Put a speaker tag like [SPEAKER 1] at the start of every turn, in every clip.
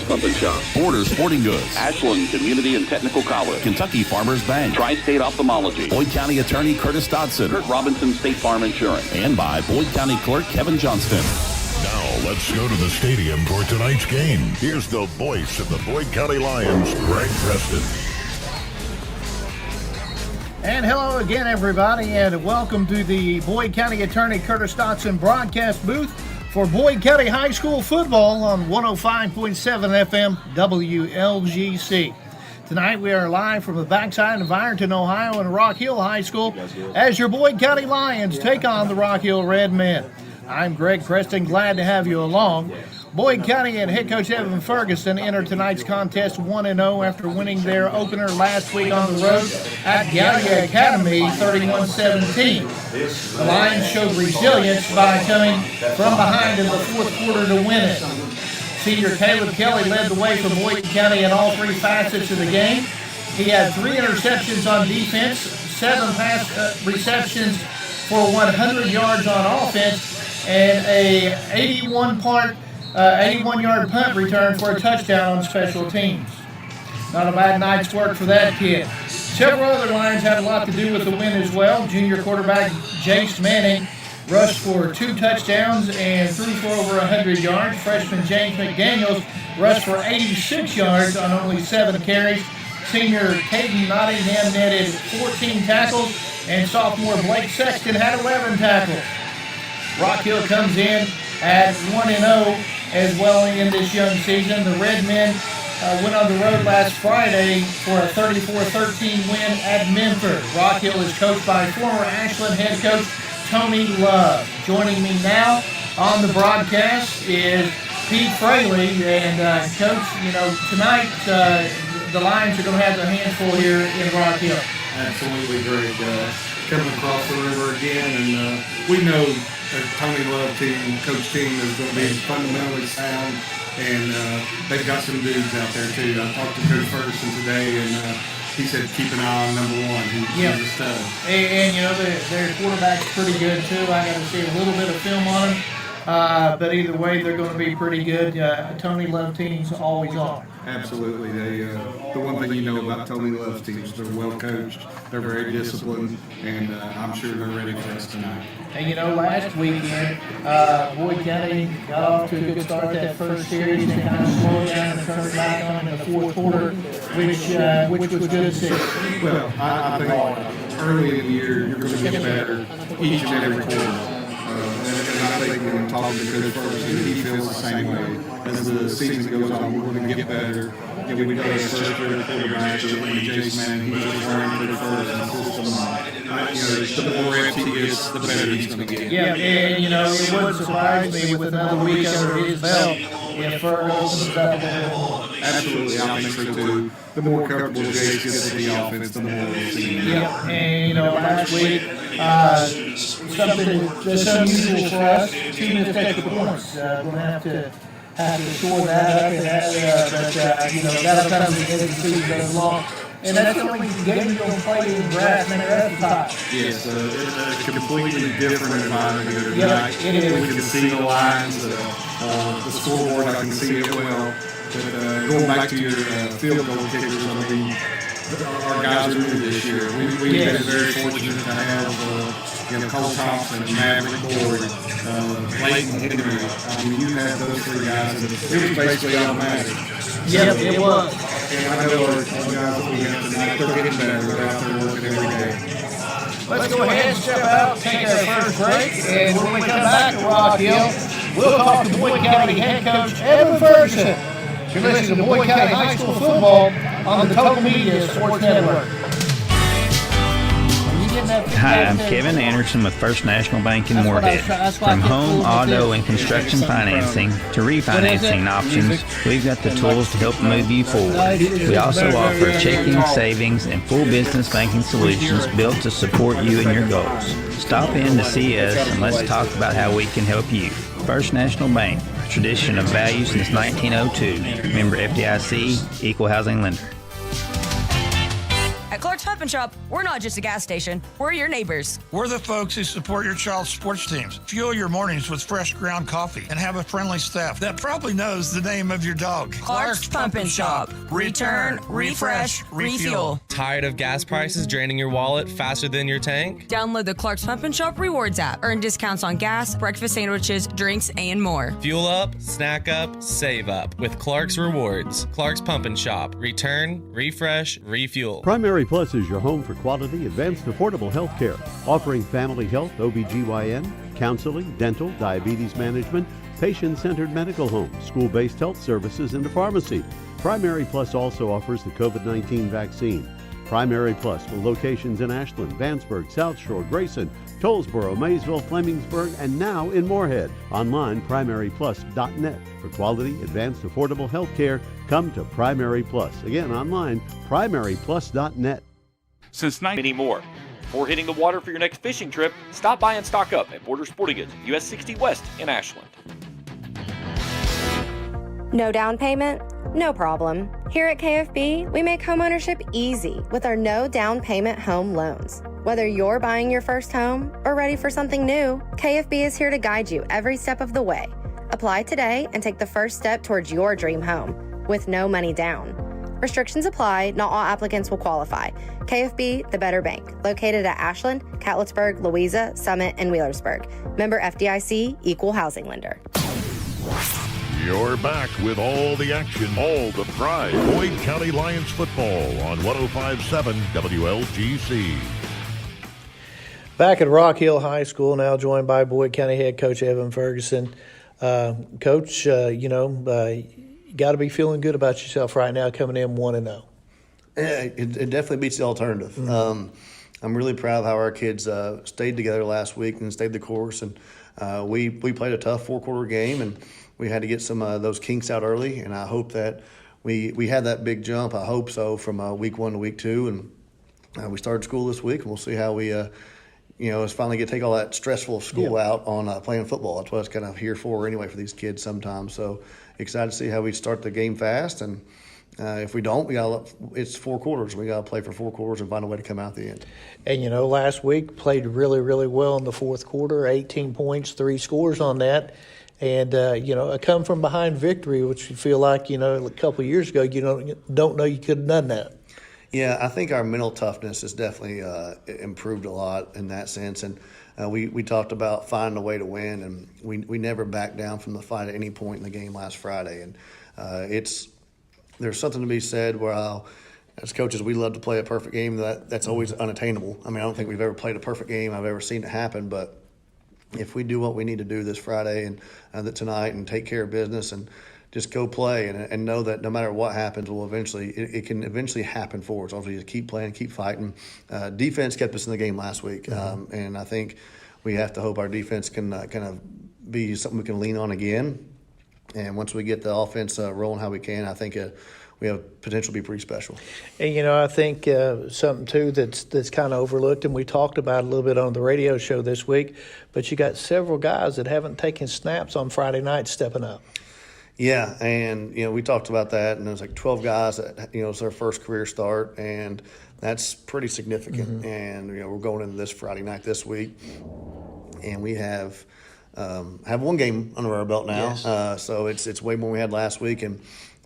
[SPEAKER 1] Pump and Shop,
[SPEAKER 2] Border Sporting Goods,
[SPEAKER 1] Ashland Community and Technical College,
[SPEAKER 2] Kentucky Farmers Bank,
[SPEAKER 1] Tri-State Ophthalmology,
[SPEAKER 2] Boyd County Attorney Curtis Dodson,
[SPEAKER 1] Kurt Robinson State Farm Insurance,
[SPEAKER 2] and by Boyd County Clerk Kevin Johnston.
[SPEAKER 3] Now let's go to the stadium for tonight's game. Here's the voice of the Boyd County Lions, Greg Preston.
[SPEAKER 4] And hello again, everybody, and welcome to the Boyd County Attorney Curtis Dodson broadcast booth for Boyd County High School football on 105.7 FM WLGC. Tonight we are live from the backside of Ironton, Ohio, and Rock Hill High School as your Boyd County Lions take on the Rock Hill Red Men. I'm Greg Preston, glad to have you along. Boyd County and head coach Evan Ferguson entered tonight's contest 1-0 after winning their opener last week on the road at Gallia Academy 31-17. The Lions showed resilience by coming from behind in the fourth quarter to win it. Senior Caleb Kelly led the way for Boyd County in all three facets of the game. He had 3 interceptions on defense, 7 pass receptions for 100 yards on offense, and a 81-yard punt return for a touchdown on special teams. Not a bad night's work for that kid. Several other Lions had a lot to do with the win as well. Junior quarterback Jace Manning rushed for 2 touchdowns and threw for over 100 yards. Freshman James McDaniels rushed for 86 yards on only 7 carries. Senior Caden Nottingham netted 14 tackles, and sophomore Blake Sexton had 11 tackles. Rock Hill comes in at 1-0 as well in this young season. The Red Men went on the road last Friday for a 34-13 win at Memphis. Rock Hill is coached by former Ashland head coach Tony Love. Joining me now on the broadcast is Pete Fraley. And Coach, tonight the Lions are going to have their hands full here in Rock Hill.
[SPEAKER 5] Absolutely, Greg. Coming across the river again, and we know the Tony Love team, coach team, is going to be fundamentally sound, and they've got some dudes out there too. I talked to Coach Ferguson today, and he said keep an eye on number 1. He's a stud. And
[SPEAKER 4] their quarterback's pretty good too. I got to see a little bit of film on him, but either way, they're going to be pretty good. Tony Love teams always are.
[SPEAKER 5] Absolutely. The one thing you know about Tony Love's teams, they're well coached, they're very disciplined, and I'm sure they're ready for us tonight.
[SPEAKER 4] And last weekend, Boyd County got off to a good start that first series and kind of slowed down and turned back on in the fourth quarter, which was good to see.
[SPEAKER 5] Well, I think early in the year, you're going to get better each and every quarter. And I think when I'm talking to Coach Ferguson, he feels the same way. As the season goes on, we're going to get better. We got a first-year quarterback, Jace Manning, he's just learning pretty first and system. The more reps he gets, the better he's going to get.
[SPEAKER 4] Yeah, and it wouldn't surprise me with another week under his belt if Ferguson opens up a little more.
[SPEAKER 5] Absolutely, I think so too. The more comfortable Jace gets with the offense, the more we'll see him.
[SPEAKER 4] Yeah, and last week, something that's unusual for us, 2 missed extra points. We're going to have to shore that up, but that'll come as the season goes along. And that's the only game you're going to play in grass and the rest of the time.
[SPEAKER 5] Yes, it's a completely different environment here tonight.
[SPEAKER 4] It is.
[SPEAKER 5] We can see the lines, the scoreboard, I can see it well. But going back to your field goal kickers, I mean, our guys are new this year. We've been very fortunate to have Cole Thompson, Maverick Boyd, Clayton Henry. I mean, you have those 3 guys, and it was basically automatic.
[SPEAKER 4] Yep, it was.
[SPEAKER 5] And I know our guys that we have tonight, they're getting better. They're out there working every day.
[SPEAKER 4] Let's go ahead and step out, take our first break, and when we come back to Rock Hill, we'll talk to Boyd County head coach Evan Ferguson. You're listening to Boyd County High School football on the Total Media Sports Network.
[SPEAKER 6] Hi, I'm Kevin Anderson with First National Bank in Moorhead. From home, auto, and construction financing to refinancing options, we've got the tools to help move you forward. We also offer checking, savings, and full business banking solutions built to support you and your goals. Stop in to see us and let's talk about how we can help you. First National Bank, a tradition of value since 1902. Member FDIC, Equal Housing Lender.
[SPEAKER 7] At Clark's Pump and Shop, we're not just a gas station, we're your neighbors.
[SPEAKER 8] We're the folks who support your child's sports teams, fuel your mornings with fresh ground coffee, and have a friendly staff that probably knows the name of your dog.
[SPEAKER 7] Clark's Pump and Shop. Return, refresh, refuel.
[SPEAKER 9] Tired of gas prices draining your wallet faster than your tank?
[SPEAKER 7] Download the Clark's Pump and Shop Rewards app. Earn discounts on gas, breakfast sandwiches, drinks, and more.
[SPEAKER 9] Fuel up, snack up, save up with Clark's Rewards. Clark's Pump and Shop. Return, refresh, refuel.
[SPEAKER 10] Primary Plus is your home for quality, advanced, affordable health care, offering family health, OBGYN, counseling, dental, diabetes management, patient-centered medical home, school-based health services, and a pharmacy. Primary Plus also offers the COVID-19 vaccine. Primary Plus with locations in Ashland, Vanceburg, South Shore, Grayson, Tollsboro, Maysville, Flemingsburg, and now in Moorhead. Online, primaryplus.net. For quality, advanced, affordable health care, come to Primary Plus. Again, online, primaryplus.net.
[SPEAKER 11] Since anymore. Before hitting the water for your next fishing trip, stop by and stock up at Border Sporting Goods, US 60 West in Ashland.
[SPEAKER 12] No down payment? No problem. Here at KFB, we make homeownership easy with our no down payment home loans. Whether you're buying your first home or ready for something new, KFB is here to guide you every step of the way. Apply today and take the first step towards your dream home with no money down. Restrictions apply. Not all applicants will qualify. KFB, the better bank. Located at Ashland, Catlettsburg, Louisa, Summit, and Wheelersburg. Member FDIC, equal housing lender.
[SPEAKER 3] You're back with all the action, all the pride. Boyd County Lions football on 105.7 WLGC.
[SPEAKER 4] Back at Rock Hill High School, now joined by Boyd County head coach Evan Ferguson. Coach, you got to be feeling good about yourself right now coming in 1-0.
[SPEAKER 13] Yeah, it definitely beats the alternative. Mm-hmm. I'm really proud of how our kids stayed together last week and stayed the course. And we played a tough four-quarter game, and we had to get some of those kinks out early. And I hope that we had that big jump. I hope so from week 1 to week 2. And we started school this week, and we'll see how we it's finally get to take all that stressful school out on playing football. That's what it's kind of here for anyway for these kids sometimes. So excited to see how we start the game fast. And if we don't, it's 4 quarters. We got to play for 4 quarters and find a way to come out the end. And,
[SPEAKER 4] last week played really, really well in the fourth quarter, 18 points, 3 scores on that. And, a come-from-behind victory, which you feel like, a couple of years ago, you don't know you could have done that.
[SPEAKER 13] Yeah, I think our mental toughness has definitely improved a lot in that sense. And we talked about finding a way to win, and we never backed down from the fight at any point in the game last Friday. And there's something to be said where as coaches, we love to play a perfect game. That's always unattainable. I mean, I don't think we've ever played a perfect game. I've ever seen it happen. But if we do what we need to do this Friday and tonight and take care of business and just go play and know that no matter what happens, it can eventually happen for us. Obviously, just keep playing, keep fighting. Defense kept us in the game last week, and I think we have to hope our defense can kind of be something we can lean on again. And once we get the offense rolling how we can, I think we have potential to be pretty special.
[SPEAKER 4] And, I think something, too, that's kind of overlooked, and we talked about it a little bit on the radio show this week, but you got several guys that haven't taken snaps on Friday night stepping up.
[SPEAKER 13] Yeah, and, we talked about that, and there's like 12 guys that, it's their first career start, and that's pretty significant. Mm-hmm. And, we're going into this Friday night this week, and we have one game under our belt now. Yes. So it's way more than we had last week, and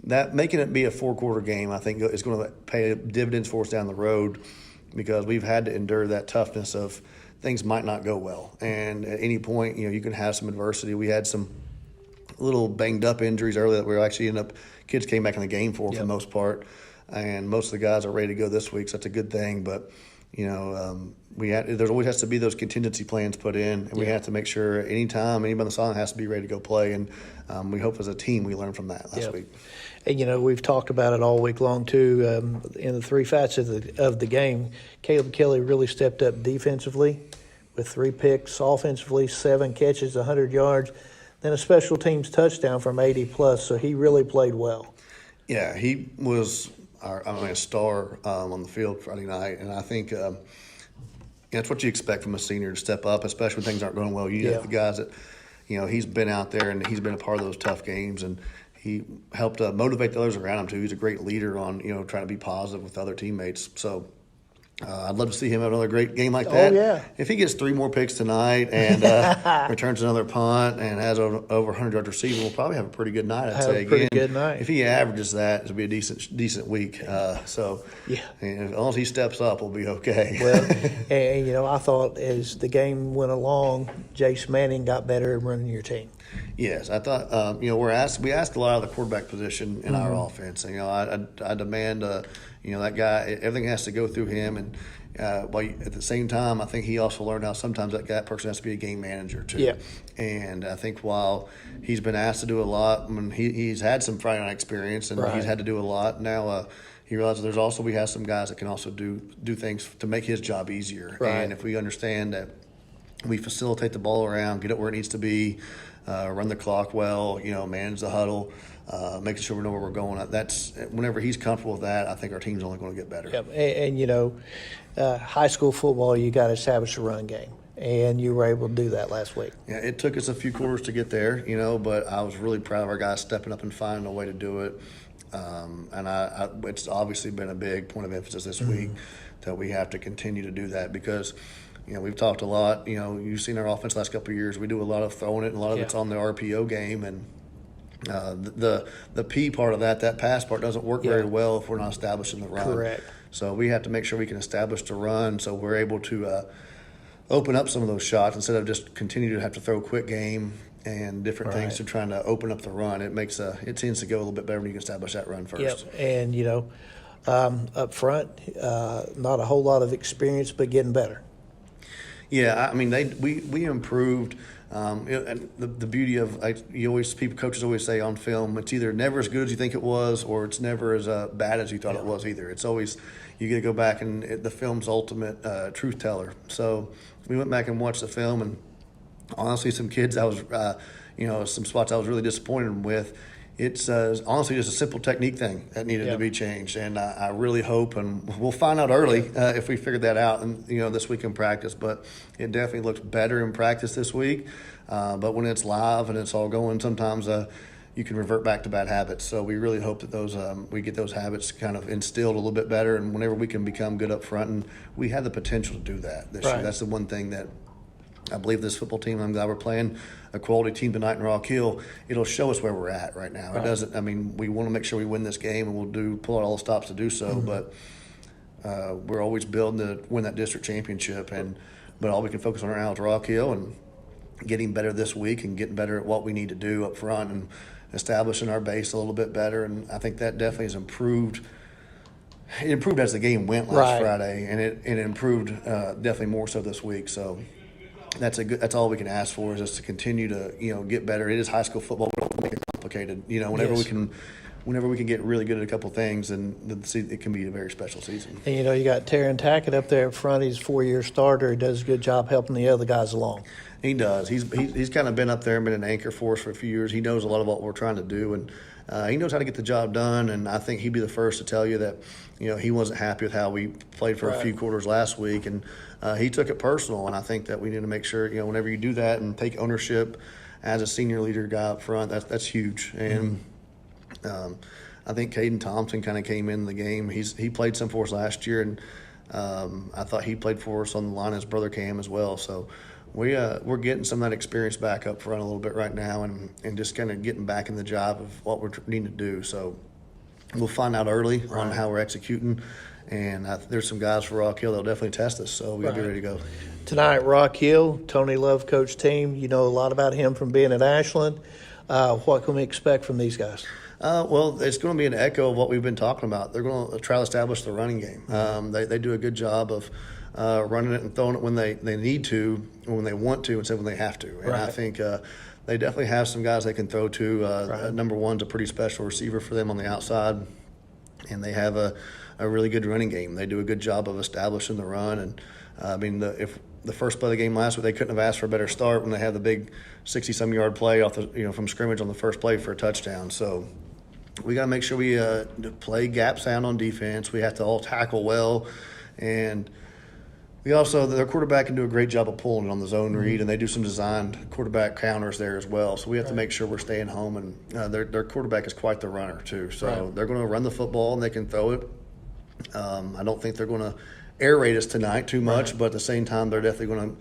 [SPEAKER 13] that making it be a 4-quarter game, I think, is going to pay dividends for us down the road because we've had to endure that toughness of things might not go well. And at any point, you can have some adversity. We had some little banged up injuries early that we actually kids came back in the game for the most part, and most of the guys are ready to go this week, so that's a good thing. But there always has to be those contingency plans put in, and we have to make sure anytime anybody on the sideline has to be ready to go play. And we hope as a team we learned from that last week.
[SPEAKER 4] And we've talked about it all week long too. In the 3 facets of the game, Caleb Kelly really stepped up defensively with 3 picks, offensively 7 catches, 100 yards. Then a special teams touchdown from 80+, so he really played well.
[SPEAKER 13] Yeah, he was a star on the field Friday night, and I think that's what you expect from a senior to step up, especially when things aren't going well. You have the guys that, he's been out there and he's been a part of those tough games, and he helped motivate the others around him too. He's a great leader on, trying to be positive with other teammates. So I'd love to see him have another great game like that.
[SPEAKER 4] Oh, yeah.
[SPEAKER 13] If he gets 3 more picks tonight and returns another punt and has over 100 yards receiving, we'll probably have a pretty good night, I'd say.
[SPEAKER 4] Pretty good night.
[SPEAKER 13] If he averages that, it'll be a decent week. So,
[SPEAKER 4] yeah.
[SPEAKER 13] And as long as he steps up, we'll be okay.
[SPEAKER 4] Well, and I thought as the game went along, Jace Manning got better at running your team.
[SPEAKER 13] Yes, I thought we asked a lot of the quarterback position in our offense. And, I demand that guy, everything has to go through him, and but at the same time, I think he also learned how sometimes that person has to be a game manager too.
[SPEAKER 4] Yeah.
[SPEAKER 13] And I think while he's been asked to do a lot, he's had some Friday night experience and he's had to do a lot. Now he realizes we have some guys that can also do things to make his job easier.
[SPEAKER 4] Right.
[SPEAKER 13] And if we understand that we facilitate the ball around, get it where it needs to be, run the clock well, manage the huddle, making sure we know where we're going. That's whenever he's comfortable with that, I think our team's only going to get better.
[SPEAKER 4] Yep. And high school football, you got to establish a run game, and you were able to do that last week.
[SPEAKER 13] Yeah, it took us a few quarters to get there, but I was really proud of our guys stepping up and finding a way to do it. And it's obviously been a big point of emphasis this week that we have to continue to do that because we've talked a lot. You've seen our offense the last couple of years. We do a lot of throwing it, and a lot of it's on the RPO game. And the P part of that pass part doesn't work very well if we're not establishing the run.
[SPEAKER 4] Correct.
[SPEAKER 13] So we have to make sure we can establish the run so we're able to open up some of those shots instead of just continue to have to throw quick game and different things to trying to open up the run. It tends to go a little bit better when you can establish that run first.
[SPEAKER 4] Yep. And, up front, not a whole lot of experience, but getting better.
[SPEAKER 13] Yeah, we improved. And the beauty of coaches always say on film, it's either never as good as you think it was, or it's never as bad as you thought it was either. It's always you got to go back and the film's ultimate truth teller. So we went back and watched the film, and honestly, some kids I was, some spots I was really disappointed with. It's honestly just a simple technique thing that needed to be changed, and I really hope, and we'll find out early if we figured that out, and this week in practice. But it definitely looks better in practice this week. But when it's live and it's all going, sometimes you can revert back to bad habits. So we really hope that those we get those habits kind of instilled a little bit better, and whenever we can become good up front, and we have the potential to do that this year. That's the one thing that I believe this football team, I'm glad we're playing a quality team tonight in Rock Hill. It'll show us where we're at right now. It doesn't. We want to make sure we win this game, and we'll pull out all the stops to do so. But we're always building to win that district championship, but all we can focus on right now is Rock Hill and getting better this week and getting better at what we need to do up front and establishing our base a little bit better. And I think that definitely has improved. It improved as the game went last Friday, and it improved definitely more so this week. So. That's all we can ask for is just to continue to get better. It is high school football. We don't make it complicated. Whenever we can get really good at a couple things, and it can be a very special season.
[SPEAKER 4] And you got Taryn Tackett up there up front. He's a 4-year starter. He does a good job helping the other guys along.
[SPEAKER 13] He does. He's kind of been up there and been an anchor for us for a few years. He knows a lot of what we're trying to do, and he knows how to get the job done. And I think he'd be the first to tell you that he wasn't happy with how we played for a few quarters last week, and he took it personal. And I think that we need to make sure whenever you do that and take ownership as a senior leader guy up front, that's huge. And I think Caden Thompson kind of came in the game. He played some for us last year, and I thought he played for us on the line as brother Cam as well. So we're getting some of that experience back up front a little bit right now, and just kind of getting back in the job of what we're needing to do. So we'll find out early on how we're executing, and there's some guys for Rock Hill that'll definitely test us. So we'll be ready to go.
[SPEAKER 4] Tonight, Rock Hill, Tony Love, coach team. You know a lot about him from being at Ashland. What can we expect from these guys?
[SPEAKER 13] Well, it's going to be an echo of what we've been talking about. They're going to try to establish the running game. They do a good job of running it and throwing it when they need to, when they want to, instead of when they have to. And I think they definitely have some guys they can throw to. Number one's a pretty special receiver for them on the outside, and they have a really good running game. They do a good job of establishing the run. And if the first play of the game last week, they couldn't have asked for a better start when they had the big 60-some yard play off from scrimmage on the first play for a touchdown. So we got to make sure we play gap sound on defense. We have to all tackle well, and their quarterback can do a great job of pulling it on the zone read, and they do some designed quarterback counters there as well. So we have to make sure we're staying home, and their quarterback is quite the runner too. So they're going to run the football and they can throw it. I don't think they're going to air raid us tonight too much, but at the same time, they're definitely going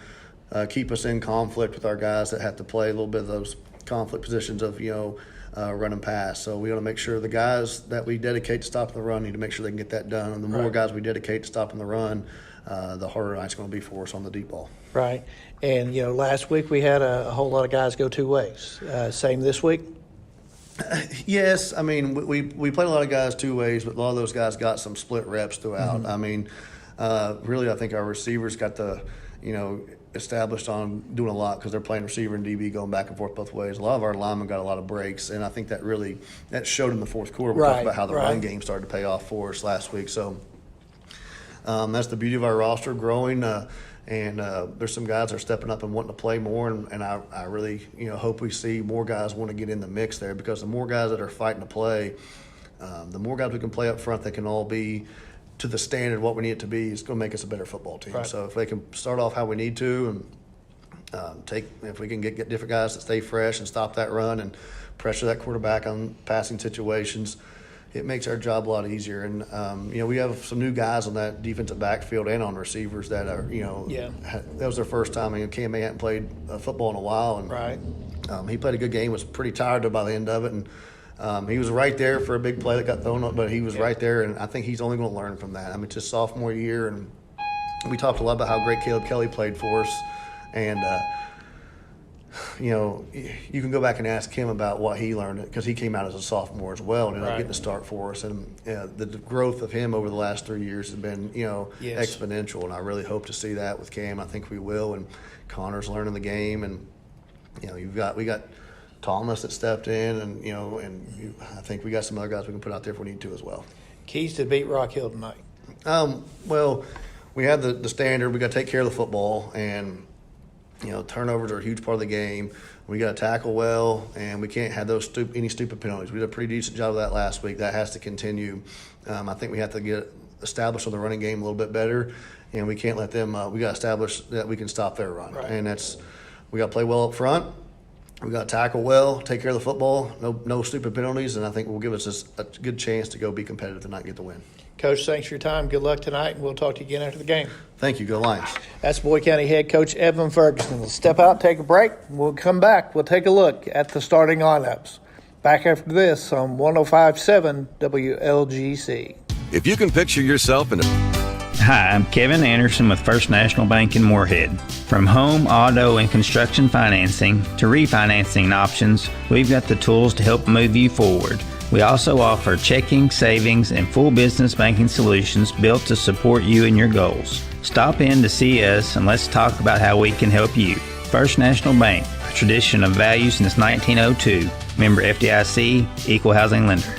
[SPEAKER 13] to keep us in conflict with our guys that have to play a little bit of those conflict positions of, run and pass. So we want to make sure the guys that we dedicate to stopping the run need to make sure they can get that done. And the more guys we dedicate to stopping the run, the harder night's going to be for us on the deep ball.
[SPEAKER 4] Right. And, last week we had a whole lot of guys go two ways. Same this week?
[SPEAKER 13] Yes. I mean, we played a lot of guys two ways, but a lot of those guys got some split reps throughout. Mm-hmm. I mean, really, I think our receivers got the, established on doing a lot because they're playing receiver and DB going back and forth both ways. A lot of our linemen got a lot of breaks, and I think that showed in the fourth quarter. We talked about how the run game started to pay off for us last week. So that's the beauty of our roster growing, and there's some guys that are stepping up and wanting to play more, and I really hope we see more guys want to get in the mix there, because the more guys that are fighting to play, the more guys we can play up front that can all be to the standard of what we need it to be, is going to make us a better football team. Right. So if they can start off how we need to, and if we can get different guys that stay fresh and stop that run and pressure that quarterback on passing situations, it makes our job a lot easier. And we have some new guys on that defensive backfield and on receivers that are that was their first time. Cam hadn't played football in a while, and he played a good game. Was pretty tired by the end of it, and he was right there for a big play that got thrown up, but he was right there, and I think he's only going to learn from that. I mean, it's his sophomore year, and we talked a lot about how great Caleb Kelly played for us, and you can go back and ask him about what he learned, because he came out as a sophomore as well and ended up getting to start for us, and the growth of him over the last 3 years has been exponential, and I really hope to see that with Cam. I think we will, and Connor's learning the game, and we got Thomas that stepped in, and I think we got some other guys we can put out there if we need to as well.
[SPEAKER 4] Keys to beat Rock Hill tonight?
[SPEAKER 13] Well, we had the standard. We got to take care of the football, and turnovers are a huge part of the game. We got to tackle well, and we can't have those any stupid penalties. We did a pretty decent job of that last week. That has to continue. I think we have to get established on the running game a little bit better, and we can't let them. We got to establish that we can stop their run, and we got to play well up front. We got to tackle well, take care of the football, no stupid penalties, and I think will give us a good chance to go be competitive tonight and get the win.
[SPEAKER 4] Coach, thanks for your time. Good luck tonight, and we'll talk to you again after the game.
[SPEAKER 13] Thank you. Go Lions.
[SPEAKER 4] That's Boyd County head coach Evan Ferguson. We'll step out, take a break, and we'll come back. We'll take a look at the starting lineups. Back after this on 105.7 WLGC.
[SPEAKER 14] If you can picture yourself in a...
[SPEAKER 6] Hi, I'm Kevin Anderson with First National Bank in Moorhead. From home, auto, and construction financing to refinancing options, we've got the tools to help move you forward. We also offer checking, savings, and full business banking solutions built to support you and your goals. Stop in to see us and let's talk about how we can help you. First National Bank, a tradition of value since 1902. Member FDIC, equal housing lender.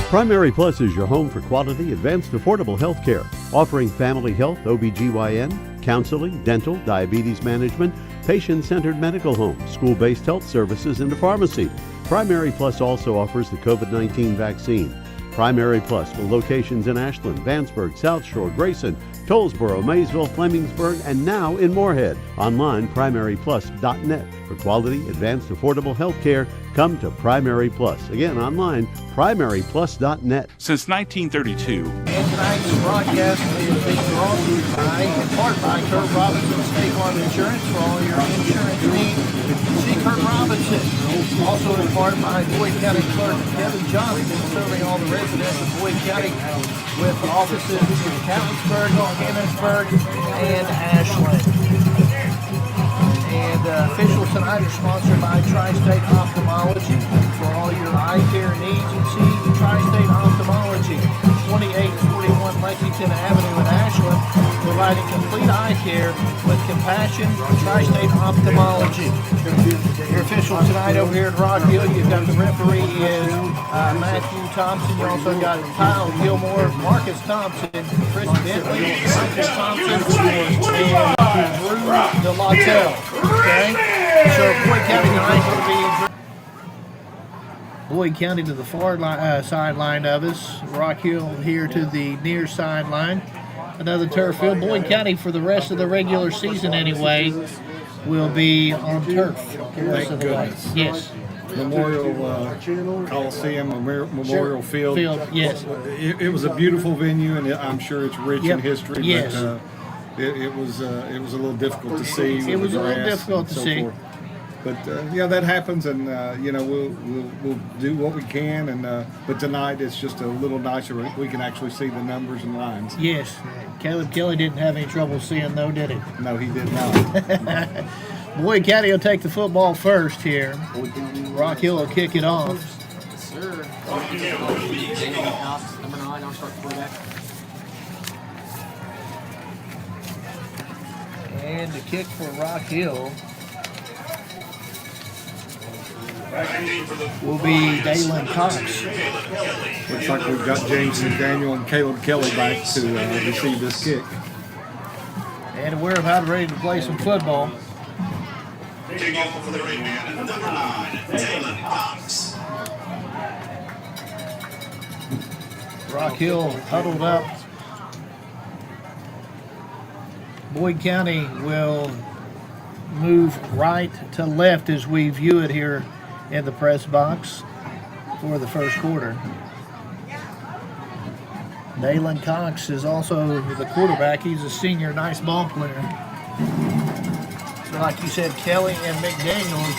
[SPEAKER 10] Primary Plus is your home for quality, advanced, affordable health care, offering family health, OBGYN, counseling, dental, diabetes management, patient-centered medical homes, school-based health services, and a pharmacy. Primary Plus also offers the COVID-19 vaccine. Primary Plus with locations in Ashland, Vanceburg, South Shore, Grayson, Tollsboro, Maysville, Flemingsburg, and now in Moorhead. Online, primaryplus.net. For quality, advanced, affordable health care, come to Primary Plus. Again, online, primaryplus.net.
[SPEAKER 2] Since 1932.
[SPEAKER 4] And tonight's broadcast is being brought to you in part by Kurt Robinson State Farm Insurance for all your insurance needs. See Kurt Robinson. Also in part by Boyd County Clerk Kevin Johnson, serving all the residents of Boyd County with offices in Catlettsburg, Canonsburg, and Ashland. And officials tonight are sponsored by Tri-State Ophthalmology for all your eye care needs. And see Tri-State Ophthalmology, 2841 Lexington Avenue in Ashland, providing complete eye care with compassion. Tri-State Ophthalmology. Your officials tonight over here at Rock Hill, you've got the referee is Matthew Thompson. You also got Kyle Gilmore, Marcus Thompson, Chris Bentley, Michael Thompson, and Drew DeLautelle. Okay? So Boyd County tonight will be Boyd County to the far sideline of us. Rock Hill here to the near sideline. Another turf field. Boyd County for the rest of the regular season anyway will be on turf. The rest of the way. Yes.
[SPEAKER 5] Memorial Coliseum, Memorial Field.
[SPEAKER 4] Yes.
[SPEAKER 5] It was a beautiful venue, and I'm sure it's rich in history.
[SPEAKER 4] Yes.
[SPEAKER 5] But it was a little difficult to see.
[SPEAKER 4] It was a little difficult to see.
[SPEAKER 5] Forth. But that happens, and we'll do what we can. And but tonight it's just a little nicer. We can actually see the numbers and lines.
[SPEAKER 4] Yes, Caleb Kelly didn't have any trouble seeing, though, did he?
[SPEAKER 5] No, he did not.
[SPEAKER 4] Boyd County will take the football first here. Rock Hill will kick it off.
[SPEAKER 15] Yes, sir. Number 9, I'll start quarterback.
[SPEAKER 4] And the kick for Rock Hill will be Dalen Cox.
[SPEAKER 5] Looks like we've got James McDaniel and Caleb Kelly back to receive this kick.
[SPEAKER 4] And we're about ready to play some football.
[SPEAKER 16] Kicking off for the ring man, number 9, Dalen Cox.
[SPEAKER 4] Rock Hill huddled up. Boyd County will move right to left as we view it here in the press box for the first quarter. Dalen Cox is also the quarterback. He's a senior, nice ball player. So like you said, Kelly and McDaniels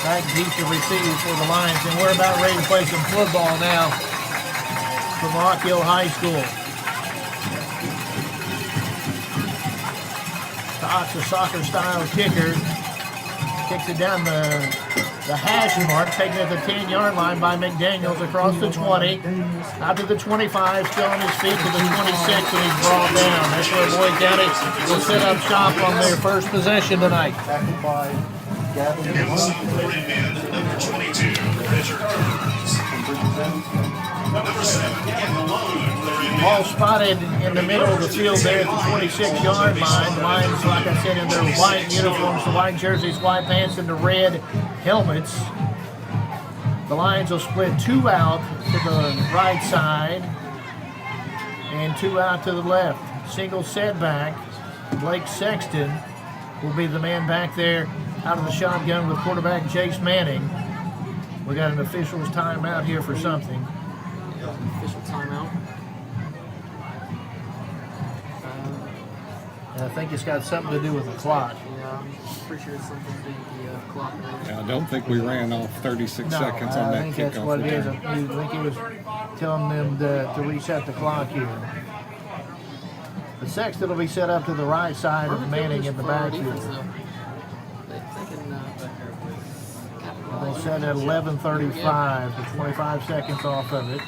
[SPEAKER 4] back deep to receive for the Lions. And we're about ready to play some football now from Rock Hill High School. Cox, a soccer-style kicker, kicks it down the hash mark, taken at the 10-yard line by McDaniels across the 20, out to the 25, still on his feet to the 26, and he's brought down. That's where Boyd County will set up shop on their first possession tonight.
[SPEAKER 16] Number 22, Richard Burns. Number 7, in the loan.
[SPEAKER 4] Ball spotted in the middle of the field there at the 26-yard line. The Lions, like I said, in their white uniforms, the white jerseys, white pants, and the red helmets. The Lions will split 2 out to the right side and 2 out to the left. Single setback. Blake Sexton will be the man back there out of the shotgun with quarterback Jace Manning. We got an official's timeout here for something.
[SPEAKER 15] Official timeout.
[SPEAKER 4] I think it's got something to do with the clock.
[SPEAKER 15] Yeah, I'm pretty sure it's something to do with the clock.
[SPEAKER 5] Yeah, I don't think we ran off 36 seconds on that kickoff.
[SPEAKER 4] I think that's what it is. I think he was telling them to reset the clock here. The Sexton will be set up to the right side of Manning in the backfield. They set at 11:35, so 25 seconds off of it.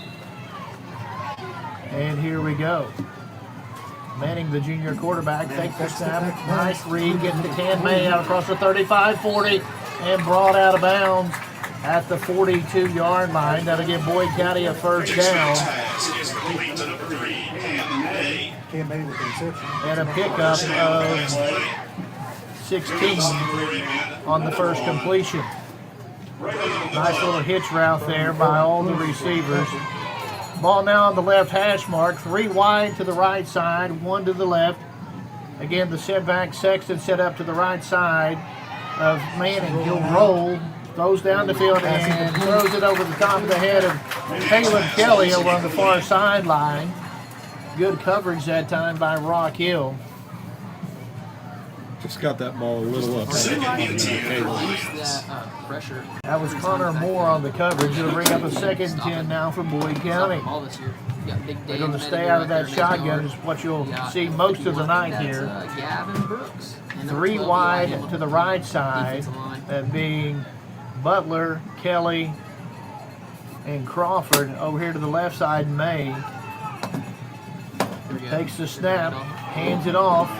[SPEAKER 4] And here we go. Manning, the junior quarterback, takes the snap. Nice read, getting to Ken May out across the 35-40 and brought out of bounds at the 42-yard line. That'll give Boyd County a first down. And a pickup of 16 on the first completion. Nice little hitch route there by all the receivers. Ball now on the left hash mark, 3 wide to the right side, 1 to the left. Again, the setback, Sexton set up to the right side of Manning. He'll roll, throws down the field, and throws it over the top of the head of Caleb Kelly over on the far sideline. Good coverage that time by Rock Hill.
[SPEAKER 5] Just got that ball a little up.
[SPEAKER 15] Pressure.
[SPEAKER 4] That was Connor Moore on the coverage. It'll bring up a 2nd and 10 now for Boyd County. They're going to stay out of that shotgun is what you'll see most of the night here. 3 wide to the right side, that being Butler, Kelly, and Crawford. Over here to the left side, May. Takes the snap, hands it off.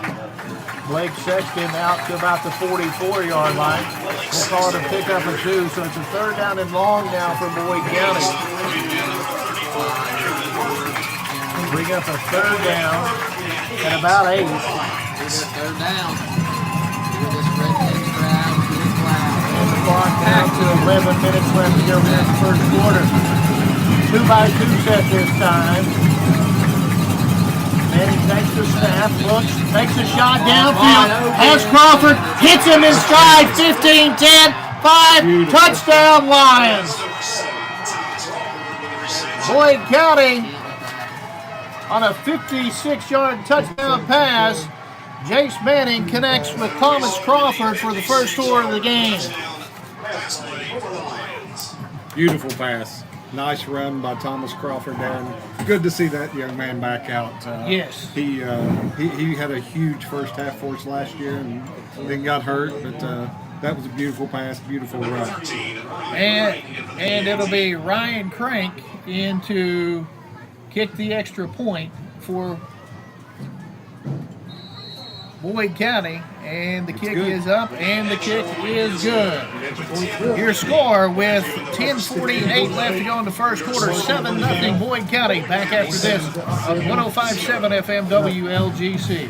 [SPEAKER 4] Blake Sexton out to about the 44-yard line. We'll call it a pickup of 2, so it's a 3rd down and long now for Boyd County. Bring up a 3rd down at about 8.
[SPEAKER 15] Third down. Hear this redneck crowd getting loud.
[SPEAKER 4] And the clock down to 11 minutes left to go in the first quarter. 2-by-2 set this time. Manning takes the snap, looks, takes a shot downfield, has Crawford, hits him in stride, 15-10, 5, touchdown Lions. Boyd County on a 56-yard touchdown pass. Jace Manning connects with Thomas Crawford for the first score of the game.
[SPEAKER 5] Beautiful pass. Nice run by Thomas Crawford there. And good to see that young man back out.
[SPEAKER 4] Yes.
[SPEAKER 5] He had a huge first half for us last year and then got hurt, but that was a beautiful pass, beautiful run.
[SPEAKER 4] And it'll be Ryan Crank in to kick the extra point for Boyd County, and the kick is up, and the kick is good. Your score with 10:48 left to go in the first quarter, 7-0 Boyd County. Back after this on 105.7 FM WLGC.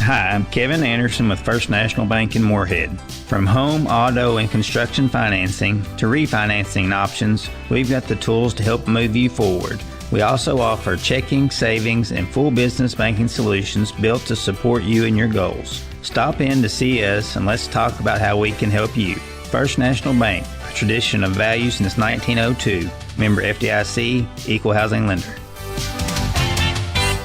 [SPEAKER 6] Hi, I'm Kevin Anderson with First National Bank in Moorhead. From home, auto, and construction financing to refinancing options, we've got the tools to help move you forward. We also offer checking, savings, and full business banking solutions built to support you and your goals. Stop in to see us and let's talk about how we can help you. First National Bank, a tradition of value since 1902. Member FDIC, equal housing lender.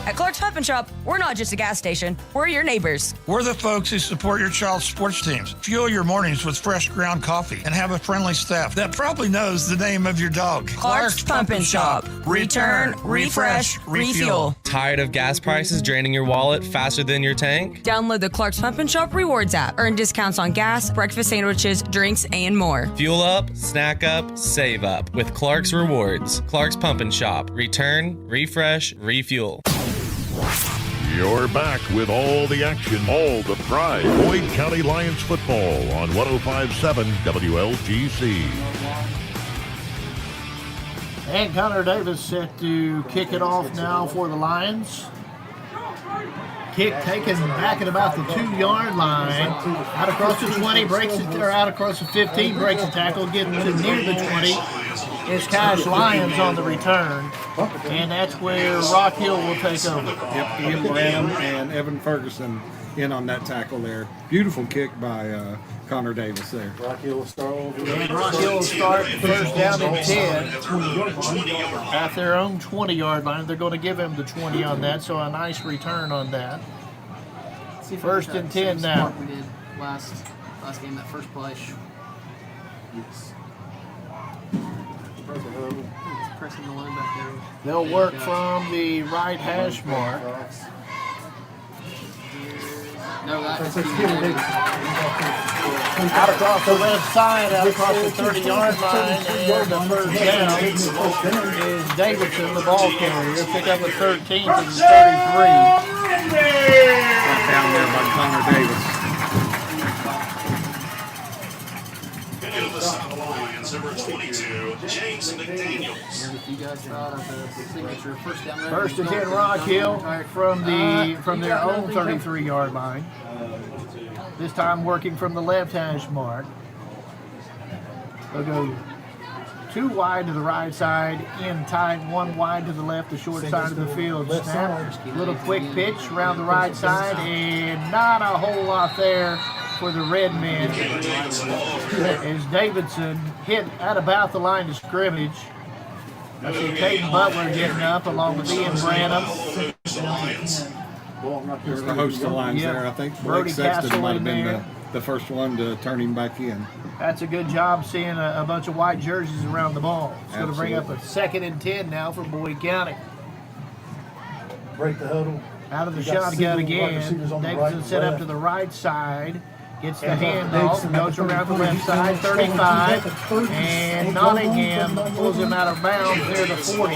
[SPEAKER 7] At Clark's Pump and Shop, we're not just a gas station, we're your neighbors.
[SPEAKER 8] We're the folks who support your child's sports teams. Fuel your mornings with fresh ground coffee and have a friendly staff that probably knows the name of your dog.
[SPEAKER 7] Clark's Pump and Shop. Return, refresh, refuel.
[SPEAKER 9] Tired of gas prices draining your wallet faster than your tank?
[SPEAKER 7] Download the Clark's Pump and Shop Rewards app. Earn discounts on gas, breakfast sandwiches, drinks, and more.
[SPEAKER 9] Fuel up, snack up, save up with Clark's Rewards. Clark's Pump and Shop. Return, refresh, refuel.
[SPEAKER 3] You're back with all the action, all the pride. Boyd County Lions football on 105.7 WLGC.
[SPEAKER 4] And Connor Davis set to kick it off now for the Lions. Kick taken back at about the 2-yard line. Out across the 20, breaks it there. Out across the 15, breaks the tackle, getting to near the 20. It's Cash Lyons on the return. And that's where Rock Hill will take over.
[SPEAKER 5] Yep, Ian Branham and Evan Ferguson in on that tackle there. Beautiful kick by Connor Davis there.
[SPEAKER 4] Rock Hill will start first down and 10 at their own 20-yard line. They're going to give him the 20 on that, so a nice return on that. First and 10 now.
[SPEAKER 15] We did last game, that first play. Pressing the line back there.
[SPEAKER 4] They'll work from the right hash mark.
[SPEAKER 15] No, that's
[SPEAKER 4] out across the left side, out across the 30-yard line, and the first down is Davidson, the ball carrier. Pick up a 13th and 33.
[SPEAKER 5] Right down there by Connor Davis.
[SPEAKER 16] Into the side of the Lions, number 22, James McDaniels.
[SPEAKER 4] First and 10, Rock Hill from their own 33-yard line. This time working from the left hash mark. They'll go 2 wide to the right side, in tight, 1 wide to the left, the short side of the field. Snap, little quick pitch around the right side, and not a whole lot there for the red men as Davidson hit at about the line of scrimmage. I see Peyton Butler getting up along with Ian Branham.
[SPEAKER 5] There's the host of the Lions there. I think Brody Sexton might have been the first one to turn him back in.
[SPEAKER 4] That's a good job seeing a bunch of white jerseys around the ball. It's going to bring up a 2nd and 10 now for Boyd County.
[SPEAKER 17] Break the huddle.
[SPEAKER 4] Out of the shotgun again. Davidson set up to the right side. Gets the handoff, goes around the left side, 35, and Nottingham pulls him out of bounds near the 40.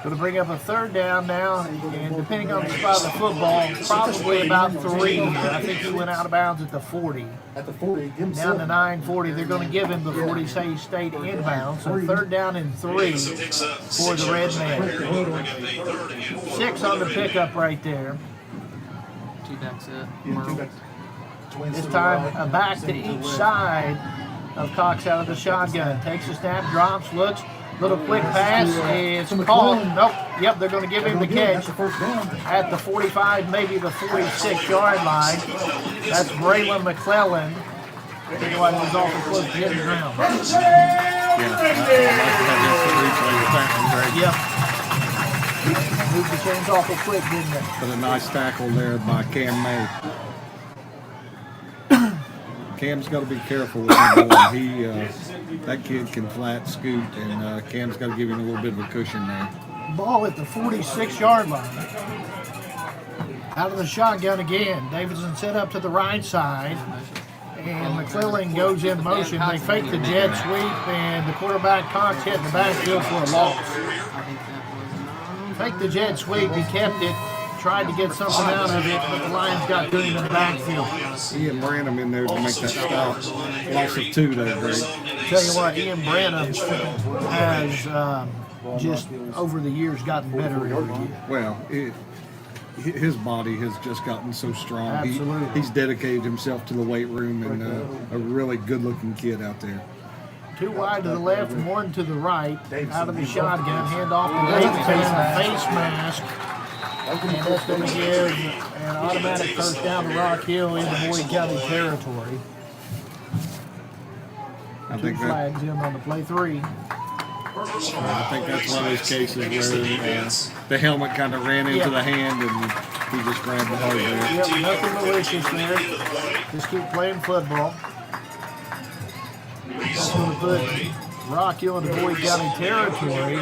[SPEAKER 4] Going to bring up a 3rd down now, and depending on the spot of the football, probably about 3. I think he went out of bounds at the 40.
[SPEAKER 17] At the 40,
[SPEAKER 4] down to 9:40. They're going to give him the 40, say he stayed inbound. So 3rd down and 3 for the red man. 6 on the pickup right there.
[SPEAKER 15] 2 back set.
[SPEAKER 4] This time a back to each side of Cox out of the shotgun. Takes a snap, drops, looks Little quick pass. It's called. Nope. Yep, they're going to give him the catch at the 45, maybe the 46-yard line. That's Braylon McClellan. He was off the close to hitting the ground. Yep. Moved the chains awful quick, didn't it?
[SPEAKER 5] But a nice tackle there by Cam May. Cam's got to be careful with him. That kid can flat scoot, and Cam's got to give him a little bit of a cushion there.
[SPEAKER 4] Ball at the 46-yard line. Out of the shotgun again. Davidson set up to the right side. And McClellan goes in motion. They fake the jet sweep, and the quarterback Cox hit in the backfield for a loss. Fake the jet sweep. He kept it. Tried to get something out of it, but the Lions got to him in the backfield.
[SPEAKER 5] Ian Branham in there to make that stop. Loss of 2 there, Greg.
[SPEAKER 4] Tell you what, Ian Branham has just over the years gotten better every year.
[SPEAKER 5] Well, his body has just gotten so strong.
[SPEAKER 4] Absolutely.
[SPEAKER 5] He's dedicated himself to the weight room, and a really good-looking kid out there.
[SPEAKER 4] 2 wide to the left, 1 to the right. Out of the shotgun, hand off to Davidson, a face mask. And that's going to give an automatic first down to Rock Hill into Boyd County territory.
[SPEAKER 5] I
[SPEAKER 4] 2
[SPEAKER 5] think
[SPEAKER 4] flags in on the play 3.
[SPEAKER 5] I think that's one of those cases where the helmet kind of ran into the hand and he just grabbed the hard there.
[SPEAKER 4] Yep, nothing malicious there. Just keep playing football. That's going to put Rock Hill into Boyd County territory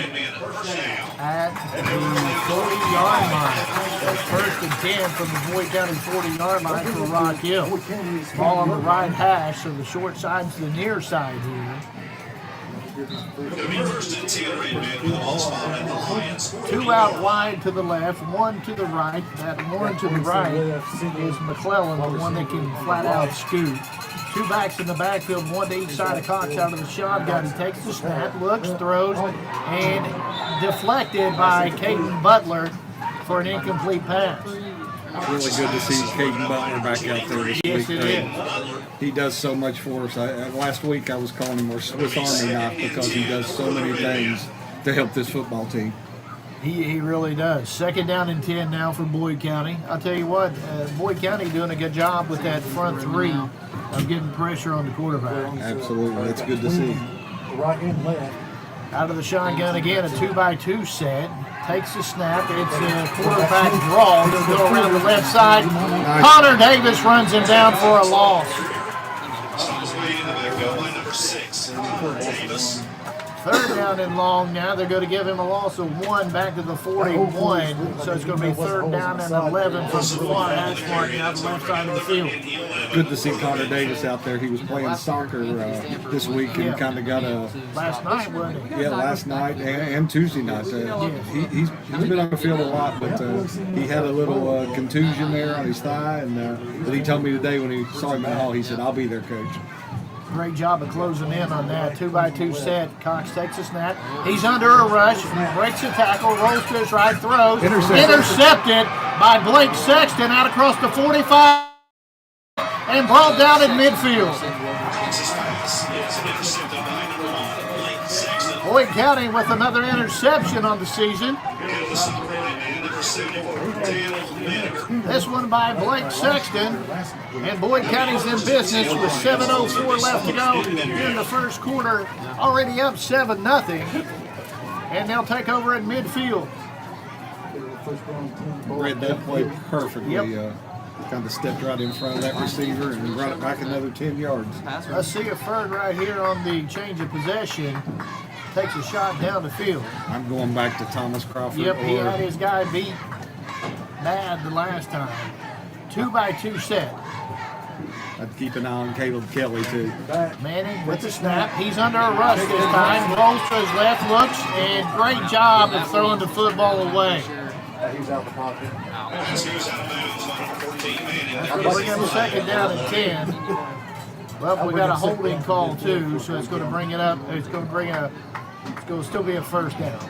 [SPEAKER 4] at the 40-yard line. That's 1st and 10 from the Boyd County 40-yard line for Rock Hill. Ball on the right hash, so the short side's the near side here. 2 out wide to the left, 1 to the right. That 1 to the right is McClellan, the one that can flat out scoot. 2 backs in the backfield, 1 to each side of Cox out of the shotgun. He takes the snap, looks, throws, and deflected by Caden Butler for an incomplete pass.
[SPEAKER 5] It's really good to see Caden Butler back out there this
[SPEAKER 4] Yes,
[SPEAKER 5] week.
[SPEAKER 4] it is.
[SPEAKER 5] He does so much for us. Last week I was calling him our Swiss Army knife because he does so many things to help this football team.
[SPEAKER 4] He really does. 2nd down and 10 now for Boyd County. I'll tell you what, Boyd County doing a good job with that front 3 of getting pressure on the quarterback.
[SPEAKER 5] Absolutely. That's good to see.
[SPEAKER 17] Right and left.
[SPEAKER 4] Out of the shotgun again, a 2x2 set. Takes the snap. It's a quarterback draw. He'll go around the left side.
[SPEAKER 5] Nice.
[SPEAKER 4] Connor Davis runs him down for a loss.
[SPEAKER 16] Number 6, Davis.
[SPEAKER 4] 3rd down and long now. They're going to give him a loss of 1 back to the 41. So it's going to be 3rd down and 11 from the far hash mark out the left side of the field.
[SPEAKER 5] Good to see Connor Davis out there. He was playing soccer this week and kind of got a...
[SPEAKER 4] Last night, wasn't he?
[SPEAKER 5] Yeah, last night and Tuesday night. He's been on the field a lot, but he had a little contusion there on his thigh. And but he told me today when he saw him in the hall, he said, "I'll be there, Coach."
[SPEAKER 4] Great job of closing in on that. 2x2 set. Cox takes a snap. He's under a rush. Breaks a tackle. Rolls to his right. Throws. Intercepted by Blake Sexton out across the 45 and brought down in midfield. Boyd County with another interception on the season. This one by Blake Sexton. And Boyd County's in business with 7:04 left to go in the first quarter. Already up 7-0. And they'll take over at midfield.
[SPEAKER 5] Read that play perfectly. Kind of stepped right in front of that receiver and brought it back another 10 yards.
[SPEAKER 4] Let's see a Ferg right here on the change of possession. Takes a shot down the field.
[SPEAKER 5] I'm going back to Thomas Crawford.
[SPEAKER 4] Yep, he had his guy beat bad the last time. 2x2 set.
[SPEAKER 5] I'd keep an eye on Caleb Kelly, too.
[SPEAKER 4] Manning with the snap. He's under a rush this time. Rolls to his left, looks, and great job of throwing the football away.
[SPEAKER 17] He's out the pocket.
[SPEAKER 4] Bring him 2nd down and 10. Well, we got a holding call, too, so it's going to bring it up. It's going to still be a 1st down.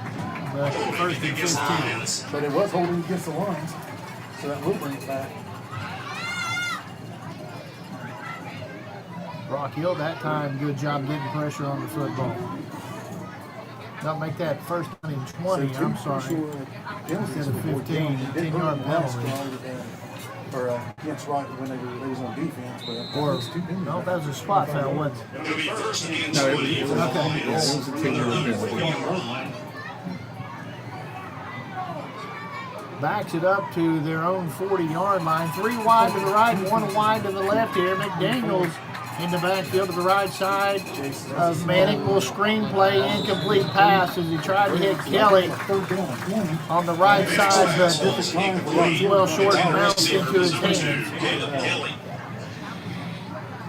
[SPEAKER 4] But 1st and 15.
[SPEAKER 17] But it was holding against the lines, so that will bring it back.
[SPEAKER 4] Rock Hill that time, good job getting pressure on the football. Don't make that first down and 20, I'm sorry. Instead of 15, 10-yard penalty.
[SPEAKER 17] Or against right when they was on defense, but
[SPEAKER 4] no, that was a spot foul, wasn't it?
[SPEAKER 5] No, it was a 10-yard penalty.
[SPEAKER 4] Backs it up to their own 40-yard line. 3 wide to the right, 1 wide to the left here. McDaniels in the backfield to the right side of Manning. Will screenplay, incomplete pass as he tried to hit Kelly on the right side, but was well short and bounced into his hands.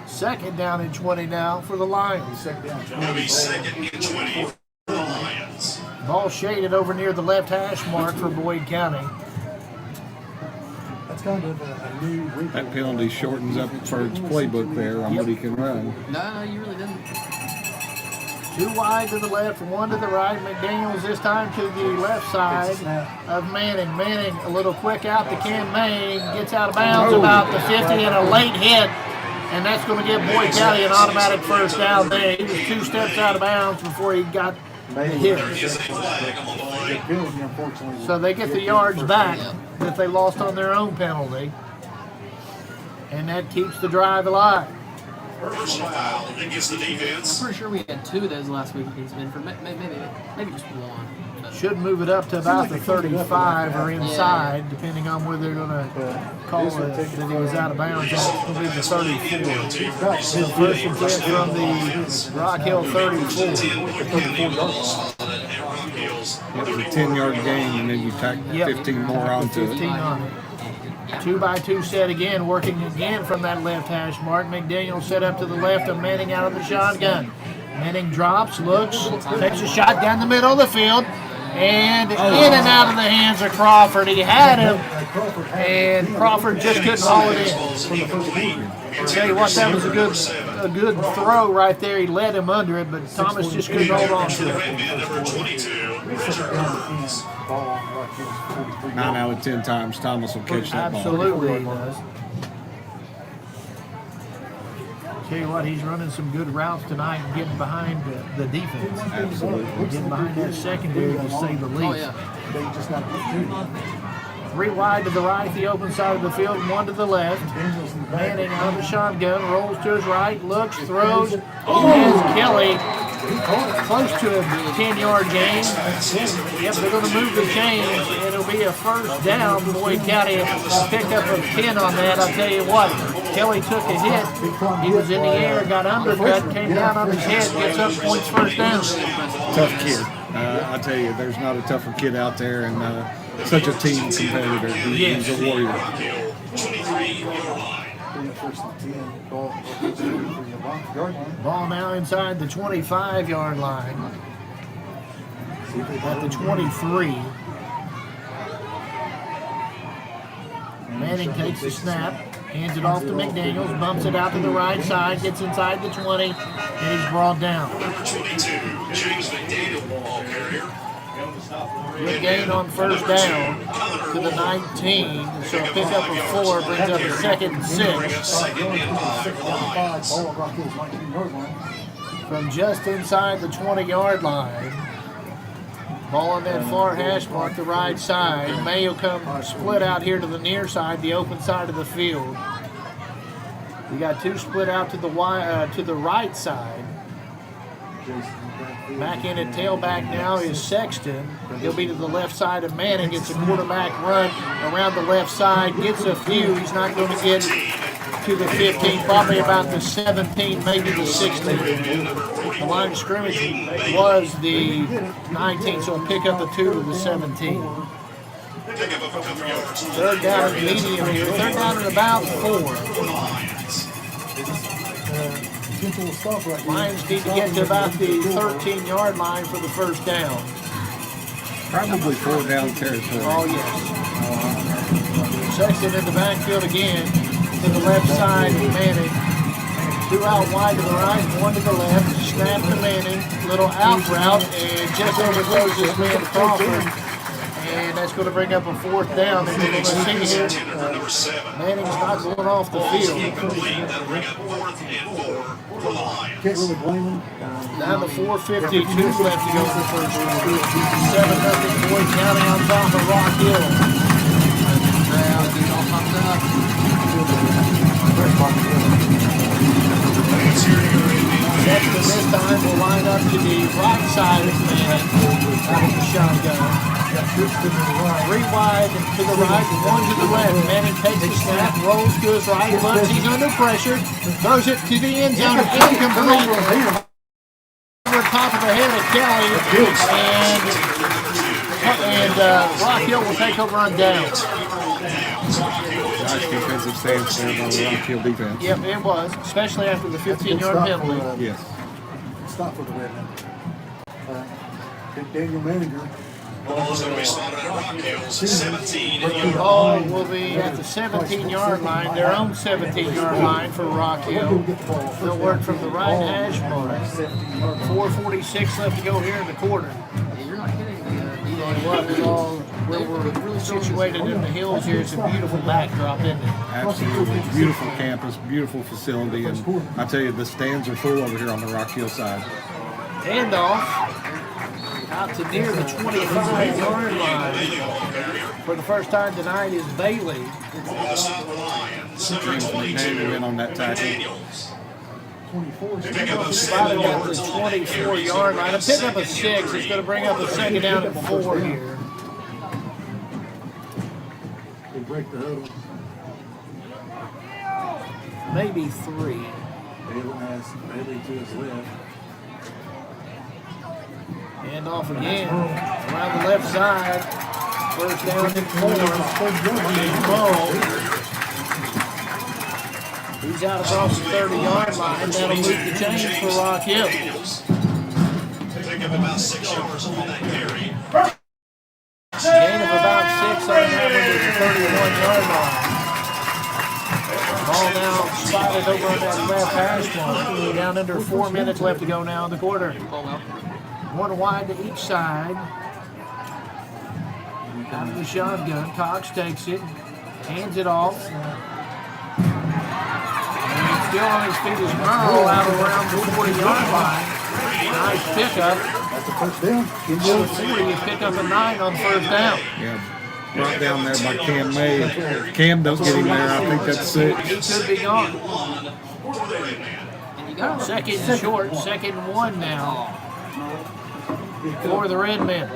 [SPEAKER 4] Second down and 20 now for the Lions.
[SPEAKER 16] It'll be second and 20 for the Lions.
[SPEAKER 4] Ball shaded over near the left hash mark for Boyd County.
[SPEAKER 17] that's kind of a new wrinkle.
[SPEAKER 5] That penalty shortens up for its playbook there on what he can run.
[SPEAKER 15] No, you really didn't.
[SPEAKER 4] 2 wide to the left, 1 to the right. McDaniels this time to the left side of Manning. Manning a little quick out to Cam May. Gets out of bounds about the 50 and a late hit. And that's going to give Boyd County an automatic first down there. He was 2 steps out of bounds before he got the hit. So they get the yards back that they lost on their own penalty. And that keeps the drive alive.
[SPEAKER 16] Personal foul against the defense.
[SPEAKER 15] I'm pretty sure we had 2 of those last week against Benford. Maybe just 1.
[SPEAKER 4] Should move it up to about the 35 or inside, depending on where they're going to call it that he was out of bounds. That's going to be the 34. First and 10 from the Rock Hill 34.
[SPEAKER 5] It was a 10-yard gain, and then you tack 15 more onto it.
[SPEAKER 4] 15 on it. 2-by-2 set again, working again from that left hash mark. McDaniel set up to the left of Manning out of the shotgun. Manning drops, looks, takes a shot down the middle of the field, and in and out of the hands of Crawford. He had him, and Crawford just couldn't haul it in. I'll tell you what, that was a good throw right there. He led him under it, but Thomas just couldn't hold on to it.
[SPEAKER 5] 9 out of 10 times Thomas will catch that ball.
[SPEAKER 4] Absolutely he does. Tell you what, he's running some good routes tonight and getting behind the defense.
[SPEAKER 5] Absolutely.
[SPEAKER 4] Getting behind that secondary, to say the least. 3 wide to the right, the open side of the field, 1 to the left. Manning out of the shotgun, rolls to his right, looks, throws, has Kelly close to a 10-yard gain. Yep, they're going to move the chains, and it'll be a first down. Boyd County picked up a 10 on that. I'll tell you what, Kelly took a hit. He was in the air, got undercut, came down on his head, gets up points first down.
[SPEAKER 5] Tough kid. I tell you, there's not a tougher kid out there, and such a team competitor. He's a warrior.
[SPEAKER 4] Ball now inside the 25-yard line. At the 23. Manning takes the snap, hands it off to McDaniels, bumps it out to the right side, gets inside the 20, and he's brought down.
[SPEAKER 16] Number 22, James McDaniel, ball carrier.
[SPEAKER 4] Good gain on first down to the 19. So a pickup of 4 brings up a 2nd and 6. From just inside the 20-yard line. Ball on that far hash mark, the right side. Mayo come split out here to the near side, the open side of the field. We got 2 split out to the right side. Back in at tailback now is Sexton. He'll be to the left side of Manning. Gets a quarterback run around the left side. Gets a few. He's not going to get to the 15, probably about the 17, maybe the 16. The line of scrimmage was the 19, so he'll pick up a 2 to the 17. Third down at medium here. Third down at about 4. Lions need to get to about the 13-yard line for the first down.
[SPEAKER 5] Probably 4 down territory.
[SPEAKER 4] Oh, yes. Sexton in the backfield again to the left side of Manning. 2 out wide to the right, 1 to the left. Snap to Manning. Little out route, and just overthrows his man Crawford. And that's going to bring up a 4th down. And we're going to see here, Manning's not going off the field.
[SPEAKER 17] Can't really blame him.
[SPEAKER 4] Down to 4:52 left to go in the first quarter. 7-0 Boyd County on top of Rock Hill. Sexton this time will line up to the right side of Manning out of the shotgun. 3 wide to the right, 1 to the left. Manning takes the snap, rolls to his right, looks, he's under pressure, throws it to the end zone, incomplete. Over top of the head of Kelly, and Rock Hill will take over on downs.
[SPEAKER 5] Nice defensive stance there by the Rock Hill defense.
[SPEAKER 4] Yep, it was, especially after the 15-yard penalty.
[SPEAKER 5] Yes.
[SPEAKER 17] Stop for the red man. Daniel Manager.
[SPEAKER 16] Ball is going to be spotted at Rock Hill's 17.
[SPEAKER 4] The ball will be at the 17-yard line, their own 17-yard line for Rock Hill. They'll work from the right hash mark. 4:46 left to go here in the quarter. Where we're situated in the hills here, it's a beautiful backdrop, isn't it?
[SPEAKER 5] Absolutely. Beautiful campus, beautiful facility, and I tell you, the stands are full over here on the Rock Hill side.
[SPEAKER 4] Handoff out to near the 25-yard line. For the first time tonight is Bailey.
[SPEAKER 5] James McDaniel in on that tackle.
[SPEAKER 4] Spotted at the 24-yard line. A pick up a 6. It's going to bring up a 2nd down at 4 here.
[SPEAKER 17] They break the huddle.
[SPEAKER 4] Maybe 3.
[SPEAKER 17] Bailey has Bailey to his left.
[SPEAKER 4] Hand off again. Around the left side. First down and 4. He's out across the 30-yard line. That'll move the chains for Rock Hill.
[SPEAKER 16] Pick up about 6 yards on that carry.
[SPEAKER 4] Gain of about 6 on that one to the 31-yard line. Ball now spotted over on that left hash mark. Down under 4 minutes left to go now in the quarter. 1 wide to each side. Out of the shotgun. Cox takes it. Hands it off. Still on his feet is Merle out around the 40-yard line. Nice pickup.
[SPEAKER 17] That's a first down.
[SPEAKER 4] Into the 40, he picked up a 9 on 1st down.
[SPEAKER 5] Yeah, brought down there by Cam May. Cam don't get him there. I think that's 6.
[SPEAKER 4] He could be gone. 2nd and short, 2nd and 1 now for the Redmen.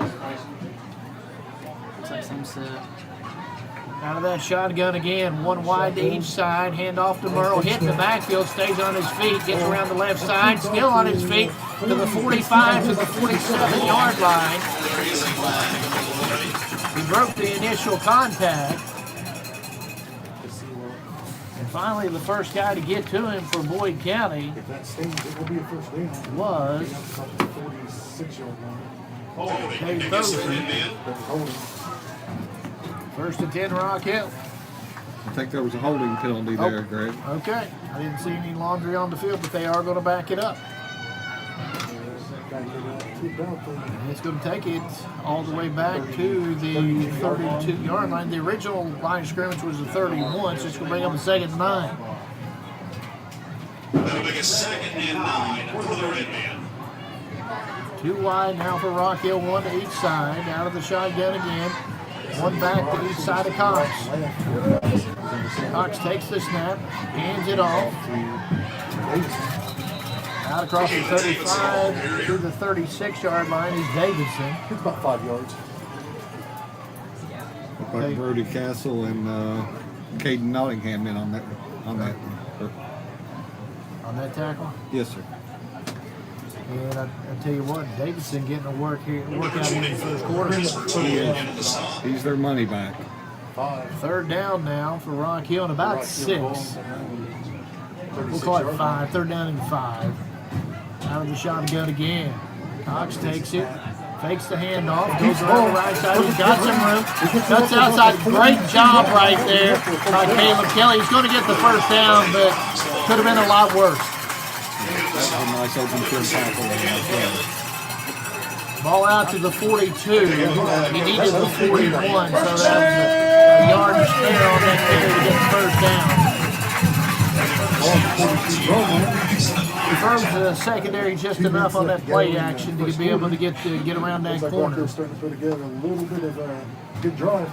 [SPEAKER 15] Looks like some set.
[SPEAKER 4] Out of that shotgun again, 1 wide to each side, hand off to Merle, hit in the backfield, stays on his feet, gets around the left side, still on his feet, to the 45 to the 47-yard line. He broke the initial contact. And finally, the first guy to get to him for Boyd County
[SPEAKER 17] If that stings, it will be a first down.
[SPEAKER 4] was
[SPEAKER 17] 46-yard line.
[SPEAKER 4] Dave Thurston. 1st and 10, Rock Hill.
[SPEAKER 5] I think there was a holding penalty there, Greg.
[SPEAKER 4] Okay. I didn't see any laundry on the field, but they are going to back it up. And it's going to take it all the way back to the 32-yard line. The original line of scrimmage was the 31, so it's going to bring up a 2nd and 9.
[SPEAKER 16] That'll make a 2nd and 9 for the Redmen.
[SPEAKER 4] 2 wide now for Rock Hill, 1 to each side. Out of the shotgun again. 1 back to each side of Cox. Cox takes the snap, hands it off. Out across the 35 to the 36-yard line is Davidson.
[SPEAKER 17] It's about 5 yards.
[SPEAKER 5] Looked like Brody Castle and Caden Nottingham in on that.
[SPEAKER 4] On that tackle?
[SPEAKER 5] Yes, sir.
[SPEAKER 4] And I tell you what, Davidson getting a workout here in the first quarter.
[SPEAKER 5] He's their money back.
[SPEAKER 4] 3rd down now for Rock Hill and about 6. We'll call it 5. 3rd down and 5. Out of the shotgun again. Cox takes it. Fakes the handoff. Goes around the right side. He's got some room. Cuts outside. Great job right there by Caleb Kelly. He's going to get the first down, but could have been a lot worse.
[SPEAKER 5] That's a nice open field tackle.
[SPEAKER 4] Ball out to the 42. He needed the 41, so that's a yard to spare on that carry to get the first down. He throws the secondary just enough on that play action to be able to get around that corner.
[SPEAKER 17] They're starting to put together a little bit of a good drive.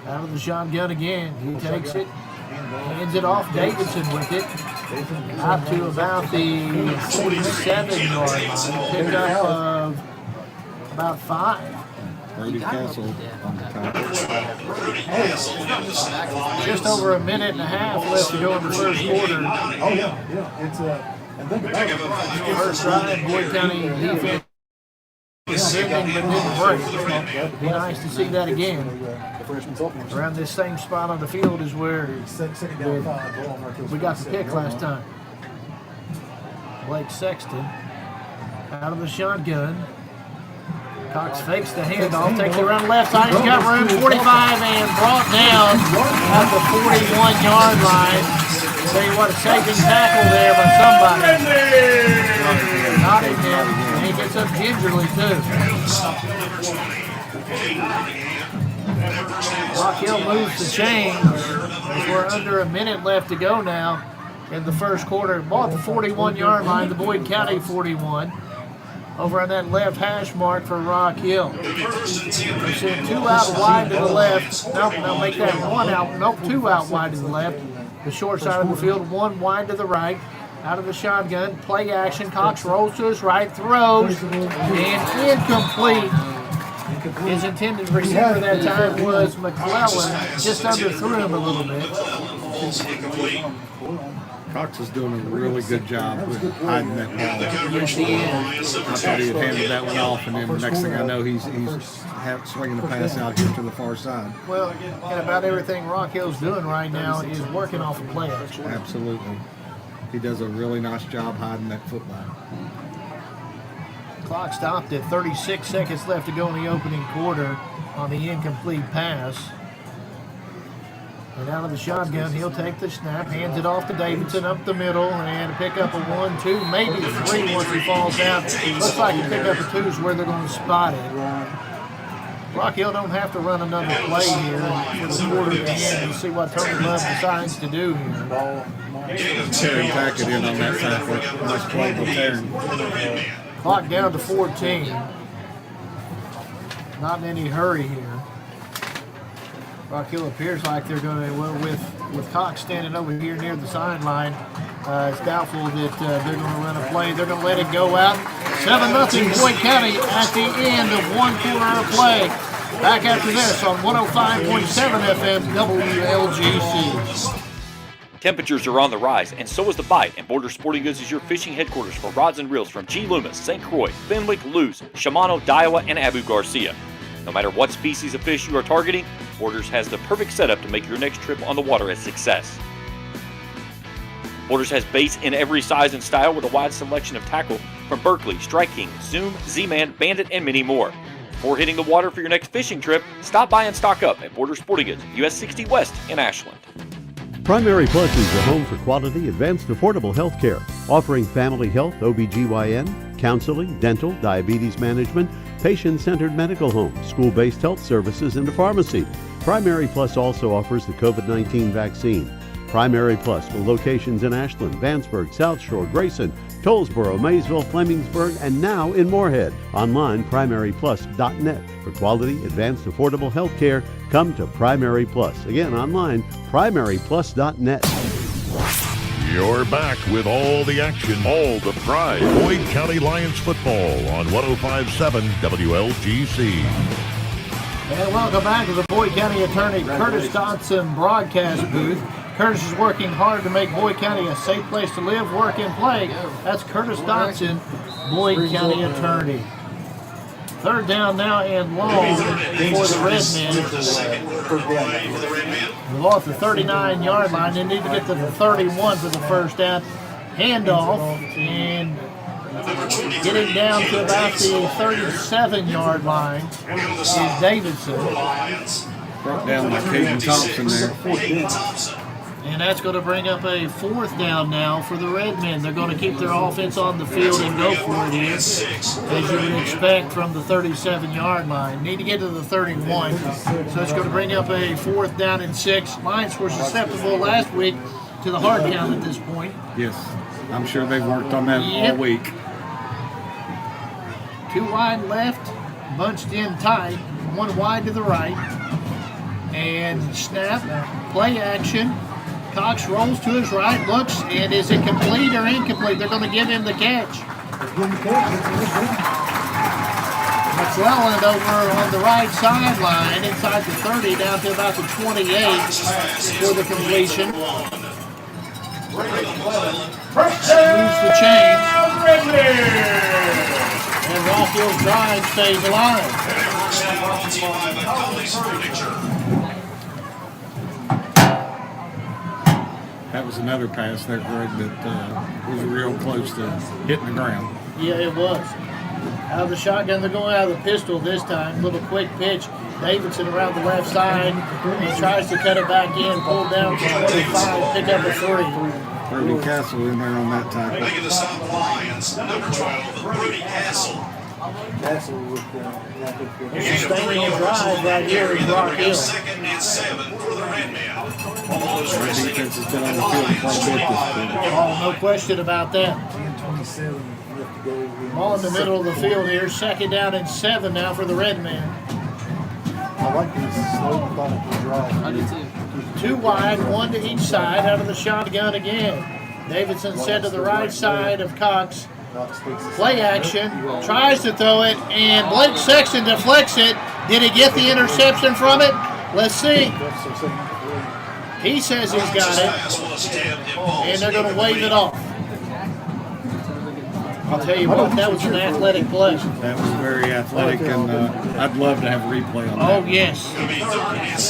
[SPEAKER 4] Out of the shotgun again. He takes it, hands it off. Davidson with it. Out to about the 47-yard line. Pickup of about 5.
[SPEAKER 5] Brody Castle on the tackle.
[SPEAKER 4] Just over a minute and a half left to go in the first quarter.
[SPEAKER 17] Oh, yeah. It's and think about it.
[SPEAKER 4] First drive, Boyd County defense defending but didn't break. Be nice to see that again. Around this same spot on the field is where we got the pick last time. Blake Sexton out of the shotgun. Cox fakes the handoff, takes it around the left side. He's got room, 45, and brought down at the 41-yard line. Tell you what, a saving tackle there by somebody. Not him. And he gets up gingerly, too. Rock Hill moves the chain. We're under a minute left to go now in the first quarter. Ball at the 41-yard line, the Boyd County 41. Over on that left hash mark for Rock Hill. They send 2 out wide to the left. Nope, they'll make that 1 out. Nope, 2 out wide to the left. The short side of the field, 1 wide to the right. Out of the shotgun, play action. Cox rolls to his right, throws, and incomplete. His intended receiver that time was McClellan. Just underthrew him a little bit.
[SPEAKER 5] Cox is doing a really good job with hiding that ball.
[SPEAKER 4] Yes, he is.
[SPEAKER 5] I thought he had handed that one off, and then the next thing I know, he's swinging the pass out here to the far side.
[SPEAKER 4] Well, and about everything Rock Hill's doing right now is working off a play action.
[SPEAKER 5] Absolutely. He does a really nice job hiding that football.
[SPEAKER 4] Clock stopped at 36 seconds left to go in the opening quarter on the incomplete pass. And out of the shotgun, he'll take the snap, hands it off to Davidson up the middle, and pick up a 1, 2, maybe 3 once he falls down. Looks like a pick up a 2 is where they're going to spot it. Rock Hill don't have to run another play here for the quarter to end and see what Tony Love decides to do here.
[SPEAKER 5] Terry Tackett in on that tackle. Nice play by Terry.
[SPEAKER 4] Clock down to 14. Not in any hurry here. Rock Hill appears like they're going to, well, with Cox standing over here near the sideline, it's doubtful that they're going to run a play. They're going to let it go out. 7-0 Boyd County at the end of 1 quarter of play. Back after this on 105.7 FM WLGC.
[SPEAKER 11] Temperatures are on the rise, and so is the bite, and Border Sporting Goods is your fishing headquarters for rods and reels from G. Loomis, St. Croix, Fenwick, Lewes, Shimano, Daiwa, and Abu Garcia. No matter what species of fish you are targeting, Borders has the perfect setup to make your next trip on the water a success. Borders has baits in every size and style with a wide selection of tackle from Berkley, Strike King, Zoom, Z-Man, Bandit, and many more. Before hitting the water for your next fishing trip, stop by and stock up at Border Sporting Goods, US 60 West in Ashland.
[SPEAKER 10] Primary Plus is the home for quality, advanced, affordable health care, offering family health, OBGYN, counseling, dental, diabetes management, patient-centered medical homes, school-based health services, and a pharmacy. Primary Plus also offers the COVID-19 vaccine. Primary Plus with locations in Ashland, Vanceburg, South Shore, Grayson, Tollsboro, Maysville, Flemingsburg, and now in Moorhead. Online, primaryplus.net. For quality, advanced, affordable health care, come to Primary Plus. Again, online, primaryplus.net.
[SPEAKER 3] You're back with all the action, all the pride. Boyd County Lions football on 105.7 WLGC.
[SPEAKER 4] And welcome back to the Boyd County Attorney Curtis Dodson broadcast booth. Curtis is working hard to make Boyd County a safe place to live, work, and play. That's Curtis Dodson, Boyd County Attorney. Third down now and long for the Redmen. The ball at the 39-yard line. They need to get to the 31 for the first down. Handoff and getting down to about the 37-yard line is Davidson.
[SPEAKER 5] Brought down by Caden Thompson there.
[SPEAKER 4] And that's going to bring up a 4th down now for the Redmen. They're going to keep their offense on the field and go for it here, as you would expect from the 37-yard line. Need to get to the 31. So it's going to bring up a 4th down and 6. Lions were susceptible last week to the hard count at this point.
[SPEAKER 5] Yes, I'm sure they've worked on that all week.
[SPEAKER 4] 2 wide left, bunched in tight, 1 wide to the right. And snap, play action. Cox rolls to his right, looks, and is it complete or incomplete? They're going to give him the catch. McClelland over on the right sideline, inside the 30, down to about the 28 for the completion. Moves the chains. And Rockville's drive stays alive.
[SPEAKER 5] That was another pass there, Greg, that was real close to hitting the ground.
[SPEAKER 4] Yeah, it was. Out of the shotgun, they're going out of the pistol this time. Little quick pitch. Davidson around the left side. He tries to cut it back in, pull down to 25, pick up a 3.
[SPEAKER 5] Brody Castle in there on that tackle.
[SPEAKER 16] Making the stop Lions, number 12, Brody Castle.
[SPEAKER 4] Sustaining a drive right here is Rock Hill.
[SPEAKER 16] 2nd and 7 for the Redmen.
[SPEAKER 5] Our defense has been on the field quite a bit this game.
[SPEAKER 4] Oh, no question about that. Ball in the middle of the field here. 2nd down and 7 now for the Redmen.
[SPEAKER 17] I like this slow, methodical drive. I do too.
[SPEAKER 4] 2 wide, 1 to each side out of the shotgun again. Davidson set to the right side of Cox. Play action, tries to throw it, and Blake Sexton deflects it. Did he get the interception from it? Let's see. He says he's got it, and they're going to wave it off. I'll tell you what, that was an athletic play.
[SPEAKER 5] That was very athletic, and I'd love to have a replay on that.
[SPEAKER 4] Oh, yes.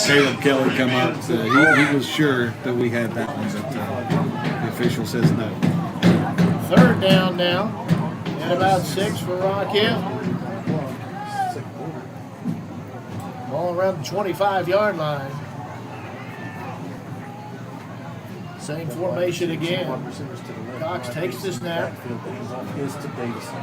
[SPEAKER 5] Caleb Kelly come up. He was sure that we had that one, but the official says no.
[SPEAKER 4] 3rd down now, and about 6 for Rock Hill. Ball around the 25-yard line. Same formation again. Cox takes the snap,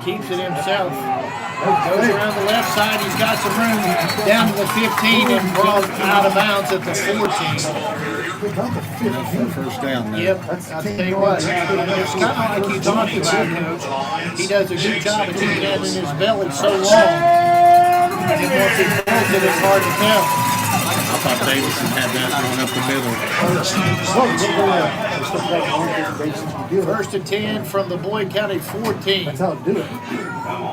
[SPEAKER 4] keeps it himself, goes around the left side. He's got some room down to the 15 and brought out of bounds at the 14.
[SPEAKER 5] First down there.
[SPEAKER 4] Yep, I'll tell you what, it's kind of like you talked about, Coach. He does a good job of keeping that in his belly so long. And once he throws it, it's hard to tell.
[SPEAKER 5] I thought Davidson had that going up the middle.
[SPEAKER 4] 1st and 10 from the Boyd County 14.
[SPEAKER 17] That's how to do it.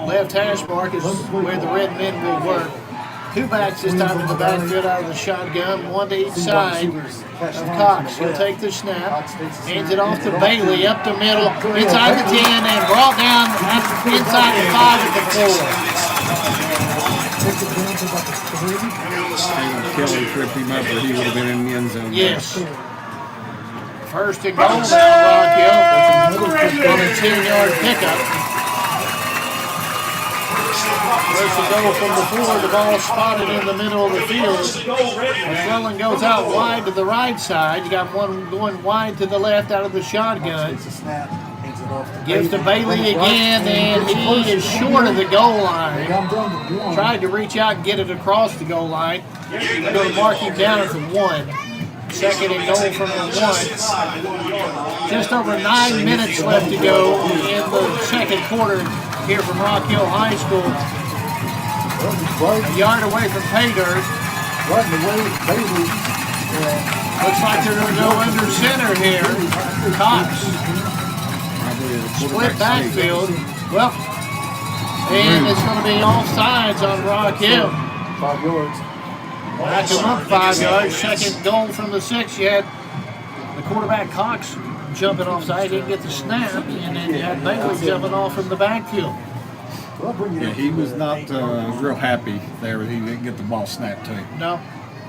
[SPEAKER 4] Left hash mark is where the Redmen will work. 2 backs this time in the backfield out of the shotgun, 1 to each side of Cox. He'll take the snap, hands it off to Bailey, up the middle, inside the 10, and brought down inside the 5 at the 4.
[SPEAKER 5] Kelly tripped him up, or he would have been in the end zone.
[SPEAKER 4] Yes. 1st and goal now, Rock Hill. On a 10-yard pickup. 1st and goal from the 4. The ball spotted in the middle of the field. McClellan goes out wide to the right side. You got one going wide to the left out of the shotgun. Gives to Bailey again, and he is short of the goal line. Tried to reach out and get it across the goal line. They're going to mark him down at the 1. 2nd and goal from the 1. Just over 9 minutes left to go in the 2nd quarter here from Rock Hill High School. A yard away from pay dirt. Looks like they're going to go under center here. Cox. Split backfield. Well, and it's going to be offsides on Rock Hill.
[SPEAKER 17] 5 yards.
[SPEAKER 4] Back him up 5 yards. 2nd goal from the 6. You had the quarterback Cox jumping offside. He didn't get the snap. And then you had Bailey jumping off from the backfield.
[SPEAKER 5] Yeah, he was not real happy there. He didn't get the ball snapped to him.
[SPEAKER 4] No.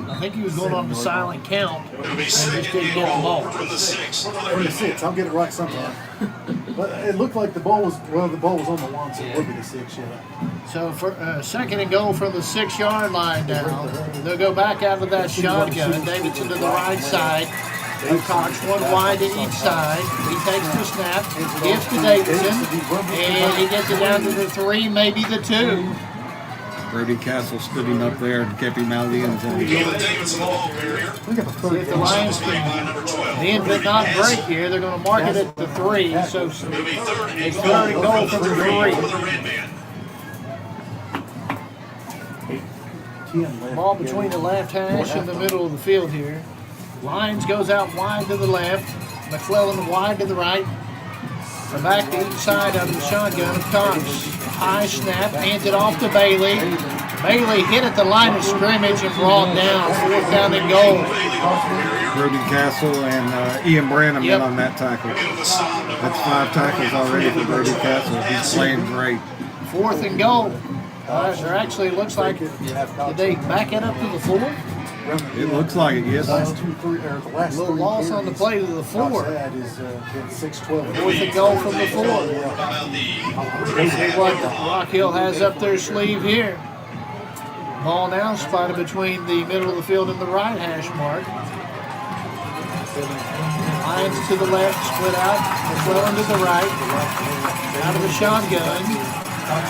[SPEAKER 4] I think he was going on the silent count and just didn't get the ball.
[SPEAKER 16] From the 6.
[SPEAKER 17] From the 6. I'll get it right sometime. But it looked like the ball was on the 1, so it would be the 6, yeah.
[SPEAKER 4] So for 2nd and goal from the 6-yard line now. They'll go back out of that shotgun. Davidson to the right side. Cox, one wide to each side. He takes the snap, gives to Davidson, and he gets it down to the 3, maybe the 2.
[SPEAKER 5] Brody Castle stood him up there and kept him out of the end zone.
[SPEAKER 4] See if the Lions can bend but not break here. They're going to mark it at the 3, so it's 3rd and goal from the 3. Ball between the left hash and the middle of the field here. Lions goes out wide to the left. McClellan wide to the right. The back to each side out of the shotgun of Cox. High snap, hands it off to Bailey. Bailey hit at the line of scrimmage and brought down. 4th down and goal.
[SPEAKER 5] Brody Castle and Ian Branham in on that tackle. That's 5 tackles already for Brody Castle. He's playing great.
[SPEAKER 4] 4th and goal. There actually looks like, did they back it up to the 4?
[SPEAKER 5] It looks like it, yes.
[SPEAKER 17] Last 2, 3, or the last
[SPEAKER 4] A little loss on the play to the 4.
[SPEAKER 17] 4th
[SPEAKER 4] and goal from the 4. See what Rock Hill has up their sleeve here. Ball now spotted between the middle of the field and the right hash mark. Lions to the left, split out. McClellan to the right. Out of the shotgun.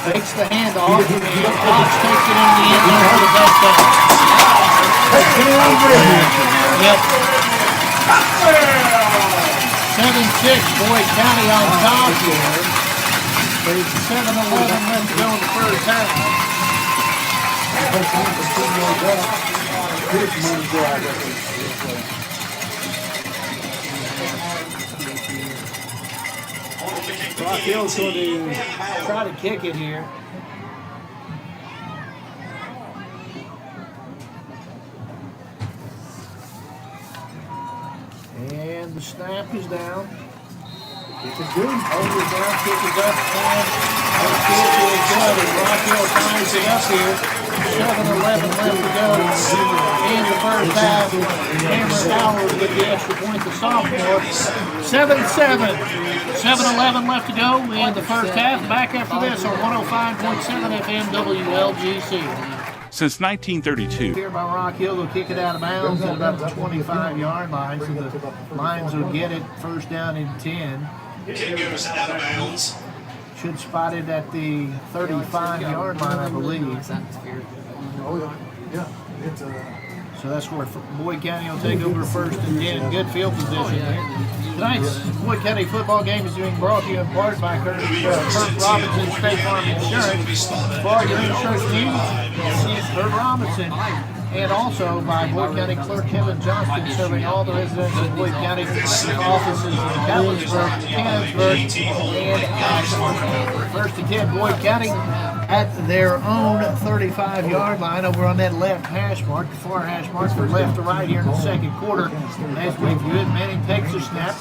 [SPEAKER 4] Fakes the handoff. And Cox takes it in the end zone for the touchdown. Yep. 7-6, Boyd County on top here. There's 7-11 left to go in the first half. Rock Hill's going to try to kick it here. And the snap is down. Kick is good. Over is down, kick is up, and the kick is good. And Rock Hill ties it up here. 7-11 left to go in the first half. Cameron Howard with the extra point, the sophomore. 7-7. 7-11 left to go in the first half. Back after this on 105.7 FM WLGC.
[SPEAKER 2] Since 1932.
[SPEAKER 4] Here by Rock Hill, they'll kick it out of bounds at about the 25-yard line, so the Lions will get it first down and 10.
[SPEAKER 16] Kick goes out of bounds.
[SPEAKER 4] Should spot it at the 35-yard line, I believe. So that's where Boyd County will take over first and 10. Good field position there. Tonight's Boyd County football game is being brought to you in part by Kurt Robinson State Farm Insurance. For your insurance needs, see Kurt Robinson. And also by Boyd County Clerk Kevin Johnston, serving all the residents of Boyd County offices in Catlettsburg, Canonsburg, and Ashland. First and 10, Boyd County at their own 35-yard line over on that left hash mark, the far hash mark from left to right here in the second quarter. As we view it, Manning takes the snap,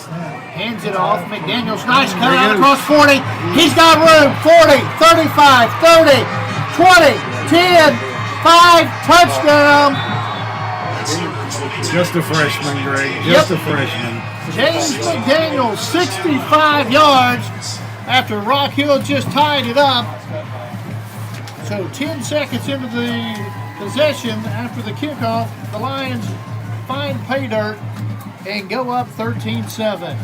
[SPEAKER 4] hands it off. McDaniels, nice cut out across 40. He's got room. 40, 35, 30, 20, 10, 5, touchdown.
[SPEAKER 5] Just a freshman, Greg. Just a freshman.
[SPEAKER 4] James McDaniels, 65 yards after Rock Hill just tied it up. So 10 seconds into the possession after the kickoff, the Lions find pay dirt and go up 13-7.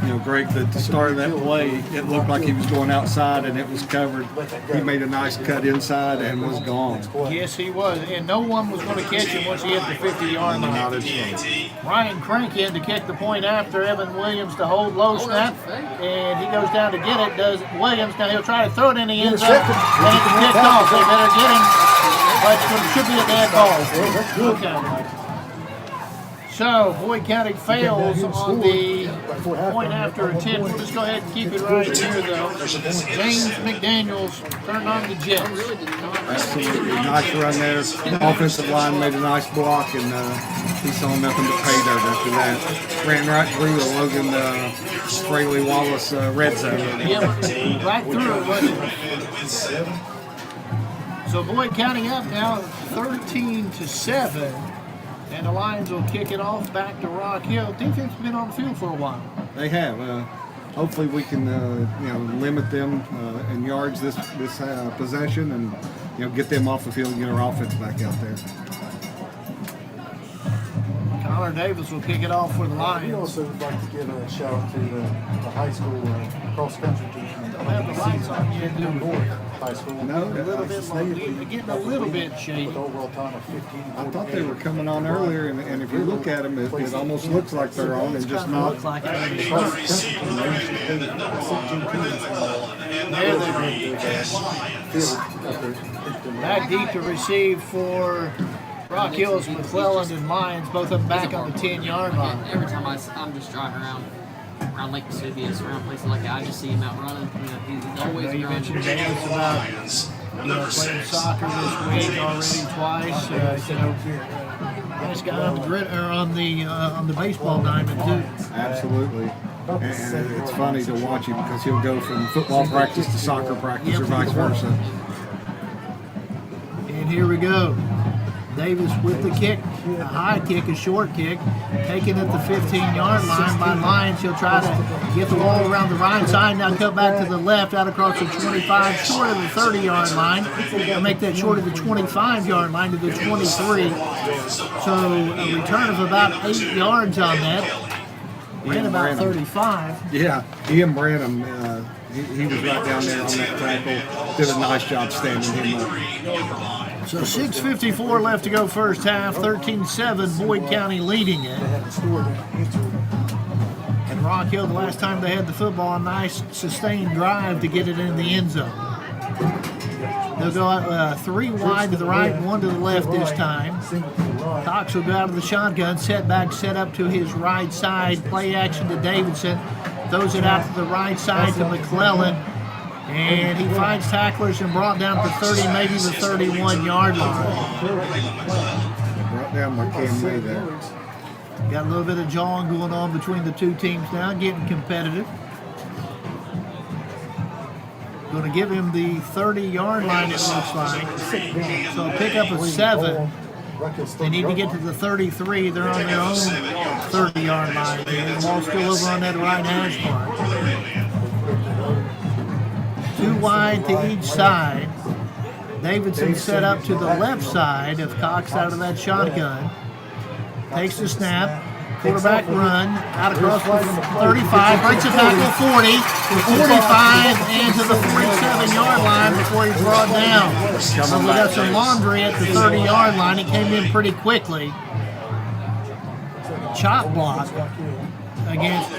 [SPEAKER 5] You know, Greg, at the start of that play, it looked like he was going outside and it was covered. He made a nice cut inside and was gone.
[SPEAKER 4] Yes, he was. And no one was going to catch him once he hit the 50-yard line.
[SPEAKER 5] Not a chance.
[SPEAKER 4] Ryan Crank in to kick the point after Evan Williams to hold low snap. And he goes down to get it, does Williams. Now he'll try to throw it in the end zone. And it's kicked off. They better get him. But it should be a bad ball. Okay. So, Boyd County fails on the point after attempt. We'll just go ahead and keep it right here, though. James McDaniels turned on the Jets.
[SPEAKER 5] Absolutely nice run there. Offensive line made a nice block, and he saw nothing but pay dirt after that. Ran right through the Logan Fraley Wallace red zone.
[SPEAKER 4] Yep, right through it, wasn't it? So, Boyd County up now 13-7. And the Lions will kick it off back to Rock Hill. Defense has been on the field for a while.
[SPEAKER 5] They have. Hopefully we can limit them in yards this possession and get them off the field and get our offense back out there.
[SPEAKER 4] Connor Davis will kick it off for the
[SPEAKER 17] We
[SPEAKER 4] Lions.
[SPEAKER 17] also would like to give a shout out to the high school cross-country team.
[SPEAKER 4] Don't have the lights on yet, do we?
[SPEAKER 17] North High School.
[SPEAKER 5] No,
[SPEAKER 4] A little bit low. They're getting a little bit shady.
[SPEAKER 17] With overall time of 15.
[SPEAKER 5] I thought they were coming on earlier, and if you look at them, it almost looks like they're on and just not.
[SPEAKER 4] Look like it.
[SPEAKER 16] Receiver, ball and
[SPEAKER 4] There
[SPEAKER 16] number
[SPEAKER 4] they
[SPEAKER 16] 3,
[SPEAKER 4] Back deep to receive for Rock Hills, McClellan, and Lions, both of them back on the 10-yard line.
[SPEAKER 15] Every time I'm just driving around Lake Vesuvius, around places like that, I just see him out running. He's always
[SPEAKER 4] You
[SPEAKER 15] running.
[SPEAKER 4] mentioned Davis about playing soccer this week already twice. Nice guy on the grid or on the baseball diamond too.
[SPEAKER 5] Absolutely. And it's funny to watch him because he'll go from football practice to soccer practice or vice versa.
[SPEAKER 4] And here we go. Davis with the kick, a high kick, a short kick, taken at the 15-yard line by Lions. He'll try to get the ball around the right side, now cut back to the left, out across the 25, short of the 30-yard line. He'll make that short of the 25-yard line to the 23. So a return of about 8 yards on that. Ran about 35.
[SPEAKER 5] Yeah, Ian Branham, he was right down there on that tackle. Did a nice job standing him up.
[SPEAKER 4] So 6:54 left to go first half, 13-7, Boyd County leading it. And Rock Hill, the last time they had the football, a nice sustained drive to get it in the end zone. They'll go 3 wide to the right, 1 to the left this time. Cox will go out of the shotgun, setback set up to his right side, play action to Davidson, throws it out to the right side to McClellan. And he finds tacklers and brought down to 30, maybe the 31-yard line.
[SPEAKER 5] Brought down by Cam Lee there.
[SPEAKER 4] Got a little bit of jawing going on between the two teams now, getting competitive. Going to give him the 30-yard line, it looks like. So a pickup of 7. They need to get to the 33. They're on their own 30-yard line. The ball's still over on that right hash mark. 2 wide to each side. Davidson set up to the left side of Cox out of that shotgun. Takes the snap. Quarterback run. Out across the 35. Breaks a tackle. 40. 45. And to the 47-yard line before he's brought down. So we got some laundry at the 30-yard line. He came in pretty quickly. Chop block against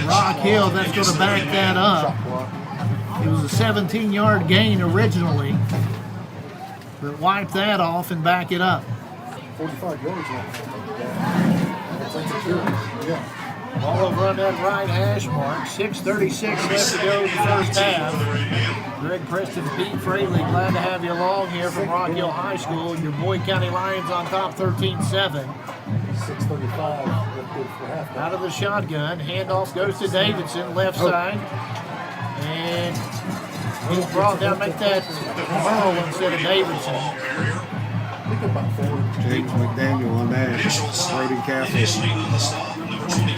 [SPEAKER 4] Rock Hill. That's going to back that up. It was a 17-yard gain originally, but wipe that off and back it up.
[SPEAKER 17] 45 yards left.
[SPEAKER 4] Ball over on that right hash mark. 6:36 left to go in the first half. Greg Preston, Pete Fraley, glad to have you along here from Rock Hill High School. Your Boyd County Lions on top 13-7.
[SPEAKER 17] 6:35.
[SPEAKER 4] Out of the shotgun, handoff goes to Davidson, left side. And he's brought down, make that Merle instead of Davidson.
[SPEAKER 5] James McDaniel on that. Brody Castle.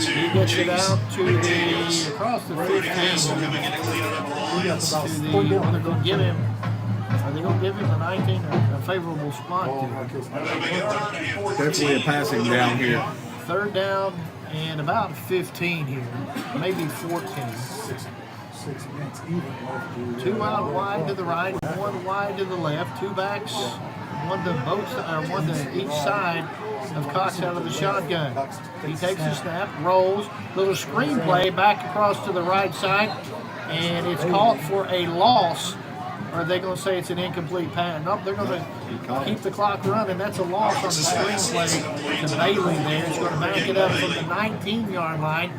[SPEAKER 4] He gets it out to the, across the 15. They're going to give him, are they going to give him a 19 or a favorable spot to it?
[SPEAKER 5] Definitely a passing down here.
[SPEAKER 4] 3rd down and about 15 here, maybe 14. 2 out wide to the right, 1 wide to the left, 2 backs, one to each side of Cox out of the shotgun. He takes the snap, rolls, little screenplay back across to the right side, and it's called for a loss. Or are they going to say it's an incomplete pass? Nope, they're going to keep the clock running. That's a loss on the screenplay to Bailey there. It's going to back it up from the 19-yard line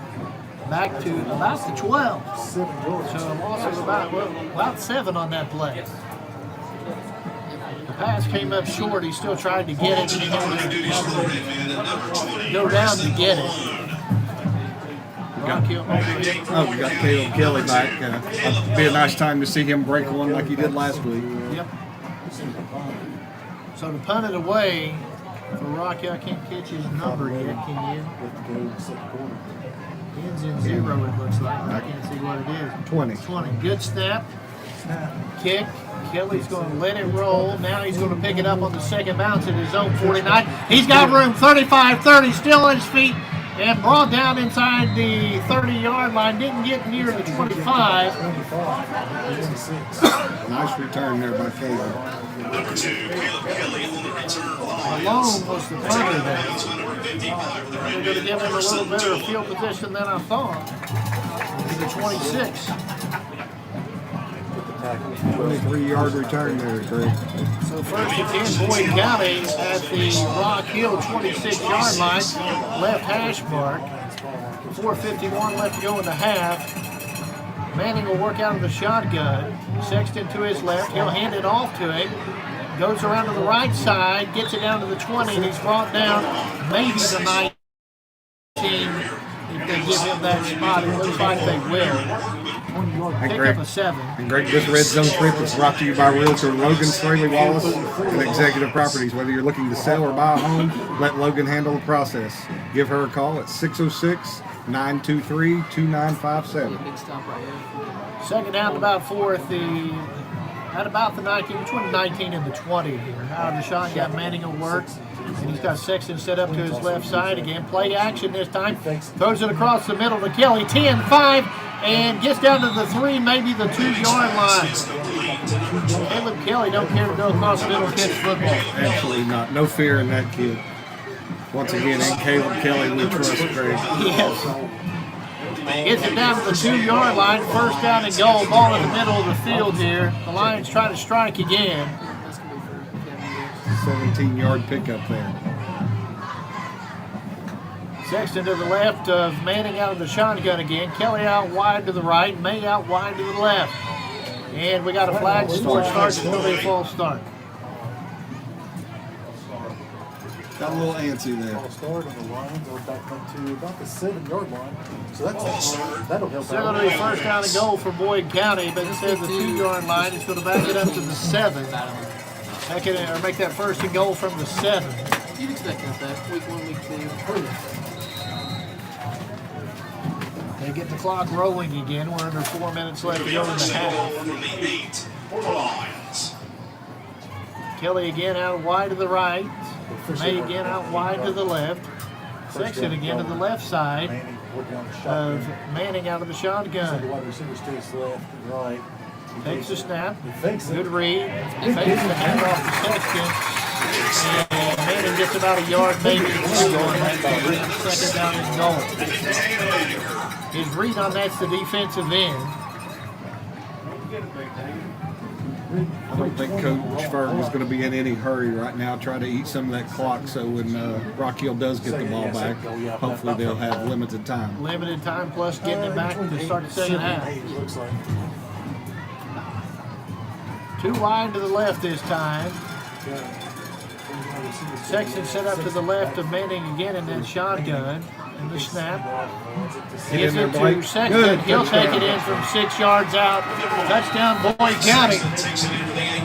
[SPEAKER 4] back to about the 12. So a loss of about 7 on that play. The pass came up short. He still tried to get it. He had to go down to get it.
[SPEAKER 5] We got Caleb Kelly back. It'll be a nice time to see him break one like he did last week.
[SPEAKER 4] Yep. So to punt it away for Rocky, I can't catch his number yet, can you? Ends in 0, it looks like. I can't see what it is.
[SPEAKER 5] 20.
[SPEAKER 4] 20. Good snap. Kick. Kelly's going to let it roll. Now he's going to pick it up on the second bounce at his own 49. He's got room. 35-30, still on his feet, and brought down inside the 30-yard line. Didn't get near the 25.
[SPEAKER 5] Nice return there by Caleb.
[SPEAKER 16] Number 2, Caleb Kelly on the return line.
[SPEAKER 4] Malone was the punter there.
[SPEAKER 16] Number 55 for the
[SPEAKER 4] They're
[SPEAKER 16] Red
[SPEAKER 4] going to give him a little better
[SPEAKER 16] Raiders.
[SPEAKER 4] field position than I thought. To the 26.
[SPEAKER 5] 23-yard return there, Greg.
[SPEAKER 4] So first and 10, Boyd County at the Rock Hill 26-yard line, left hash mark. 4:51 left to go in the half. Manning will work out of the shotgun. Sexton to his left. He'll hand it off to him. Goes around to the right side, gets it down to the 20, and he's brought down maybe the 19. If they give him that spot, it looks like they will. Pick up a 7.
[SPEAKER 5] And Greg, this Red Zone Trip is brought to you by Realtor Logan Straley Wallace and Executive Properties. Whether you're looking to sell or buy a home, let Logan handle the process. Give her a call at 606-923-2957.
[SPEAKER 4] Second down, about 4 at about the 19, between the 19 and the 20 here. Out of the shotgun, Manning will work. And he's got Sexton set up to his left side again. Play action this time. Throws it across the middle to Kelly. 10-5. And gets down to the 3, maybe the 2-yard line. Caleb Kelly don't care to go across the middle and catch football.
[SPEAKER 5] Absolutely not. No fear in that kid. Once again, ain't Caleb Kelly we trust, Greg.
[SPEAKER 4] Yes. Gets it down to the 2-yard line. First down and goal. Ball in the middle of the field here. The Lions try to strike again.
[SPEAKER 5] 17-yard pickup there.
[SPEAKER 4] Sexton to the left of Manning out of the shotgun again. Kelly out wide to the right. May out wide to the left. And we got a flag before it starts. It's going to be a false start.
[SPEAKER 5] Got a little antsy there.
[SPEAKER 17] Start on the Lions are back up to about the 7-yard line. So that'll help.
[SPEAKER 4] Still going to be first down and goal for Boyd County, but instead of the 2-yard line, it's going to back it up to the 7. Make that first and goal from the 7.
[SPEAKER 15] You'd expect that week 1, week 2.
[SPEAKER 4] They get the clock rolling again. We're under 4 minutes left to go in the half. Kelly again out wide to the right. May again out wide to the left. Sexton again to the left side of Manning out of the shotgun. Takes the snap. Good read. Fakes the handoff to Sexton. And Manning gets about a yard, maybe. Second down and goal. His read on that's the defensive end.
[SPEAKER 5] I don't think Coach Ferg is going to be in any hurry right now. Try to eat some of that clock so when Rock Hill does get the ball back, hopefully they'll have limited time.
[SPEAKER 4] Limited time plus getting it back to start the second half. 2 wide to the left this time. Sexton set up to the left of Manning again in that shotgun. And the snap. Gets it to Sexton. He'll take it in from 6 yards out. Touchdown, Boyd County.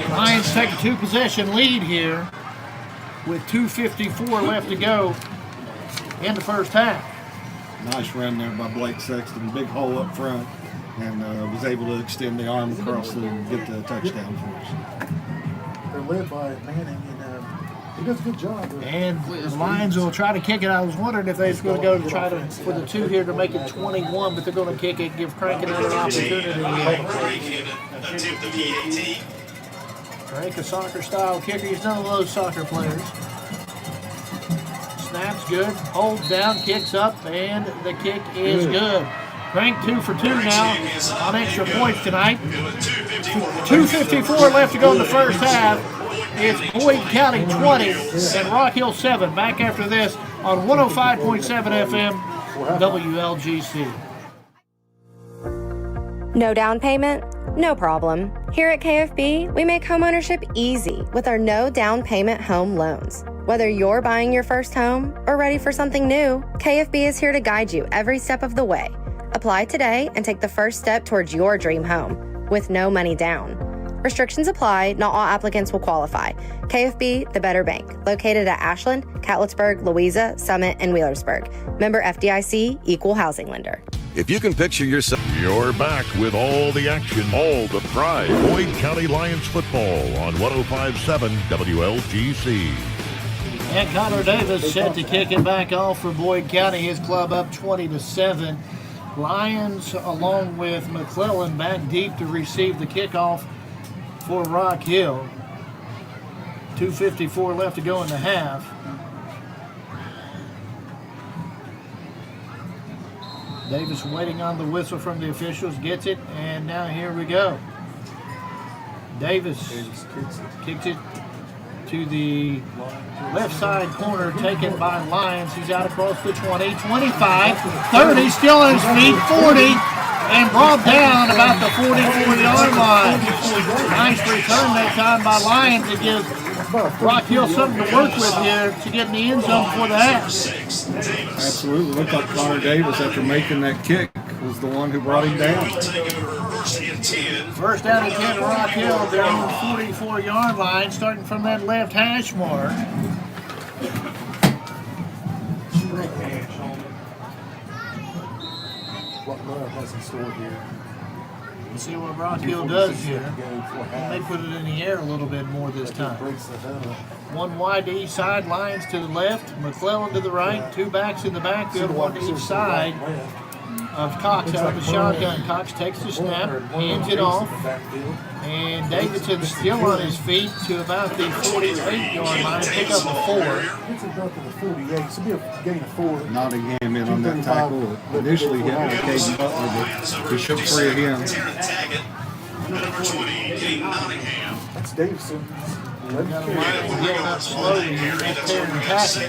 [SPEAKER 4] Lions take a 2-possession lead here with 2:54 left to go in the first half.
[SPEAKER 5] Nice run there by Blake Sexton. Big hole up front. And was able to extend the arm across and get the touchdown for us.
[SPEAKER 17] They're led by Manning, and he does a good job.
[SPEAKER 4] And the Lions will try to kick it. I was wondering if they was going to go to try to for the 2 here to make it 21, but they're going to kick it, give Crank another opportunity. Crank, a soccer-style kicker. He's none of those soccer players. Snaps good, holds down, kicks up, and the kick is good. Crank 2 for 2 now on extra points tonight. 2:54 left to go in the first half. It's Boyd County 20 and Rock Hill 7. Back after this on 105.7 FM WLGC.
[SPEAKER 12] No down payment? No problem. Here at KFB, we make homeownership easy with our no down payment home loans. Whether you're buying your first home or ready for something new, KFB is here to guide you every step of the way. Apply today and take the first step towards your dream home with no money down. Restrictions apply. Not all applicants will qualify. KFB, the better bank, located at Ashland, Catlettsburg, Louisa, Summit, and Wheelersburg. Member FDIC, equal housing lender.
[SPEAKER 14] If you can picture yourself...
[SPEAKER 3] You're back with all the action, all the pride. Boyd County Lions football on 105.7 WLGC.
[SPEAKER 4] And Connor Davis set to kick it back off for Boyd County. His club up 20-7. Lions, along with McClellan, back deep to receive the kickoff for Rock Hill. 2:54 left to go in the half. Davis waiting on the whistle from the officials, gets it, and now here we go. Davis kicks it to the left side corner, taken by Lyons. He's out across the 20, 25, 30, still on his feet, 40, and brought down about the 44-yard line. Nice return that time by Lyons to give Rock Hill something to work with here to get in the end zone before the half.
[SPEAKER 5] Absolutely. Looked like Connor Davis, after making that kick, was the one who brought him down.
[SPEAKER 4] First down and 10, Rock Hill. They're on the 44-yard line, starting from that left hash mark.
[SPEAKER 17] What love has in store here?
[SPEAKER 4] Let's see what Rock Hill does here. And they put it in the air a little bit more this time. One wide to each side, Lions to the left, McClellan to the right, two backs in the backfield, one to each side of Cox out of the shotgun. Cox takes the snap, hands it off, and Davidson still on his feet to about the 48-yard line to pick up a 4.
[SPEAKER 17] It's about to the 48, so be a gain of 4.
[SPEAKER 5] Nottingham in on that tackle. Initially hit with Caden Butler, but he shook free of him.
[SPEAKER 16] Number 20, getting Nottingham.
[SPEAKER 17] That's Davidson.
[SPEAKER 4] Getting up slowly here. That's tearing tackle.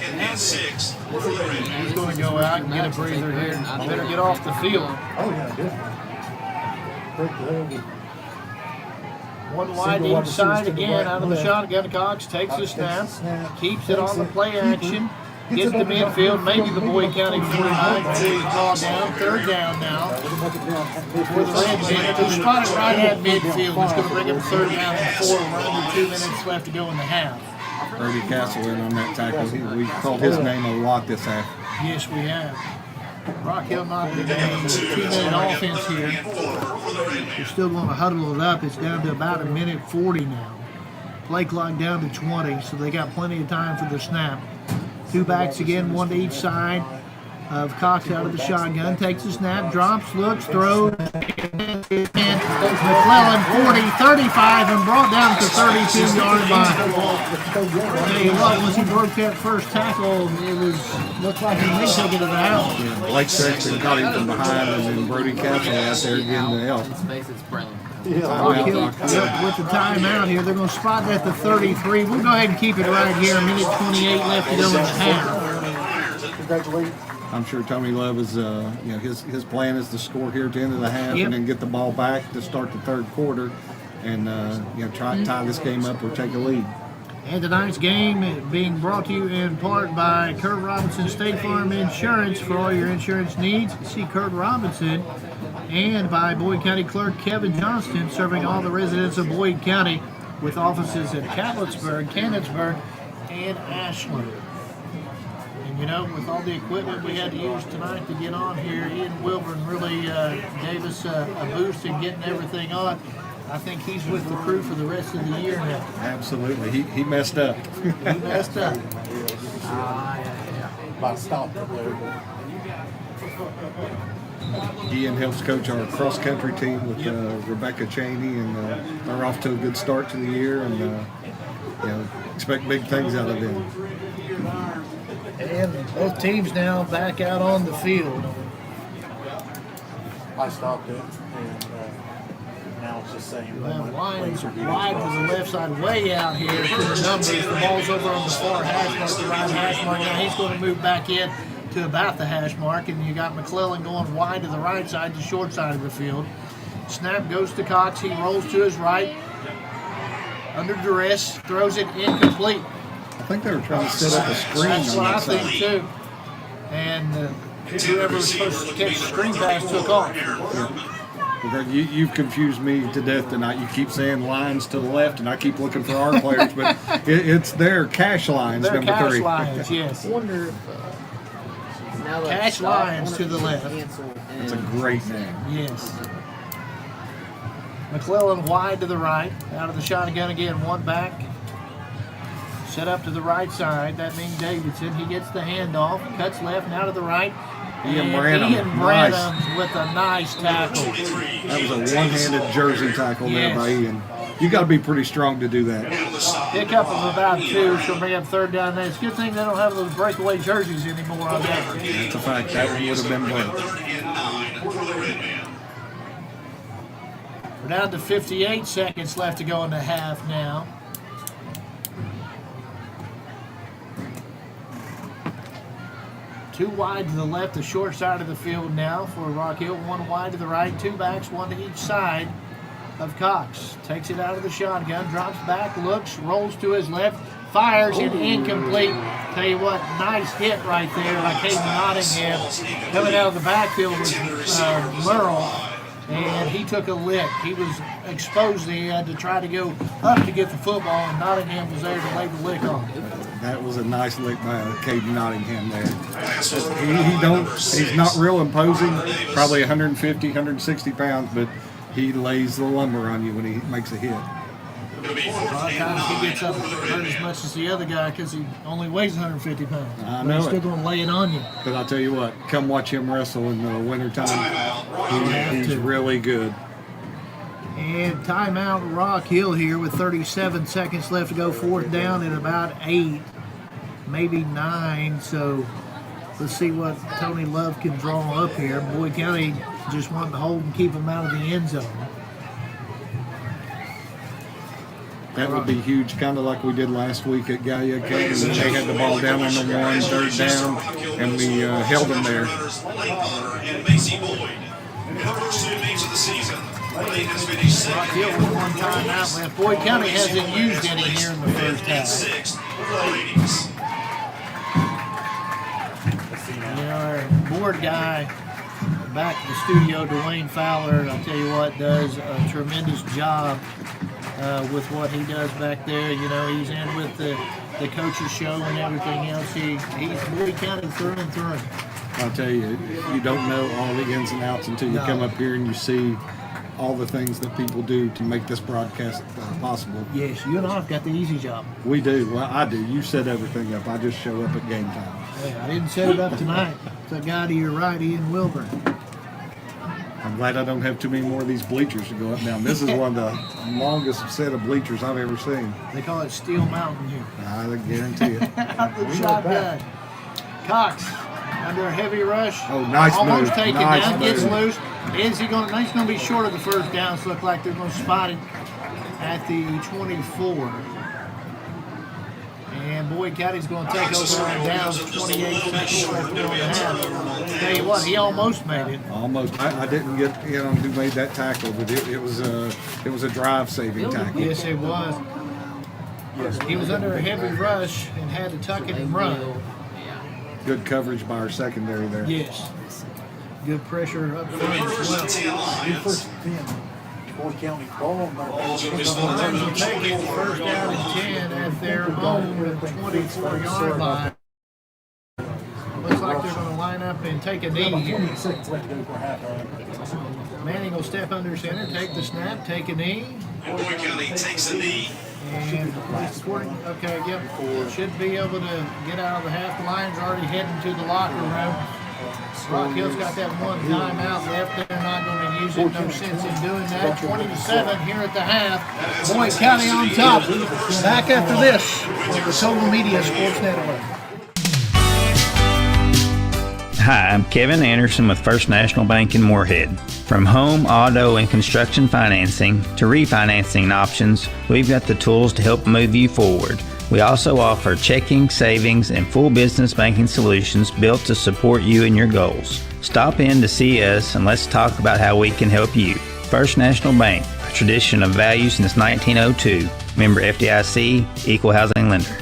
[SPEAKER 4] He's going to go out and get a breather here. Better get off the field.
[SPEAKER 17] Oh, yeah, definitely.
[SPEAKER 4] One wide each side again out of the shotgun. Cox takes the snap, keeps it on the play action, gets to midfield, maybe the Boyd County 49 before he's brought down. Third down now for the Red Band. He's spotted right at midfield. He's going to bring him third down and 4. We're under 2 minutes left to go in the half.
[SPEAKER 5] Ernie Castle in on that tackle. We called his name a lot this half.
[SPEAKER 4] Yes, we have. Rock Hill not in a 2-minute offense here. They're still going to huddle it up. It's down to about 1:40 now. Play clock down to 20, so they got plenty of time for the snap. Two backs again, one to each side of Cox out of the shotgun. Takes the snap, drops, looks, throws. And McClellan 40, 35, and brought down to 32-yard line. Tell you what, once he broke that first tackle, looked like he may take it to the house.
[SPEAKER 5] Yeah, Blake Sexton caught him from behind, and then Brody Castle out there getting the help.
[SPEAKER 4] Rock Hill with the timeout here. They're going to spot that at the 33. We'll go ahead and keep it right here. 1:28 left to go in the half.
[SPEAKER 17] Congratulations.
[SPEAKER 5] I'm sure Tony Love is, his plan is to score here at the end of the half and then get the ball back to start the third quarter and, try to tie this game up or take a lead.
[SPEAKER 4] And tonight's game being brought to you in part by Kurt Robinson State Farm Insurance. For all your insurance needs, see Kurt Robinson. And by Boyd County Clerk Kevin Johnston, serving all the residents of Boyd County with offices in Catlettsburg, Canonsburg, and Ashland. And with all the equipment we had to use tonight to get on here, Ian Wilburn really gave us a boost in getting everything on. I think he's with the crew for the rest of the year now.
[SPEAKER 5] Absolutely. He messed up.
[SPEAKER 4] He messed up.
[SPEAKER 5] Ian helps coach our cross-country team with Rebecca Cheney, and they're off to a good start to the year, and expect big things out of them.
[SPEAKER 4] And both teams now back out on the field.
[SPEAKER 17] I stopped it, and now it's just saying.
[SPEAKER 4] Lions wide to the left side, way out here for the numbers. The ball's over on the far hash mark, the right hash mark. Now he's going to move back in to about the hash mark, and you got McClellan going wide to the right side, the short side of the field. Snap goes to Cox. He rolls to his right. Under duress, throws it incomplete.
[SPEAKER 5] I think they were trying to set up a screen.
[SPEAKER 4] That's
[SPEAKER 5] on
[SPEAKER 4] what
[SPEAKER 5] that
[SPEAKER 4] I
[SPEAKER 5] side.
[SPEAKER 4] think too. And whoever was supposed to catch the screen pass took off.
[SPEAKER 5] Well, you've confused me to death tonight. You keep saying lines to the left, and I keep looking for our players, but it's their cash lines,
[SPEAKER 4] They're
[SPEAKER 5] number
[SPEAKER 4] cash
[SPEAKER 5] 3.
[SPEAKER 4] lines, yes.
[SPEAKER 15] I wonder if
[SPEAKER 4] Cash lines to the left.
[SPEAKER 15] Canceled
[SPEAKER 5] That's a great name.
[SPEAKER 4] Yes. McClellan wide to the right. Out of the shotgun again. One back. Set up to the right side. That means Davidson. He gets the handoff. Cuts left. Now to the right.
[SPEAKER 5] Ian Branham.
[SPEAKER 4] Nice. With a nice tackle.
[SPEAKER 5] That was a one-handed jersey tackle there by Ian. You got to be pretty strong to do that.
[SPEAKER 4] Pickup of about 2. She'll bring up third down there. It's a good thing they don't have those breakaway jerseys anymore on that.
[SPEAKER 5] That's a fact. That one would have been great.
[SPEAKER 4] We're down to 58 seconds left to go in the half now. Two wide to the left, the short side of the field now for Rock Hill. One wide to the right, two backs, one to each side of Cox. Takes it out of the shotgun, drops back, looks, rolls to his left, fires, and incomplete. Tell you what, nice hit right there by Caden Nottingham. Coming out of the backfield was Merle, and he took a lick. He was exposed. He had to try to go up to get the football, and Nottingham was there to lay the lick on.
[SPEAKER 5] That was a nice lick by Caden Nottingham there. He's not real imposing, probably 150, 160 pounds, but he lays the lumber on you when he makes a hit.
[SPEAKER 4] A lot of times he gets up hurt as much as the other guy because he only weighs 150 pounds.
[SPEAKER 5] I
[SPEAKER 4] but
[SPEAKER 5] know
[SPEAKER 4] he's still
[SPEAKER 5] it.
[SPEAKER 4] going to lay it on you.
[SPEAKER 5] But I'll tell you what, come watch him wrestle in the wintertime. He's really good.
[SPEAKER 4] And timeout Rock Hill here with 37 seconds left to go. Fourth down at about 8, maybe 9. So let's see what Tony Love can draw up here. Boyd County just wanting to hold and keep him out of the end zone.
[SPEAKER 5] That would be huge, kind of like we did last week at Gallia Academy. They had the ball down on the 1, third down, and we held them there.
[SPEAKER 4] Rock Hill with one timeout left. Boyd County hasn't used any here in the first half. Our board guy back in the studio, Dwayne Fowler, I'll tell you what, does a tremendous job with what he does back there. You know, he's in with the coaches show and everything else. He's Boyd County through and through.
[SPEAKER 5] I'll tell you, you don't know all the ins and outs until you come up here and you see all the things that people do to make this broadcast possible.
[SPEAKER 4] Yes, you and I've got the easy job.
[SPEAKER 5] We do. Well, I do. You set everything up. I just show up at game time.
[SPEAKER 4] Yeah, I didn't set it up tonight. It's a guy to your right, Ian Wilburn.
[SPEAKER 5] I'm glad I don't have too many more of these bleachers to go up now. This is one of the longest set of bleachers I've ever seen.
[SPEAKER 4] They call it Steel Mountain here.
[SPEAKER 5] I guarantee it.
[SPEAKER 4] The shotgun. Cox under a heavy rush.
[SPEAKER 5] Oh, nice
[SPEAKER 4] Almost
[SPEAKER 5] move.
[SPEAKER 4] taken
[SPEAKER 5] Nice
[SPEAKER 4] down,
[SPEAKER 5] move.
[SPEAKER 4] gets loose. He's going to be short of the first down, so it looks like they're going to spot him at the 24. And Boyd County's going to take over on down 28 seconds left to go in the half. Tell you what, he almost made it.
[SPEAKER 5] Almost. I didn't get in on who made that tackle, but it was a drive-saving tackle.
[SPEAKER 4] Yes, it was. He was under a heavy rush and had to tuck it and run.
[SPEAKER 5] Good coverage by our secondary there.
[SPEAKER 4] Yes. Good pressure up front as well.
[SPEAKER 17] First 10. Boyd County ball.
[SPEAKER 4] First down and 10 at their own 24-yard line. Looks like they're going to line up and take a knee here. Manning will step under center, take the snap, take a knee.
[SPEAKER 16] Boyd County takes a knee.
[SPEAKER 4] And okay, yep, should be able to get out of the half. The Lions are already heading to the locker room. Rock Hill's got that one timeout left. They're not going to use it. No sense in doing that. 20-7 here at the half. Boyd County on top. Back after this on the Total Media Sports Network.
[SPEAKER 6] Hi, I'm Kevin Anderson with First National Bank in Moorhead. From home, auto, and construction financing to refinancing options, we've got the tools to help move you forward. We also offer checking, savings, and full business banking solutions built to support you and your goals. Stop in to see us and let's talk about how we can help you. First National Bank, a tradition of value since 1902. Member FDIC, Equal Housing Lender.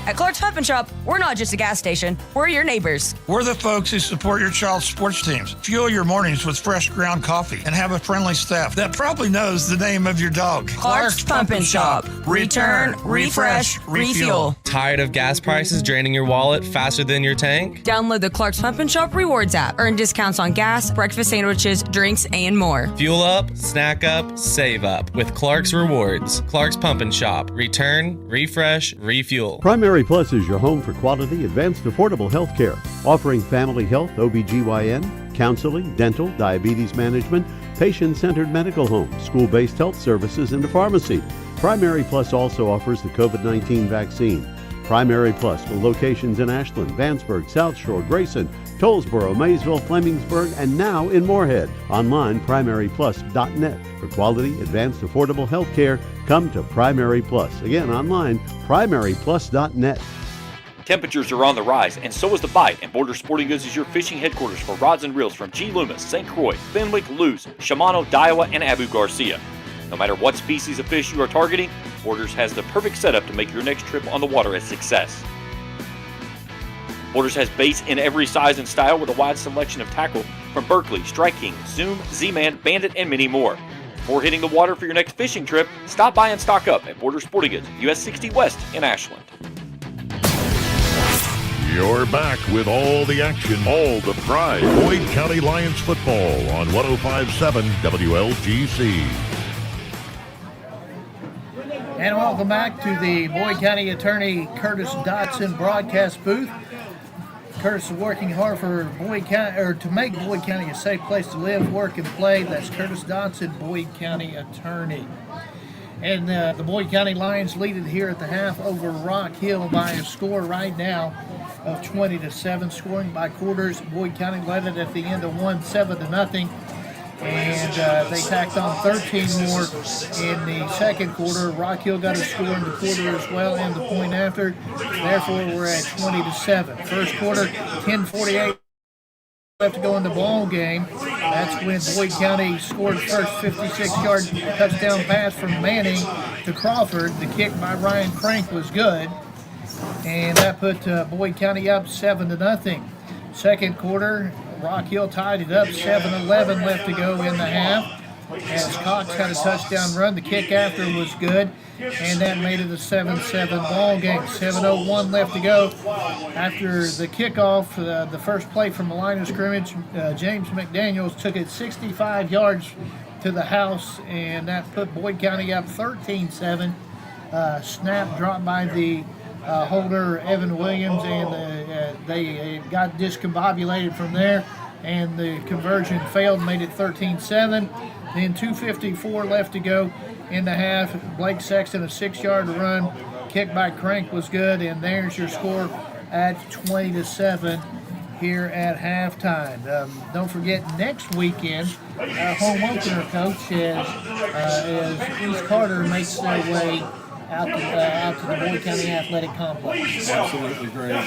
[SPEAKER 7] At Clark's Pump and Shop, we're not just a gas station, we're your neighbors.
[SPEAKER 8] We're the folks who support your child's sports teams. Fuel your mornings with fresh ground coffee and have a friendly staff that probably knows the name of your dog.
[SPEAKER 7] Clark's Pump and Shop. Return, refresh, refuel.
[SPEAKER 9] Tired of gas prices draining your wallet faster than your tank?
[SPEAKER 7] Download the Clark's Pump and Shop Rewards app. Earn discounts on gas, breakfast sandwiches, drinks, and more.
[SPEAKER 9] Fuel up, snack up, save up with Clark's Rewards. Clark's Pump and Shop. Return, refresh, refuel.
[SPEAKER 10] Primary Plus is your home for quality, advanced, affordable health care, offering family health, OBGYN, counseling, dental, diabetes management, patient-centered medical home, school-based health services, and a pharmacy. Primary Plus also offers the COVID-19 vaccine. Primary Plus with locations in Ashland, Vanceburg, South Shore, Grayson, Tollsboro, Maysville, Flemingsburg, and now in Moorhead. Online, primaryplus.net. For quality, advanced, affordable health care, come to Primary Plus. Again, online, primaryplus.net.
[SPEAKER 11] Temperatures are on the rise, and so is the bite, and Border Sporting Goods is your fishing headquarters for rods and reels from G. Loomis, St. Croix, Fenwick, Lewes, Shimano, Daiwa, and Abu Garcia. No matter what species of fish you are targeting, Borders has the perfect setup to make your next trip on the water a success. Borders has baits in every size and style with a wide selection of tackle from Berkley, Strike King, Zoom, Z-Man, Bandit, and many more. Before hitting the water for your next fishing trip, stop by and stock up at Border Sporting Goods, US 60 West in Ashland.
[SPEAKER 3] You're back with all the action, all the pride. Boyd County Lions football on 105.7 WLGC.
[SPEAKER 4] And welcome back to the Boyd County Attorney Curtis Dotson broadcast booth. Curtis is working hard for Boyd County, or to make Boyd County a safe place to live, work, and play. That's Curtis Dotson, Boyd County Attorney. And the Boyd County Lions lead it here at the half over Rock Hill by a score right now of 20-7, scoring by quarters. Boyd County led it at the end of 7-0. And they tacked on 13 more in the second quarter. Rock Hill got a score in the quarter as well and the point after. Therefore, we're at 20-7. First quarter, 10:48 left to go in the ball game. That's when Boyd County scored the first 56-yard touchdown pass from Manning to Crawford. The kick by Ryan Crank was good, and that put Boyd County up 7-0. Second quarter, Rock Hill tied it up, 7-11 left to go in the half. As Cox had a touchdown run, the kick after was good, and that made it a 7-7 ball game. 7:01 left to go. After the kickoff, the first play from the line of scrimmage, James McDaniels took it 65 yards to the house, and that put Boyd County up 13-7. Snap dropped by the holder, Evan Williams, and they got discombobulated from there, and the conversion failed, made it 13-7. Then 2:54 left to go in the half. Blake Sexton, a 6-yard run, kick by Crank was good, and there's your score at 20-7 here at halftime. Don't forget, next weekend, home opener, Coach, as East Carter makes their way out to the Boyd County Athletic Complex.
[SPEAKER 5] Absolutely great. And,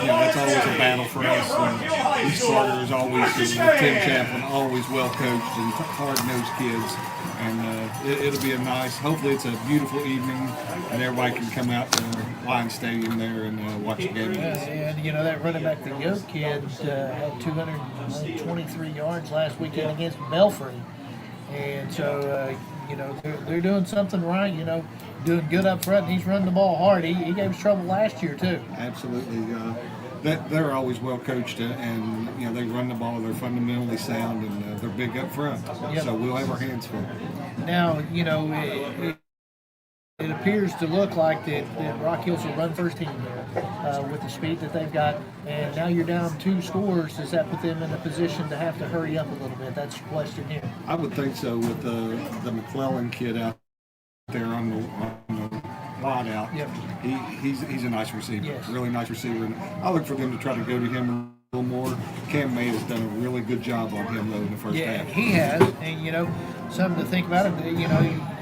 [SPEAKER 5] that's always a battle for us. And East Carter is always, Tim Chaplin, always well coached and hard-nosed kids. And it'll be a nice, hopefully it's a beautiful evening, and everybody can come out to Lions Stadium there and watch the game.
[SPEAKER 4] And that running back, the Yoke kid, had 223 yards last weekend against Belfry. And so, they're doing something right, doing good up front, and he's running the ball hard. He gave us trouble last year, too.
[SPEAKER 5] Absolutely. They're always well coached, and they run the ball. They're fundamentally sound, and they're big up front. Yep. So we'll have our hands full.
[SPEAKER 4] Now, it appears to look like that Rock Hill's a run first team there with the speed that they've got. And now you're down 2 scores. Does that put them in a position to have to hurry up a little bit? That's the question here.
[SPEAKER 5] I would think so with the McClellan kid out there on the wide out.
[SPEAKER 4] Yep.
[SPEAKER 5] He's a nice receiver,
[SPEAKER 4] yes.
[SPEAKER 5] Really nice receiver. And I look for them to try to go to him a little more. Cam May has done a really good job on him, though, in the first half.
[SPEAKER 4] Yeah, he has. And, something to think about it. You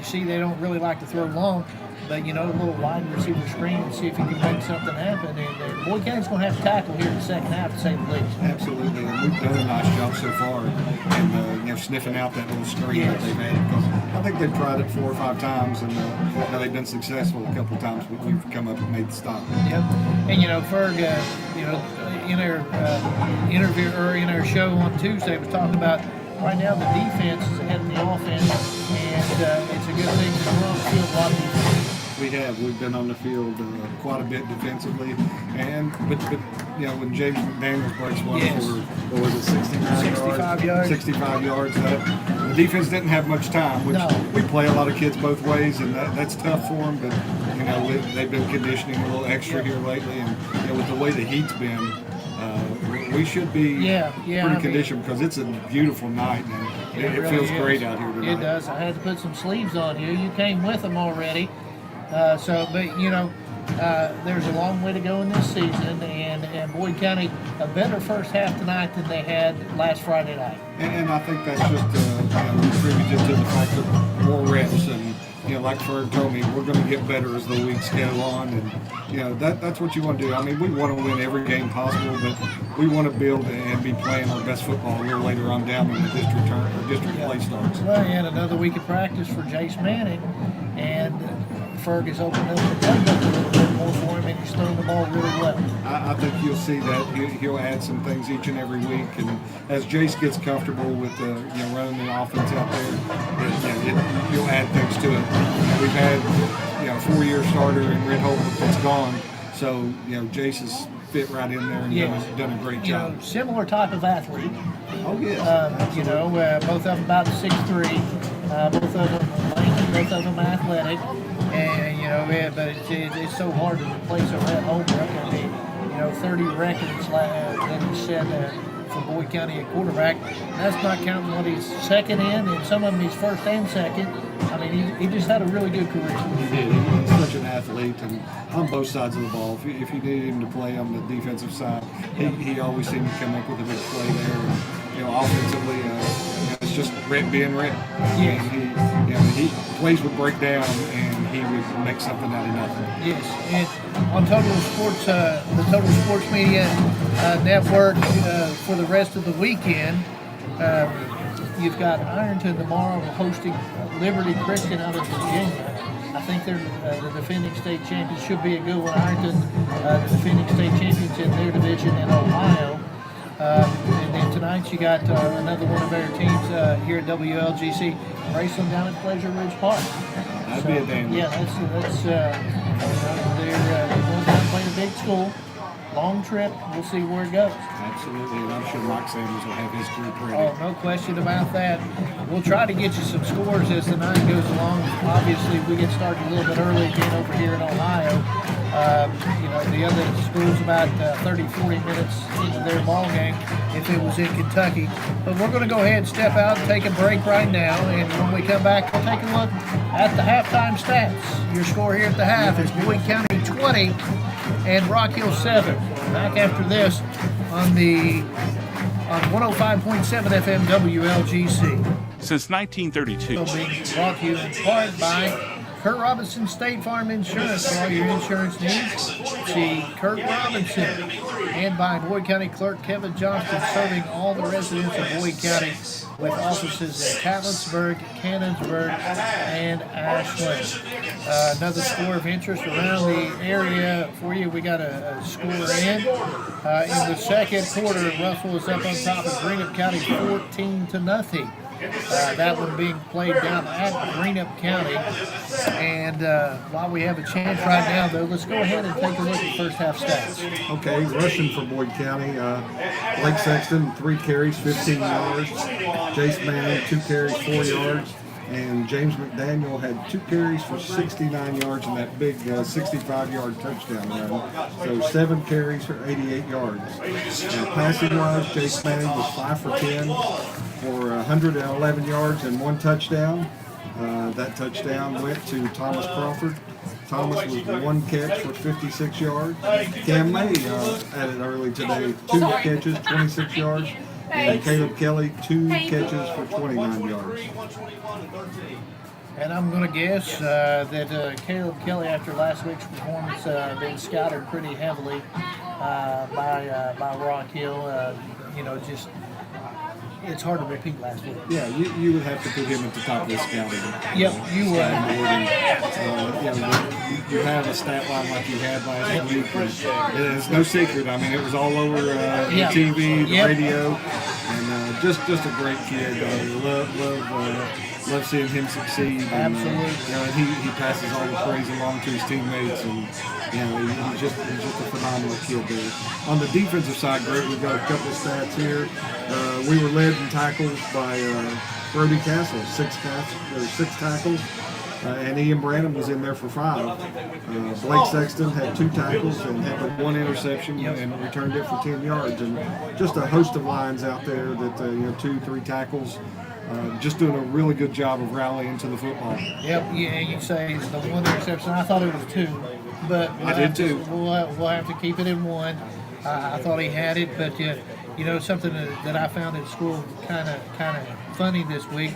[SPEAKER 4] see they don't really like to throw long. But, a little wide receiver screen and see if he can make something happen. And Boyd County's going to have to tackle here in the second half, to say the least.
[SPEAKER 5] Absolutely. And we've done a nice job so far. And, sniffing out that little screen that they've had. Because think they've tried it 4 or 5 times, and they've been successful a couple of times. We've come up and made the stop.
[SPEAKER 4] Yep. And Ferg, in our interview or in our show on Tuesday, was talking about right now the defense is ahead of the offense, and it's a good thing to run the field a lot of defense.
[SPEAKER 5] We've been on the field quite a bit defensively, but when James McDaniels breaks one for, what was it, 65 yards? 65 yards. The defense didn't have much time, which we play a lot of kids both ways, and that's tough for them. But they've been conditioning a little extra here lately, and with the way the heat's been, we should be pretty conditioned because it's a beautiful night, and it really feels great out here tonight.
[SPEAKER 4] It does. I had to put some sleeves on you. You came with them already. There's a long way to go in this season, and Boyd County a better first half tonight than they had last Friday night.
[SPEAKER 5] And I think that's just contributed to the fact that more reps, and like Ferg told me, we're going to get better as the weeks go on, and that's what you want to do. I mean, we want to win every game possible, but we want to build and be playing our best football a little later on down when the district play starts.
[SPEAKER 4] Well, and another week of practice for Jace Manning, and Ferg has opened up the playbook a little bit more for him, and he's throwing the ball really well.
[SPEAKER 5] I think you'll see that he'll add some things each and every week, and as Jace gets comfortable with running the offense out there, he'll add things to it. We've had a 4-year starter in Red Holt that's gone, so Jace has fit right in there and done a great job.
[SPEAKER 4] Similar type of athlete.
[SPEAKER 5] Oh yes.
[SPEAKER 4] Both of them about 6'3", both of them lanky, both of them athletic. And but it's so hard to replace a Red Holt record. 30 records that he set for Boyd County at quarterback. That's not counting what he's second in, and some of them he's first and second. I mean, he just had a really good career.
[SPEAKER 5] He did. He's such an athlete, and on both sides of the ball. If you needed him to play on the defensive side, he always seemed to come up with a big play there. And, offensively, it's just being Red.
[SPEAKER 4] Yes.
[SPEAKER 5] He plays would break down, and he would make something out of nothing.
[SPEAKER 4] Yes, and on Total Sports, the Total Sports Media Network for the rest of the weekend, you've got Ironton tomorrow hosting Liberty Christian out of Virginia. I think they're the defending state champions. Should be a good one. Ironton, the defending state champions in their division in Ohio. And then tonight you got another one of our teams here at WLGC racing down at Pleasure Ridge Park.
[SPEAKER 5] That'd be a damn.
[SPEAKER 4] Yeah, that's they're going down and playing a big school. Long trip. We'll see where it goes.
[SPEAKER 5] Absolutely, and I'm sure Mike Sanders will have his group ready.
[SPEAKER 4] Oh, no question about that. We'll try to get you some scores as the night goes along. Obviously, we get started a little bit early again over here in Ohio. The other school's about 30, 40 minutes into their ball game if it was in Kentucky. But we're going to go ahead and step out and take a break right now. And when we come back, we'll take a look at the halftime stats. Your score here at the half is Boyd County 20 and Rock Hill 7. Back after this on 105.7 FM WLGC.
[SPEAKER 2] Since 1932.
[SPEAKER 4] Being brought to you in part by Kurt Robinson State Farm Insurance. For all your insurance needs, see Kurt Robinson. And by Boyd County Clerk Kevin Johnston, serving all the residents of Boyd County with offices in Catlettsburg, Cannonsburg, and Ashland. Another score of interest around the area for you. We got a score in the second quarter. Russell is up on top of Greenup County 14-0. That one being played down at Greenup County. And while we have a chance right now, though, let's go ahead and take a look at first half stats.
[SPEAKER 5] Okay, rushing for Boyd County. Blake Sexton, 3 carries, 15 yards. Jace Manning, 2 carries, 4 yards. And James McDaniel had 2 carries for 69 yards in that big 65-yard touchdown run. So 7 carries for 88 yards. Passing-wise, Jace Manning was 5 for 10 for 111 yards and 1 touchdown. That touchdown went to Thomas Crawford. Thomas was 1 catch for 56 yards. Cam May added early today, 2 catches, 26 yards. And Caleb Kelly, 2 catches for 29 yards.
[SPEAKER 4] And I'm going to guess that Caleb Kelly, after last week's performance, been scouted pretty heavily by Rock Hill. it's hard to repeat last week.
[SPEAKER 5] Yeah, you would have to put him at the top of the scouting.
[SPEAKER 4] Yep, you would.
[SPEAKER 5] You have a stat line like you had last week. And it's no secret. I mean, it was all over the TV, the radio, and just a great kid. Love seeing him succeed. And,
[SPEAKER 4] Absolutely.
[SPEAKER 5] He passes all the praise along to his teammates, and he's just a phenomenal kid there. On the defensive side, Greg, we've got a couple of stats here. We were led in tackles by Brody Castle, six tackles. And Ian Branham was in there for 5. Blake Sexton had 2 tackles and had 1 interception and returned it for 10 yards. And just a host of lines out there that 2, 3 tackles. Just doing a really good job of rallying to the football.
[SPEAKER 4] Yep, yeah, you say the 1 interception. I thought it was 2, but
[SPEAKER 5] I did too.
[SPEAKER 4] We'll have to keep it in 1. I thought he had it, but something that I found at school kind of funny this week.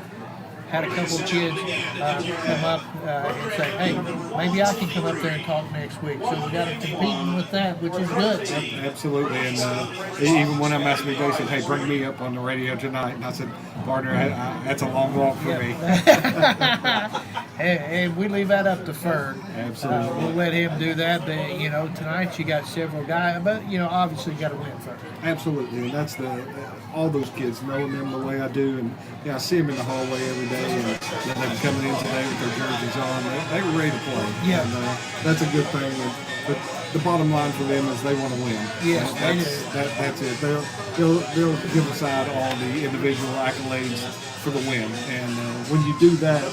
[SPEAKER 4] Had a couple of kids come up and say, hey, maybe I can come up there and talk next week. So we got to compete with that, which is good.
[SPEAKER 5] Absolutely. And even one of them asked me, they said, hey, bring me up on the radio tonight. And I said, partner, that's a long walk for me.
[SPEAKER 4] and we leave that up to Ferg.
[SPEAKER 5] Absolutely.
[SPEAKER 4] We'll let him do that. But, tonight you got several guys. But, obviously you got to win first.
[SPEAKER 5] Absolutely. And that's all those kids, knowing them the way I do. And I see them in the hallway every day. And they're coming in today with their jerseys on. They were ready to play.
[SPEAKER 4] Yeah.
[SPEAKER 5] And that's a good thing. But the bottom line for them is they want to win.
[SPEAKER 4] Yes,
[SPEAKER 5] that's it. They'll give aside all the individual accolades for the win. And when you do that,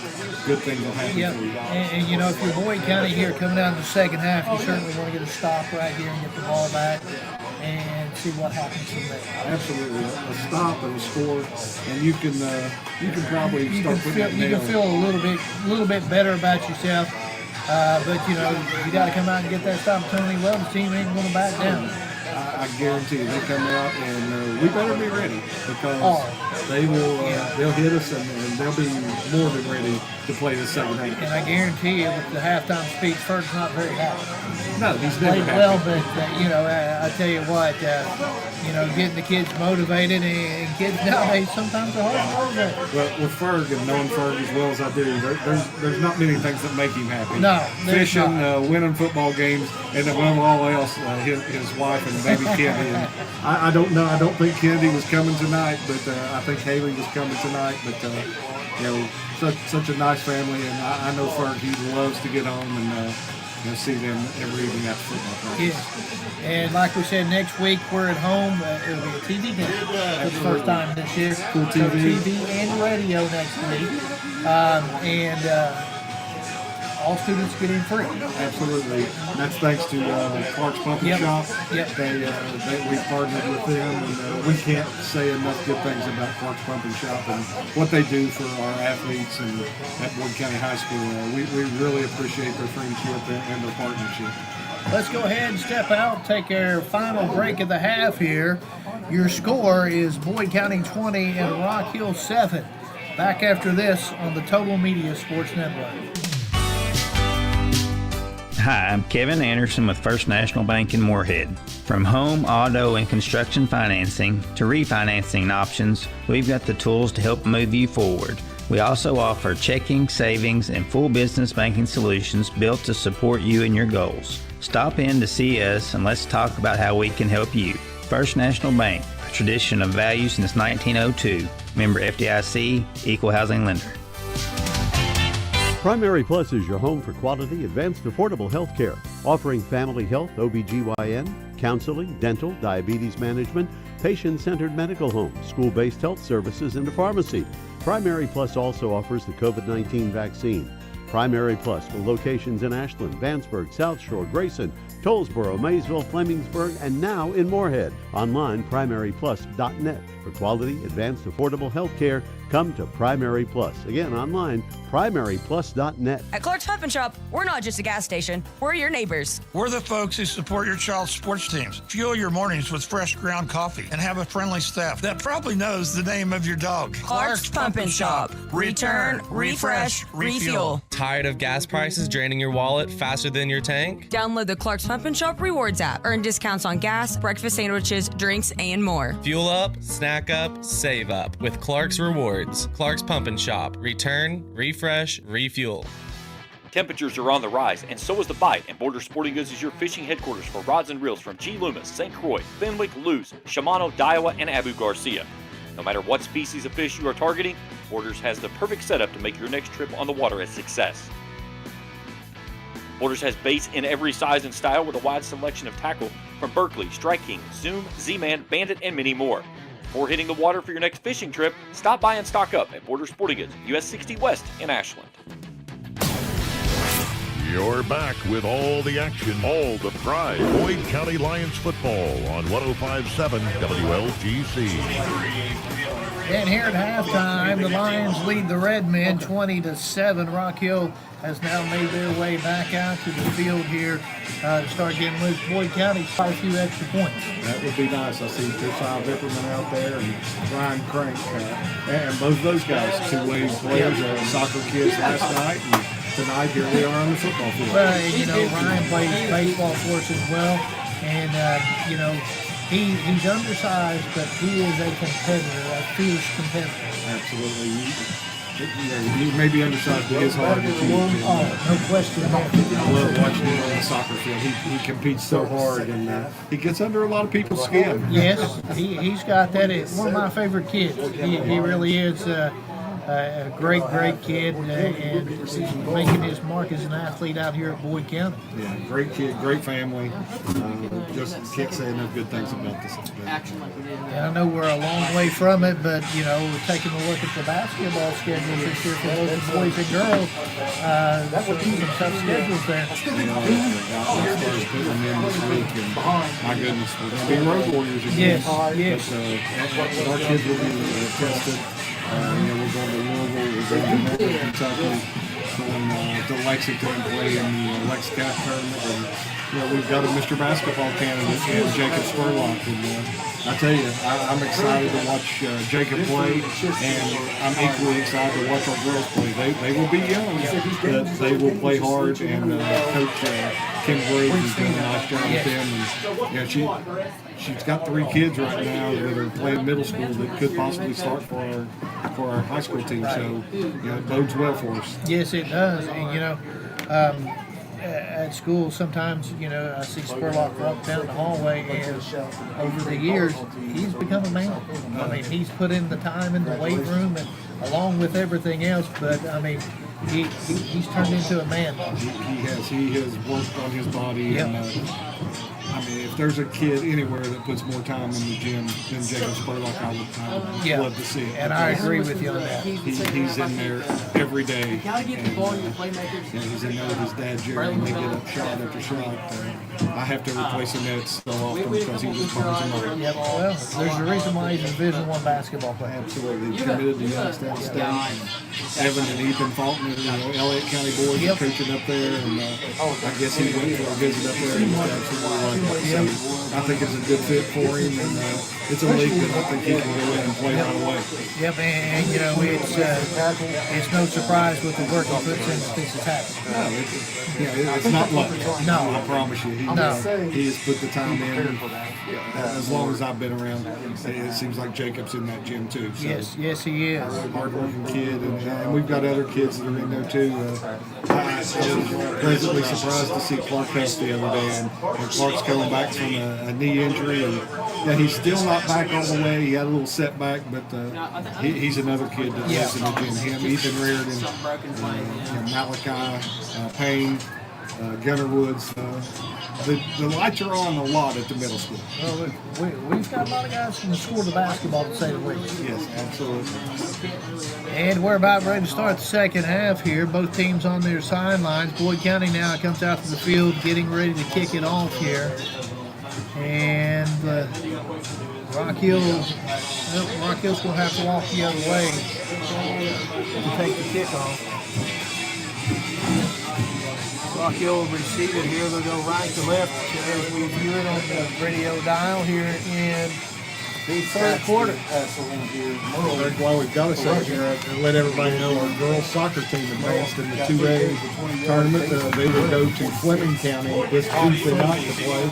[SPEAKER 5] good things will happen for you.
[SPEAKER 4] And if you're Boyd County here coming down in the second half, you certainly want to get a stop right here and get the ball back and see what happens from there.
[SPEAKER 5] Absolutely, a stop and a score, and you can probably start putting it
[SPEAKER 4] You can feel a little bit better about yourself, but you got to come out and get that stop. Tony Love's team ain't going to back down.
[SPEAKER 5] I guarantee you, they come out and we better be ready because they'll hit us and they'll be more than ready to play the second half.
[SPEAKER 4] And I guarantee you, with the halftime speech, Ferg's not very happy.
[SPEAKER 5] No, he's never happy.
[SPEAKER 4] Well, but I tell you what, getting the kids motivated and kids nowadays sometimes are hard to motivate.
[SPEAKER 5] Well, with Ferg and knowing Ferg as well as I do, there's not many things that make him happy.
[SPEAKER 4] No,
[SPEAKER 5] fishing, winning football games, and above all else, his wife and baby Kennedy. And I don't know. I don't think Kennedy was coming tonight, but I think Haley was coming tonight. But such a nice family, and I know Ferg, he loves to get home and see them every evening after football practice.
[SPEAKER 4] Yeah. And like we said, next week we're at home. It'll be a TV game for the first time this year.
[SPEAKER 5] Cool TV.
[SPEAKER 4] So TV and radio next week. All students get in free.
[SPEAKER 5] Absolutely. And that's thanks to Clark's Pumpkin Shop.
[SPEAKER 4] Yep.
[SPEAKER 5] We partnered with them, and we can't say enough good things about Clark's Pumpkin Shop and what they do for our athletes and at Boyd County High School. We really appreciate their friendship and their partnership.
[SPEAKER 4] Let's go ahead and step out, take our final break of the half here. Your score is Boyd County 20 and Rock Hill 7. Back after this on the Total Media Sports Network.
[SPEAKER 6] Hi, I'm Kevin Anderson with First National Bank in Moorhead. From home, auto, and construction financing to refinancing options, we've got the tools to help move you forward. We also offer checking, savings, and full business banking solutions built to support you and your goals. Stop in to see us and let's talk about how we can help you. First National Bank, a tradition of value since 1902. Member FDIC, Equal Housing Lender.
[SPEAKER 10] Primary Plus is your home for quality, advanced, affordable health care, offering family health, OBGYN, counseling, dental, diabetes management, patient-centered medical home, school-based health services, and a pharmacy. Primary Plus also offers the COVID-19 vaccine. Primary Plus with locations in Ashland, Vanceburg, South Shore, Grayson, Tollsboro, Maysville, Flemingsburg, and now in Moorhead. Online, primaryplus.net for quality, advanced, affordable health care Come to Primary Plus. Again, online, primaryplus.net.
[SPEAKER 7] At Clark's Pump and Shop, we're not just a gas station, we're your neighbors.
[SPEAKER 8] We're the folks who support your child's sports teams. Fuel your mornings with fresh ground coffee and have a friendly staff that probably knows the name of your dog.
[SPEAKER 7] Clark's Pump and Shop. Return, refresh, refuel.
[SPEAKER 9] Tired of gas prices draining your wallet faster than your tank?
[SPEAKER 7] Download the Clark's Pump and Shop Rewards app. Earn discounts on gas, breakfast sandwiches, drinks, and more.
[SPEAKER 9] Fuel up, snack up, save up with Clark's Rewards. Clark's Pump and Shop. Return, refresh, refuel.
[SPEAKER 11] Temperatures are on the rise, and so is the bite, and Border Sporting Goods is your fishing headquarters for rods and reels from G. Loomis, St. Croix, Fenwick, Luz, Shimano, Daiwa, and Abu Garcia. No matter what species of fish you are targeting, Borders has the perfect setup to make your next trip on the water a success. Borders has baits in every size and style with a wide selection of tackle from Berkley, Strike King, Zoom, Z-Man, Bandit, and many more. Before hitting the water for your next fishing trip, stop by and stock up at Border Sporting Goods, US 60 West in Ashland.
[SPEAKER 3] You're back with all the action, all the pride. Boyd County Lions football on 105.7 WLGC.
[SPEAKER 4] And here at halftime, the Lions lead the Redmen 20-7. Rock Hill has now made their way back out to the field here to start getting loose. Boyd County quite a few extra points.
[SPEAKER 5] That would be nice. I see Josiah Vipperman out there and Ryan Crank. And both of those guys, two-way players, soccer kids last night. And tonight, here we are on the football field.
[SPEAKER 4] Well, you know, Ryan plays baseball for us as well. And, you know, he's undersized, but he is a competitor, a fierce competitor.
[SPEAKER 5] Absolutely. You may be undersized, but his heart is huge.
[SPEAKER 4] Oh, no question.
[SPEAKER 5] I love watching him on the soccer field. He competes so hard, and he gets under a lot of people's skin.
[SPEAKER 4] Yes, he's got that. It's one of my favorite kids. He really is a great kid, and he's making his mark as an athlete out here at Boyd County.
[SPEAKER 5] Yeah, great kid, great family. Just can't say enough good things about this.
[SPEAKER 4] And I know we're a long way from it, but, you know, we're taking a look at the basketball schedule this year for both the boys and girls. Some tough schedules there.
[SPEAKER 5] My goodness, we're going to be road warriors again.
[SPEAKER 4] Yes.
[SPEAKER 5] But our kids will be tested. We're going to Louisville, we're going to Northern Kentucky, going to Lexington and play in the Lex Cap tournament. And, we've got a Mr. Basketball candidate, Jacob Spurlock. And I tell you, I'm excited to watch Jacob play, and I'm equally excited to watch our girls play. They will be young, but they will play hard, and Coach Kim Briggs is doing a nice job with them. And, she's got 3 kids right now that are playing middle school that could possibly start for our high school team. So, it bodes well for us.
[SPEAKER 4] Yes, it does. And, at school, sometimes, I see Spurlock walk down the hallway, and over the years, he's become a man. I mean, he's put in the time in the weight room, and along with everything else, but, I mean, he's turned into a man.
[SPEAKER 5] He has worked on his body.
[SPEAKER 4] Yep.
[SPEAKER 5] And, if there's a kid anywhere that puts more time in the gym than Jacob Spurlock, I would love to see it.
[SPEAKER 4] And I agree with you on that.
[SPEAKER 5] He's in there every day. He's in there with his dad, Jerry, and they get up shot after shot. I have to replace the nets so often because he just burns them up.
[SPEAKER 4] Yep. Well, there's a reason why he's a Division I basketball player.
[SPEAKER 5] Absolutely. He's committed to Youngstown State. Evan and Ethan Fulton, Elliott County boys are coaching up there, and I guess he went for a visit up there and he's absolutely like it. So I think it's a good fit for him, and it's a league that I think he can go in and play right away.
[SPEAKER 4] Yep, and it's no surprise with the work he puts in to fix his habit.
[SPEAKER 5] No, it's not luck. No, I promise you. He has put the time in. As long as I've been around, it seems like Jacob's in that gym too. So.
[SPEAKER 4] Yes, he is.
[SPEAKER 5] Hard-working kid, and we've got other kids that are in there too. I was pleasantly surprised to see Clark Hess the other day, and Clark's coming back from a knee injury, and he's still not back all the way. He had a little setback, but he's another kid that lives in the gym. Him, Ethan Reardon, Malachi, Payne, Gunnar Woods. The lights are on a lot at the middle school.
[SPEAKER 4] Well, we've got a lot of guys who can score the basketball, to say the least.
[SPEAKER 5] Yes, absolutely.
[SPEAKER 4] And we're about ready to start the second half here. Both teams on their sidelines. Boyd County now comes out to the field, getting ready to kick it off here. And Rock Hill's going to have to walk the other way to take the kickoff. Rock Hill will receive it here. They'll go right to left as we view it on the radio dial here in the third quarter.
[SPEAKER 17] That's why we've got to say here and let everybody know our girls soccer team advanced in the 2A tournament. They will go to Fleming County this Tuesday night to play.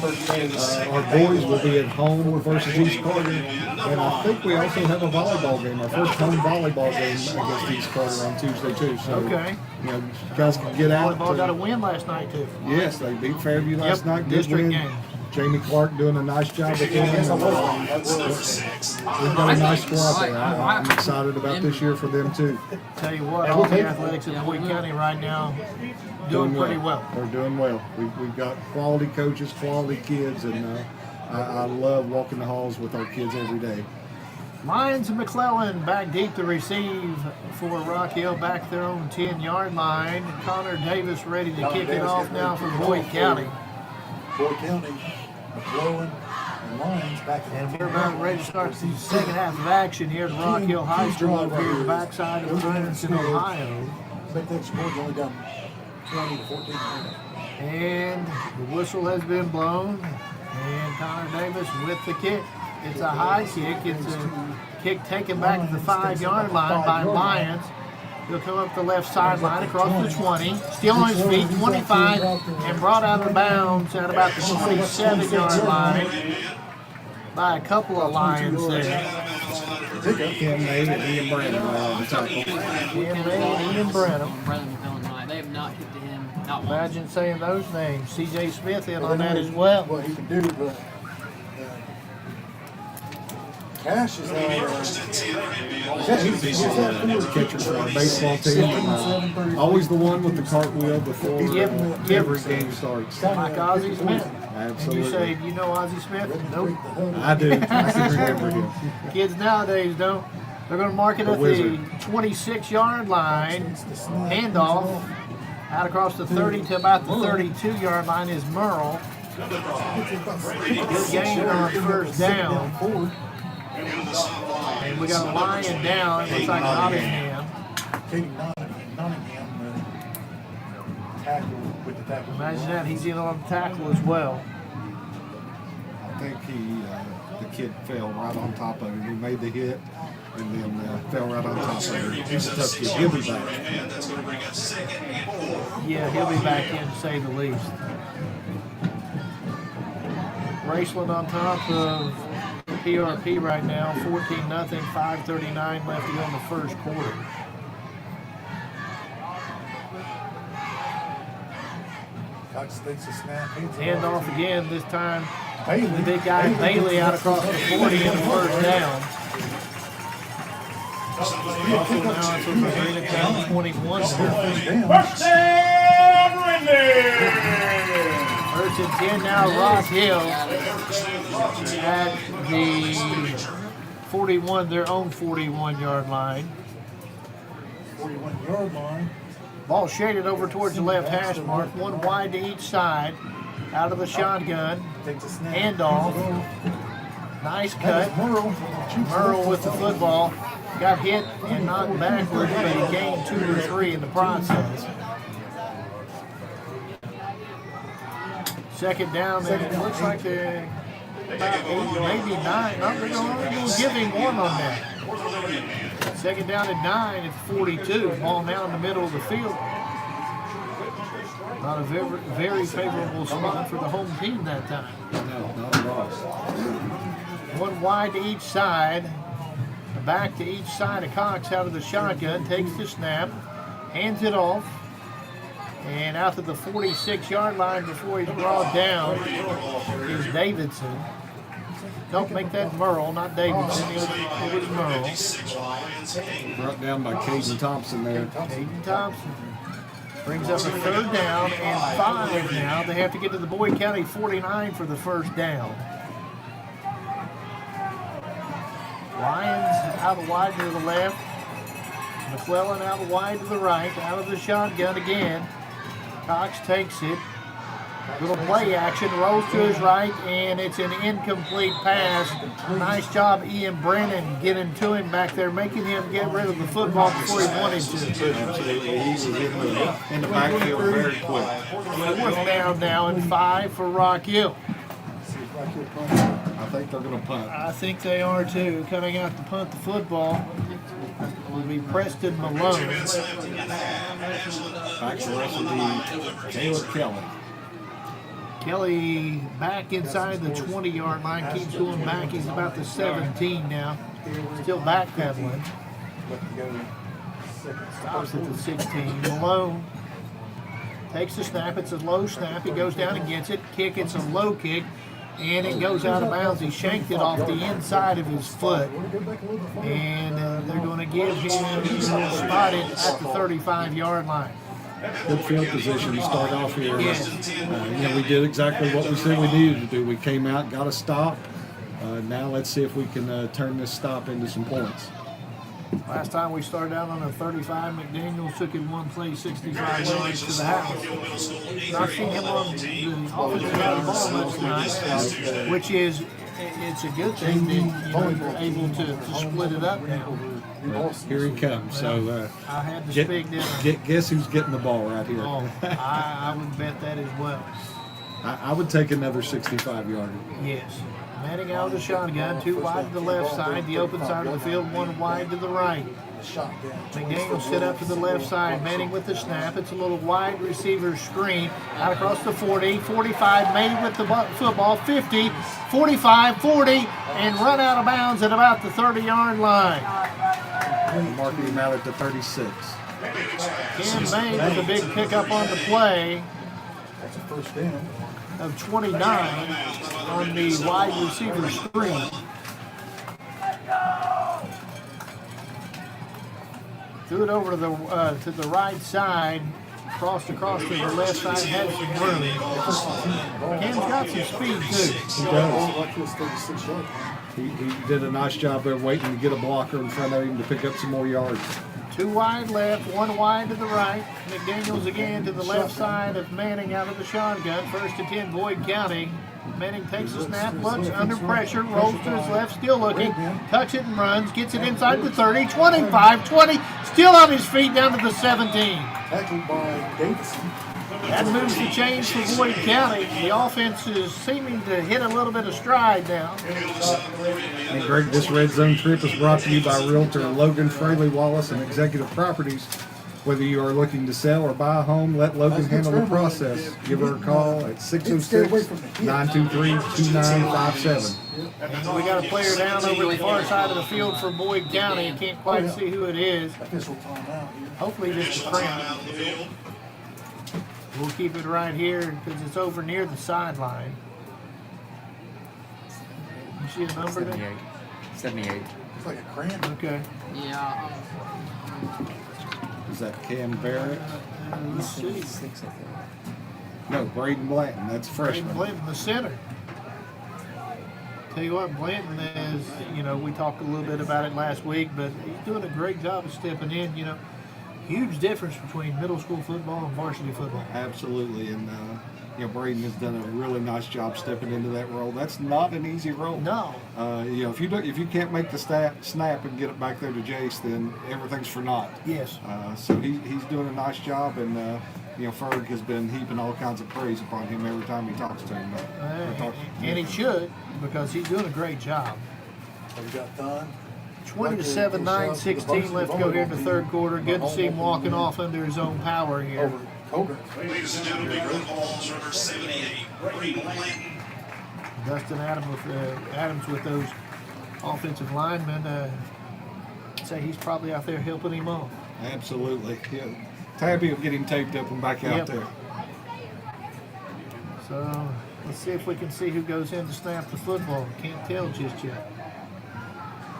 [SPEAKER 17] Our boys will be at home versus East Carter. And I think we also have a volleyball game, our first home volleyball game against East Carter on Tuesday too. So,
[SPEAKER 4] okay.
[SPEAKER 17] You know, you guys can get out.
[SPEAKER 4] Volleyball got a win last night too.
[SPEAKER 17] Yes, they beat Fairview last night. Good
[SPEAKER 4] District
[SPEAKER 17] win.
[SPEAKER 4] game.
[SPEAKER 17] Jamie Clark doing a nice job with them. We've got a nice squad there. I'm excited about this year for them too.
[SPEAKER 4] Tell you what, all the athletics in Boyd County right now doing pretty well.
[SPEAKER 17] They're doing well. We've got quality coaches, quality kids, and I love walking the halls with our kids every day.
[SPEAKER 4] Lions and McClellan back deep to receive for Rock Hill back at their own 10-yard line. Connor Davis ready to kick it off now for Boyd County.
[SPEAKER 17] Boyd County, McClellan, and Lions back at
[SPEAKER 4] and we're about ready to start the second half of action here at Rock Hill High School over here at the backside of Branson, Ohio.
[SPEAKER 17] That score's only down 20 to 14.
[SPEAKER 4] And the whistle has been blown. And Connor Davis with the kick. It's a high kick. It's a kick taken back to the 5-yard line by Lions. He'll come up the left sideline across the 20. Still on his feet, 25, and brought out of bounds at about the 27-yard line by a couple of Lions there.
[SPEAKER 17] Ken May and Ian Branham on the tackle.
[SPEAKER 4] Ken May and Ian Branham.
[SPEAKER 15] They have not hit to him. Not once.
[SPEAKER 4] Imagine saying those names. C.J. Smith in on that as well.
[SPEAKER 17] What he can do, but Cash is he's a catcher for our baseball team. And, always the one with the cartwheel before every game starts.
[SPEAKER 4] Like Ozzie Smith.
[SPEAKER 17] Absolutely.
[SPEAKER 4] And you say, you know Ozzie Smith? Nope.
[SPEAKER 17] I do. I can remember him.
[SPEAKER 4] Kids nowadays don't. They're going to mark it at the 26-yard line. Handoff out across the 30 to about the 32-yard line is Merle. Good gain on first down. And we got a Lion down. It looks like Nottingham. Imagine that. He's in on the tackle as well.
[SPEAKER 17] I think the kid fell right on top of him. He made the hit and then fell right on top of him. He's a tough kid. He'll be back.
[SPEAKER 4] Yeah, he'll be back in, to say the least. Raceland on top of PRP right now, 14-0, 5:39 left to go in the first quarter.
[SPEAKER 17] Cox takes a snap.
[SPEAKER 4] Hand off again, this time the big guy Bailey out across the 40 in the first down. Also now it's over Green down 21.
[SPEAKER 16] First down,
[SPEAKER 4] First and 10 now, Rock Hill at the 41, their own 41-yard line.
[SPEAKER 17] 41-yard line.
[SPEAKER 4] Ball shaded over towards the left hash mark, one wide to each side. Out of the shotgun, handoff. Nice cut. Merle with the football. Got hit and knocked backwards, but he gained 2 or 3 in the process. Second down, and it looks like they're about 8, maybe 9. No, they're going to give him 1 on that. Second down at 9 at 42. Ball now in the middle of the field. Not a very favorable spot for the home team that time.
[SPEAKER 17] No, not at all.
[SPEAKER 4] One wide to each side. Back to each side of Cox out of the shotgun. Takes the snap. Hands it off. And out to the 46-yard line before he's brought down is Davidson. Don't make that Merle, not Davidson. It was Merle.
[SPEAKER 17] Brought down by Caden Thompson there.
[SPEAKER 4] Caden Thompson brings up a third down and 5 now. They have to get to the Boyd County 49 for the first down. Lions out wide to the left. McClellan out wide to the right. Out of the shotgun again. Cox takes it. Little play action, rolls to his right, and it's an incomplete pass. Nice job, Ian Brennan, getting to him back there, making him get rid of the football before he wanted to.
[SPEAKER 17] Absolutely, he was in the backfield very quick.
[SPEAKER 4] 4th down now and 5 for Rock Hill.
[SPEAKER 17] I think they're going to punt.
[SPEAKER 4] I think they are too. Coming out to punt the football will be Preston Malone.
[SPEAKER 17] Back to us will be Taylor Kelly.
[SPEAKER 4] Kelly back inside the 20-yard line, keeps going back. He's about the 17 now. Still backpedaling. Stops at the 16. Malone takes the snap. It's a low snap. He goes down and gets it. Kick, it's a low kick. And it goes out of bounds. He shanked it off the inside of his foot. And they're going to give him spotted at the 35-yard line.
[SPEAKER 17] Good field position to start off here.
[SPEAKER 4] Yes.
[SPEAKER 17] We did exactly what we said we needed to do. We came out, got a stop. Now let's see if we can turn this stop into some points.
[SPEAKER 4] Last time we started out on a 35, McDaniels took it one play 65 yards to the house. Not seen him on the offensive side of the ball much tonight, which is, it's a good thing that you're able to split it up now.
[SPEAKER 17] Here he comes. So
[SPEAKER 4] I had to speak down.
[SPEAKER 17] Guess who's getting the ball right here?
[SPEAKER 4] Oh, I would bet that as well.
[SPEAKER 17] I would take another 65-yarder.
[SPEAKER 4] Yes. Manning out of the shotgun, 2 wide to the left side, the open side of the field, 1 wide to the right. McDaniel set up to the left side, Manning with the snap. It's a little wide receiver screen out across the 40, 45, Manning with the football, 50, 45, 40, and run out of bounds at about the 30-yard line.
[SPEAKER 17] Marking him out at the 36.
[SPEAKER 4] Cam May with a big pickup on the play.
[SPEAKER 17] That's a first down.
[SPEAKER 4] Of 29 on the wide receiver screen. Threw it over to the right side, crossed across to the left side, had some room. Cam's got some speed too.
[SPEAKER 17] He does. He did a nice job there waiting to get a blocker in front of him to pick up some more yards.
[SPEAKER 4] 2 wide left, 1 wide to the right. McDaniels again to the left side of Manning out of the shotgun. 1st and 10, Boyd County. Manning takes the snap, looks under pressure, rolls to his left, still looking, tucks it and runs, gets it inside the 30, 25, 20, still on his feet down to the 17.
[SPEAKER 17] Tackled by Davidson.
[SPEAKER 4] That moves the chains for Boyd County. The offense is seeming to hit a little bit of stride now.
[SPEAKER 17] And Greg, this Red Zone trip is brought to you by Realtor Logan Fraley Wallace and Executive Properties. Whether you are looking to sell or buy a home, let Logan handle the process. Give her a call at 606-923-2957.
[SPEAKER 4] We got a player down over the far side of the field for Boyd County. You can't quite see who it is. Hopefully just a cramp. We'll keep it right here because it's over near the sideline. You see a number there?
[SPEAKER 15] 78.
[SPEAKER 17] It's like a cramp.
[SPEAKER 4] Okay.
[SPEAKER 15] Yeah.
[SPEAKER 17] Is that Cam Barrett?
[SPEAKER 4] Let's see.
[SPEAKER 17] No, Braden Blanton. That's freshman.
[SPEAKER 4] Braden Blanton, the center. Tell you what, Blanton is, we talked a little bit about it last week, but he's doing a great job of stepping in, Huge difference between middle school football and varsity football.
[SPEAKER 17] Absolutely, and Braden has done a really nice job stepping into that role. That's not an easy role.
[SPEAKER 4] No.
[SPEAKER 17] If you can't make the snap and get it back there to Jace, then everything's for naught.
[SPEAKER 4] Yes.
[SPEAKER 17] So he's doing a nice job, and Ferg has been heaping all kinds of praise upon him every time he talks to him.
[SPEAKER 4] And he should, because he's doing a great job.
[SPEAKER 17] Have you got done?
[SPEAKER 4] 20-7, 9-16 left to go here in the third quarter. Good to see him walking off under his own power here.
[SPEAKER 16] Ladies and gentlemen, roll calls number 78, Braden Blanton.
[SPEAKER 4] Dustin Adams with those offensive linemen. I'd say he's probably out there helping him off.
[SPEAKER 17] Absolutely. Yeah. Tabby will get him taped up and back out there.
[SPEAKER 4] So let's see if we can see who goes in to snap the football. Can't tell just yet.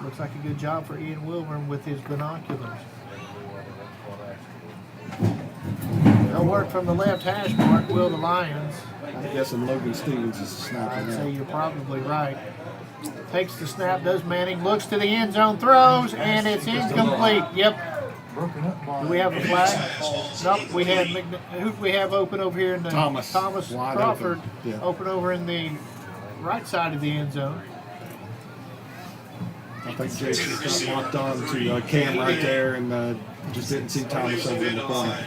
[SPEAKER 4] Looks like a good job for Ian Wilburn with his binoculars. No work from the left hash mark, will the Lions.
[SPEAKER 17] I'm guessing Logan Stevens is snapping
[SPEAKER 4] I'd
[SPEAKER 17] now.
[SPEAKER 4] say you're probably right. Takes the snap, does Manning, looks to the end zone, throws, and it's incomplete. Yep. Do we have a flag? Nope. We had who do we have open over here in the
[SPEAKER 17] Thomas
[SPEAKER 4] Crawford
[SPEAKER 17] open. Yeah.
[SPEAKER 4] open over in the right side of the end zone.
[SPEAKER 17] I think Jason got locked on to Cam right there and just didn't see Thomas over in the corner.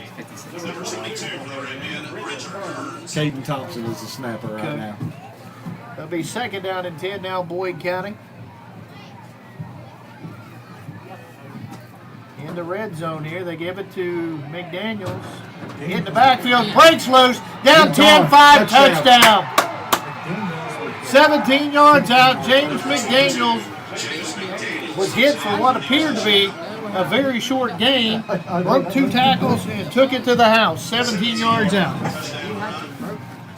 [SPEAKER 17] Caden Thompson is the snapper right now.
[SPEAKER 4] That'll be 2nd down and 10 now, Boyd County. In the red zone here, they give it to McDaniels. Hit the backfield, breaks loose, down 10-5, touchdown. 17 yards out, James McDaniels was hit for what appeared to be a very short gain, broke 2 tackles and took it to the house, 17 yards out.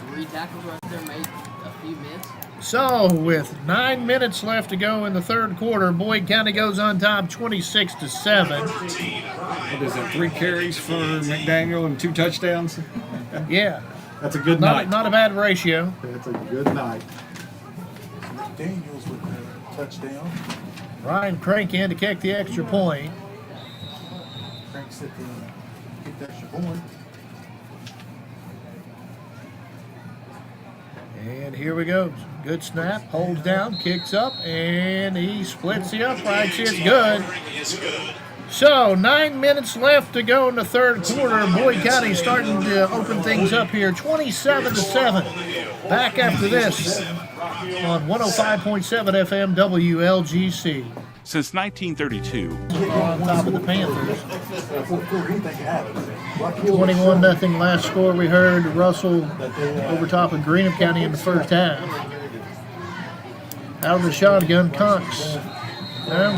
[SPEAKER 15] 3 tackles right there made a few minutes.
[SPEAKER 4] So, with 9 minutes left to go in the third quarter, Boyd County goes on top 26-7.
[SPEAKER 17] What is it, 3 carries for McDaniel and 2 touchdowns?
[SPEAKER 4] Yeah.
[SPEAKER 17] That's a good night.
[SPEAKER 4] Not a bad ratio.
[SPEAKER 17] That's a good night.
[SPEAKER 18] McDaniels with the touchdown.
[SPEAKER 4] Ryan Crank in to kick the extra point.
[SPEAKER 18] Crank said to kick the extra point.
[SPEAKER 4] And here we go. Good snap, holds down, kicks up, and he splits the uprights. It's good. So, 9 minutes left to go in the third quarter. Boyd County starting to open things up here, 27-7. Back after this on 105.7 FM WLGC.
[SPEAKER 2] Since 1932,
[SPEAKER 4] On top of the Panthers. 21-0 last score. We heard Russell over top of Greenup County in the first half. Out of the shotgun, Cox.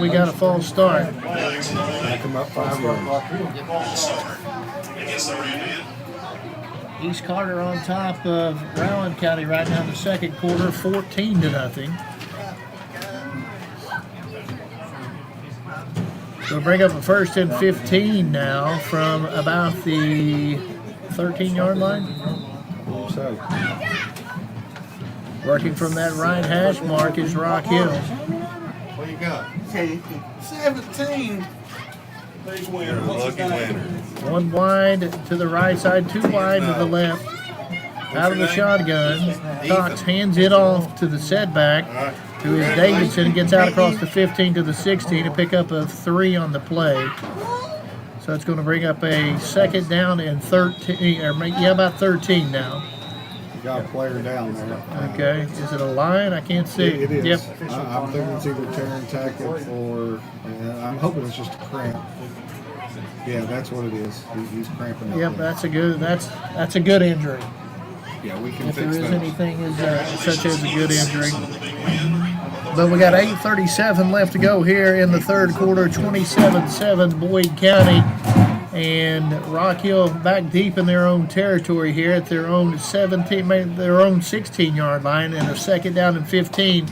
[SPEAKER 4] We got a false start.
[SPEAKER 17] Back him up 5 yards.
[SPEAKER 4] East Carter on top of Rowan County right now in the second quarter, 14-0. We'll bring up a 1st and 15 now from about the 13-yard line.
[SPEAKER 17] So,
[SPEAKER 4] working from that right hash mark is Rock Hill.
[SPEAKER 18] What you got? 17. Big winner. Lucky winner.
[SPEAKER 4] 1 wide to the right side, 2 wide to the left. Out of the shotgun, Cox hands it off to the setback, who is Davidson, gets out across the 15 to the 16 to pick up a 3 on the play. So it's going to bring up a 2nd down and 13, about 13 now.
[SPEAKER 17] got a player down there.
[SPEAKER 4] Okay, is it a line? I can't see.
[SPEAKER 17] It is.
[SPEAKER 4] Yep.
[SPEAKER 17] I'm thinking it's either tearing tackle or I'm hoping it's just a cramp. Yeah, that's what it is. He's cramping up.
[SPEAKER 4] Yep, that's a good injury.
[SPEAKER 17] Yeah, we can
[SPEAKER 4] if
[SPEAKER 17] fix
[SPEAKER 4] there is
[SPEAKER 17] that.
[SPEAKER 4] anything such as a good injury. But we got 8:37 left to go here in the third quarter. 27-7 Boyd County. And Rock Hill back deep in their own territory here at their own 16-yard line, and a 2nd down and 15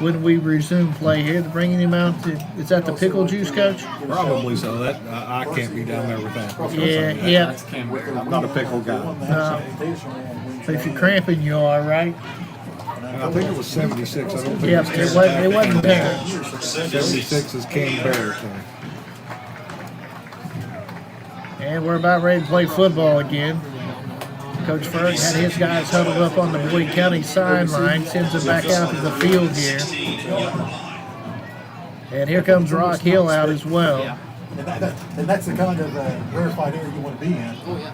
[SPEAKER 4] when we resume play here. They're bringing him out. Is that the pickle juice, Coach?
[SPEAKER 17] Probably so. That I can't be down there with that.
[SPEAKER 4] Yeah.
[SPEAKER 17] I'm not a pickle guy.
[SPEAKER 4] But if you're cramping, you are, right?
[SPEAKER 17] I think it was 76. I don't think
[SPEAKER 4] Yep, it wasn't there.
[SPEAKER 17] 76 is Cam Barrett.
[SPEAKER 4] And we're about ready to play football again. Coach Ferg had his guys huddled up on the Boyd County sideline, sends them back out to the field here. And here comes Rock Hill out as well.
[SPEAKER 18] Yeah. And that's the kind of rarefied air you want to be in.
[SPEAKER 15] Oh, yeah.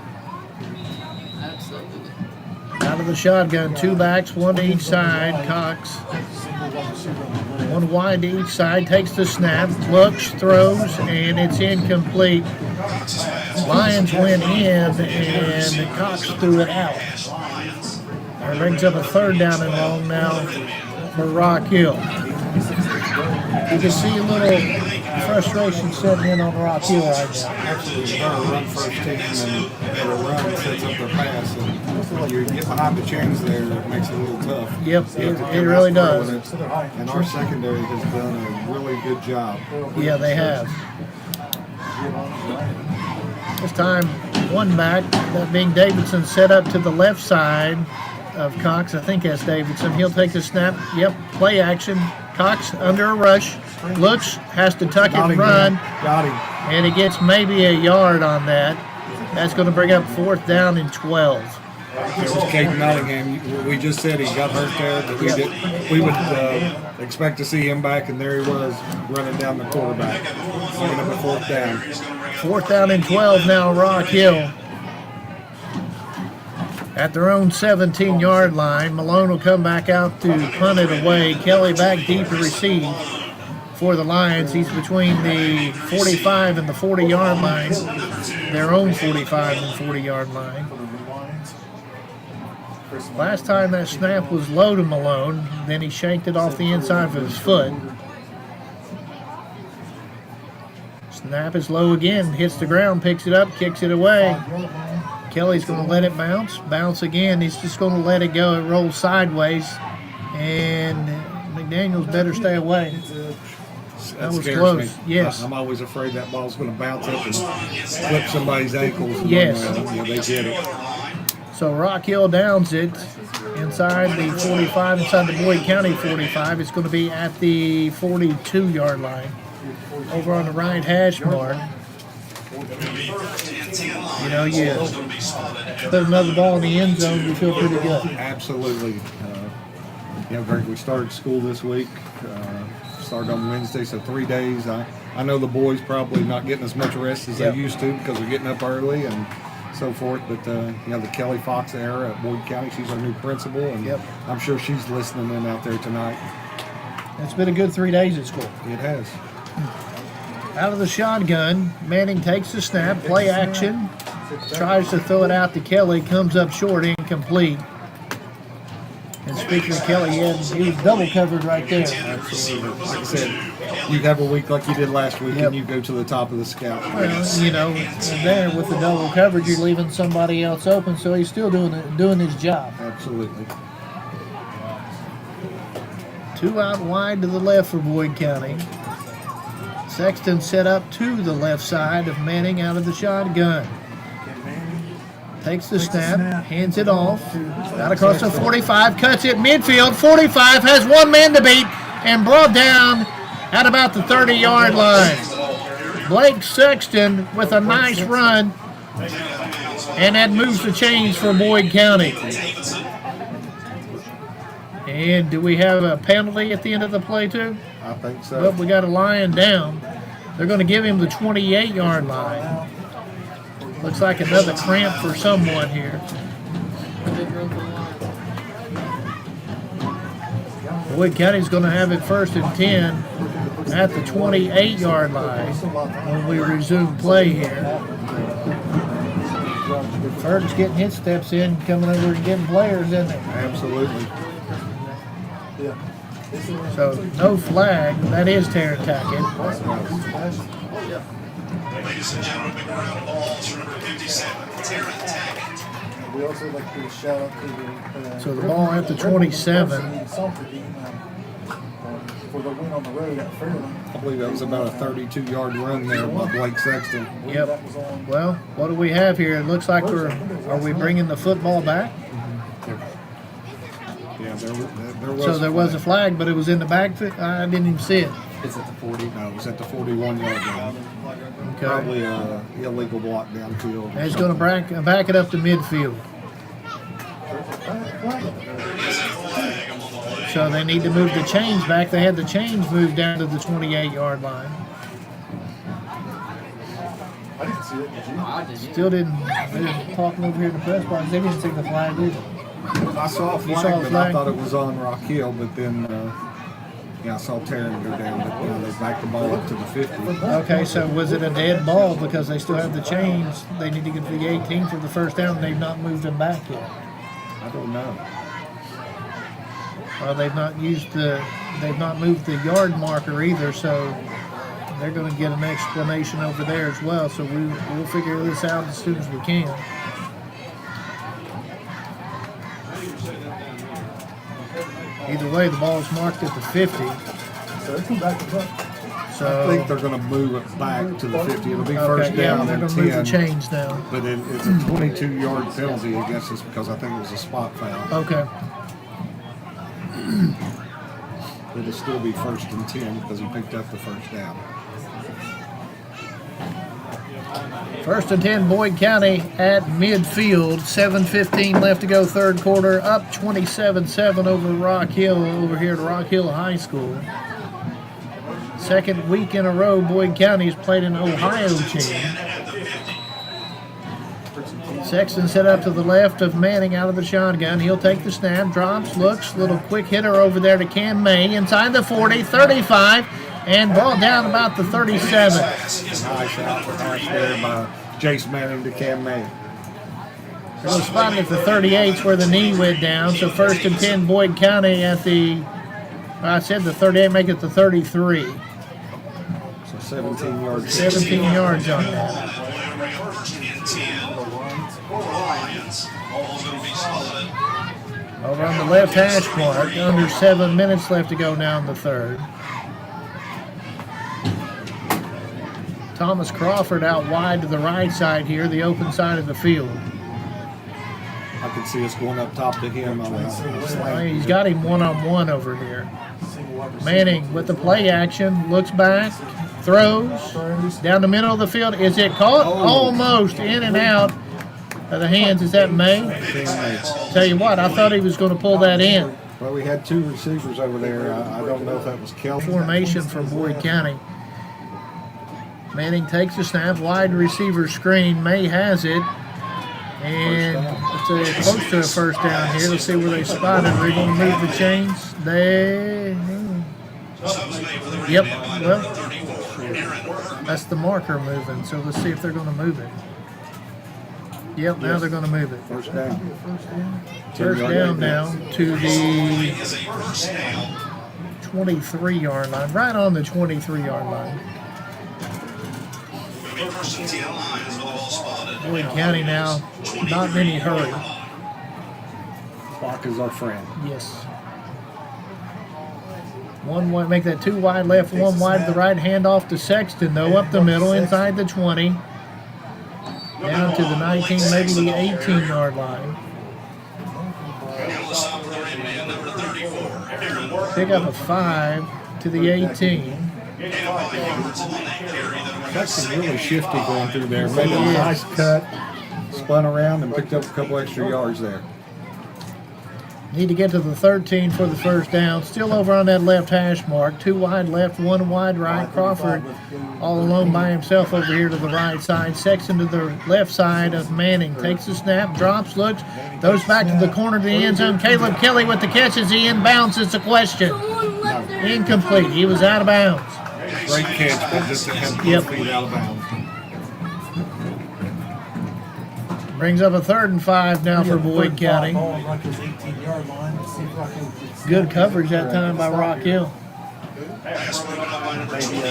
[SPEAKER 15] Absolutely.
[SPEAKER 4] Out of the shotgun, 2 backs, 1 to each side. Cox. 1 wide to each side, takes the snap, looks, throws, and it's incomplete. Lions went in, and Cox threw it out. That brings up a 3rd down and long now for Rock Hill. You can see a little frustration setting in on Rock Hill right now.
[SPEAKER 17] Actually, it's about a run first team, and their run sets up their pass. And you get behind the chains there, it makes it a little tough.
[SPEAKER 4] Yep,
[SPEAKER 17] So you have to
[SPEAKER 4] it
[SPEAKER 17] come
[SPEAKER 4] really
[SPEAKER 17] out
[SPEAKER 4] does.
[SPEAKER 17] with it. And our secondary has done a really good job.
[SPEAKER 4] Yeah, they have. This time, 1 back, that being Davidson, set up to the left side of Cox. I think that's Davidson. He'll take the snap. Yep, play action. Cox under a rush. Looks, has to tuck it and run.
[SPEAKER 17] Got him.
[SPEAKER 4] And he gets maybe a yard on that. That's going to bring up 4th down and 12.
[SPEAKER 17] There was Caden Nottingham. We just said he got hurt there, but we would expect to see him back, and there he was running down the quarterback. Bringing up a 4th down.
[SPEAKER 4] 4th down and 12 now, Rock Hill. At their own 17-yard line, Malone will come back out to punt it away. Kelly back deep to receive for the Lions. He's between the 45 and the 40-yard line, their own 45 and 40-yard line. Last time that snap was low to Malone, then he shanked it off the inside of his foot. Snap is low again, hits the ground, picks it up, kicks it away. Kelly's going to let it bounce again. He's just going to let it go. It rolls sideways, and McDaniels better stay away. That was close.
[SPEAKER 17] Me.
[SPEAKER 4] Yes.
[SPEAKER 17] I'm always afraid that ball's going to bounce up and flip somebody's ankles.
[SPEAKER 4] Yes.
[SPEAKER 17] They did it.
[SPEAKER 4] So Rock Hill downs it inside the 45, inside the Boyd County 45. It's going to be at the 42-yard line. Over on the right hash mark. You know, you put another ball in the end zone, you feel pretty good.
[SPEAKER 17] Absolutely. Greg, we started school this week. Started on Wednesday, so 3 days. I know the boys probably not getting as much rest as they used to because they're getting up early and so forth. But the Kelly Fox era at Boyd County, she's our new principal, and I'm sure she's listening in out there tonight.
[SPEAKER 4] It's been a good 3 days at school.
[SPEAKER 17] It has.
[SPEAKER 4] Out of the shotgun, Manning takes the snap, play action, tries to throw it out to Kelly, comes up short, incomplete. And speaking of Kelly, he was double covered right there.
[SPEAKER 17] Absolutely. Like I said, you have a week like you did last week, and you go to the top of the scout.
[SPEAKER 4] Well, and there with the double coverage, you're leaving somebody else open, so he's still doing his job.
[SPEAKER 17] Absolutely.
[SPEAKER 4] 2 out wide to the left for Boyd County. Sexton set up to the left side of Manning out of the shotgun. Takes the snap, hands it off, out across the 45, cuts it midfield, 45, has one man to beat, and brought down at about the 30-yard line. Blake Sexton with a nice run, and that moves the chains for Boyd County. And do we have a penalty at the end of the play, too?
[SPEAKER 17] I think so.
[SPEAKER 4] Well, we got a lion down. They're going to give him the 28-yard line. Looks like another cramp for someone here. Boyd County's going to have it 1st and 10 at the 28-yard line when we resume play here. Ferg's getting his steps in, coming over and getting players in there.
[SPEAKER 17] Absolutely.
[SPEAKER 4] So no flag. That is Taryn Tackett.
[SPEAKER 16] Ladies and gentlemen, big round of balls for number 57, Taryn Tackett.
[SPEAKER 18] We also like to do a shout out to the
[SPEAKER 4] So the ball at the 27.
[SPEAKER 18] For the win on the road at Fairland.
[SPEAKER 17] I believe that was about a 32-yard run there by Blake Sexton.
[SPEAKER 4] Yep. Well, what do we have here? It looks like are we bringing the football back?
[SPEAKER 17] Yeah, there was.
[SPEAKER 4] So there was a flag, but it was in the back. I didn't even see it.
[SPEAKER 17] It's at the 40. No, it was at the 41-yard line.
[SPEAKER 4] Okay.
[SPEAKER 17] Probably a illegal block downfield.
[SPEAKER 4] And he's going to back it up to midfield. So they need to move the chains back. They had the chains moved down to the 28-yard line.
[SPEAKER 18] I didn't see it, did you? I didn't.
[SPEAKER 4] Still didn't. They were talking over here in the press box. They didn't see the flag either.
[SPEAKER 17] I saw a flag, but I thought it was on Rock Hill, but then I saw Taryn go down, but they backed the ball up to the 50.
[SPEAKER 4] Okay, so was it a dead ball because they still have the chains? They need to get to the 18 for the 1st down, and they've not moved them back yet.
[SPEAKER 17] I don't know.
[SPEAKER 4] Well, they've not moved the yard marker either, so they're going to get an explanation over there as well. So we'll figure this out as soon as we can. Either way, the ball is marked at the 50. So
[SPEAKER 17] I think they're going to move it back to the 50. It'll be 1st down.
[SPEAKER 4] They're
[SPEAKER 17] and
[SPEAKER 4] going to move the
[SPEAKER 17] 10,
[SPEAKER 4] chains now.
[SPEAKER 17] But it's a 22-yard penalty against us because I think it was a spot foul.
[SPEAKER 4] Okay.
[SPEAKER 17] But it'll still be 1st and 10 because he picked up the 1st down.
[SPEAKER 4] First and 10, Boyd County at midfield. 7:15 left to go, third quarter. Up 27-7 over Rock Hill over here at Rock Hill High School. Second week in a row, Boyd County's played an Ohio team. Sexton set up to the left of Manning out of the shotgun. He'll take the snap, drops, looks, little quick hitter over there to Cam May. Inside the 40, 35, and ball down about the 37.
[SPEAKER 17] Nice out there by Jace Manning to Cam May.
[SPEAKER 4] They're going to spot it at the 38s where the knee went down. So first and 10, Boyd County at the, I said the 38, make it the 33.
[SPEAKER 17] So 17 yards.
[SPEAKER 4] 17 yards on that. Over on the left hash mark, under 7 minutes left to go now in the third. Thomas Crawford out wide to the right side here, the open side of the field.
[SPEAKER 17] I can see us going up top to him on a slant.
[SPEAKER 4] He's got him one-on-one over here. Manning with the play action, looks back, throws, down the middle of the field. Is it caught? Almost in and out of the hands. Is that May? Tell you what, I thought he was going to pull that in.
[SPEAKER 17] Well, we had two receivers over there. I don't know if that was Kelly.
[SPEAKER 4] Formation from Boyd County. Manning takes the snap, wide receiver screen. May has it. And it's close to a first down here. Let's see where they spotted. Are they going to move the chains? Yep. Well, that's the marker moving. So let's see if they're going to move it. Yep, now they're going to move it.
[SPEAKER 17] First down.
[SPEAKER 4] First down now to the 23-yard line. Right on the 23-yard line. Boyd County now, not in any hurry.
[SPEAKER 17] Clock is our friend.
[SPEAKER 4] Yes. One wide, make that two wide left, one wide to the right. Hand off to Sexton, though, up the middle, inside the 20. Down to the 19, maybe the 18-yard line. Pick up a 5 to the 18.
[SPEAKER 17] That's really shifty going through there. Made a nice cut, spun around, and picked up a couple extra yards there.
[SPEAKER 4] Need to get to the 13 for the first down. Still over on that left hash mark. Two wide left, one wide right. Crawford all alone by himself over here to the right side. Sexton to the left side of Manning. Takes the snap, drops, looks, throws back to the corner to the end zone. Caleb Kelly with the catch as he inbounds. It's a question. Incomplete. He was out of bounds.
[SPEAKER 17] Great catch, but just had 4 feet out of bounds.
[SPEAKER 4] Brings up a 3rd and 5 now for Boyd County. Good coverage that time by Rock Hill.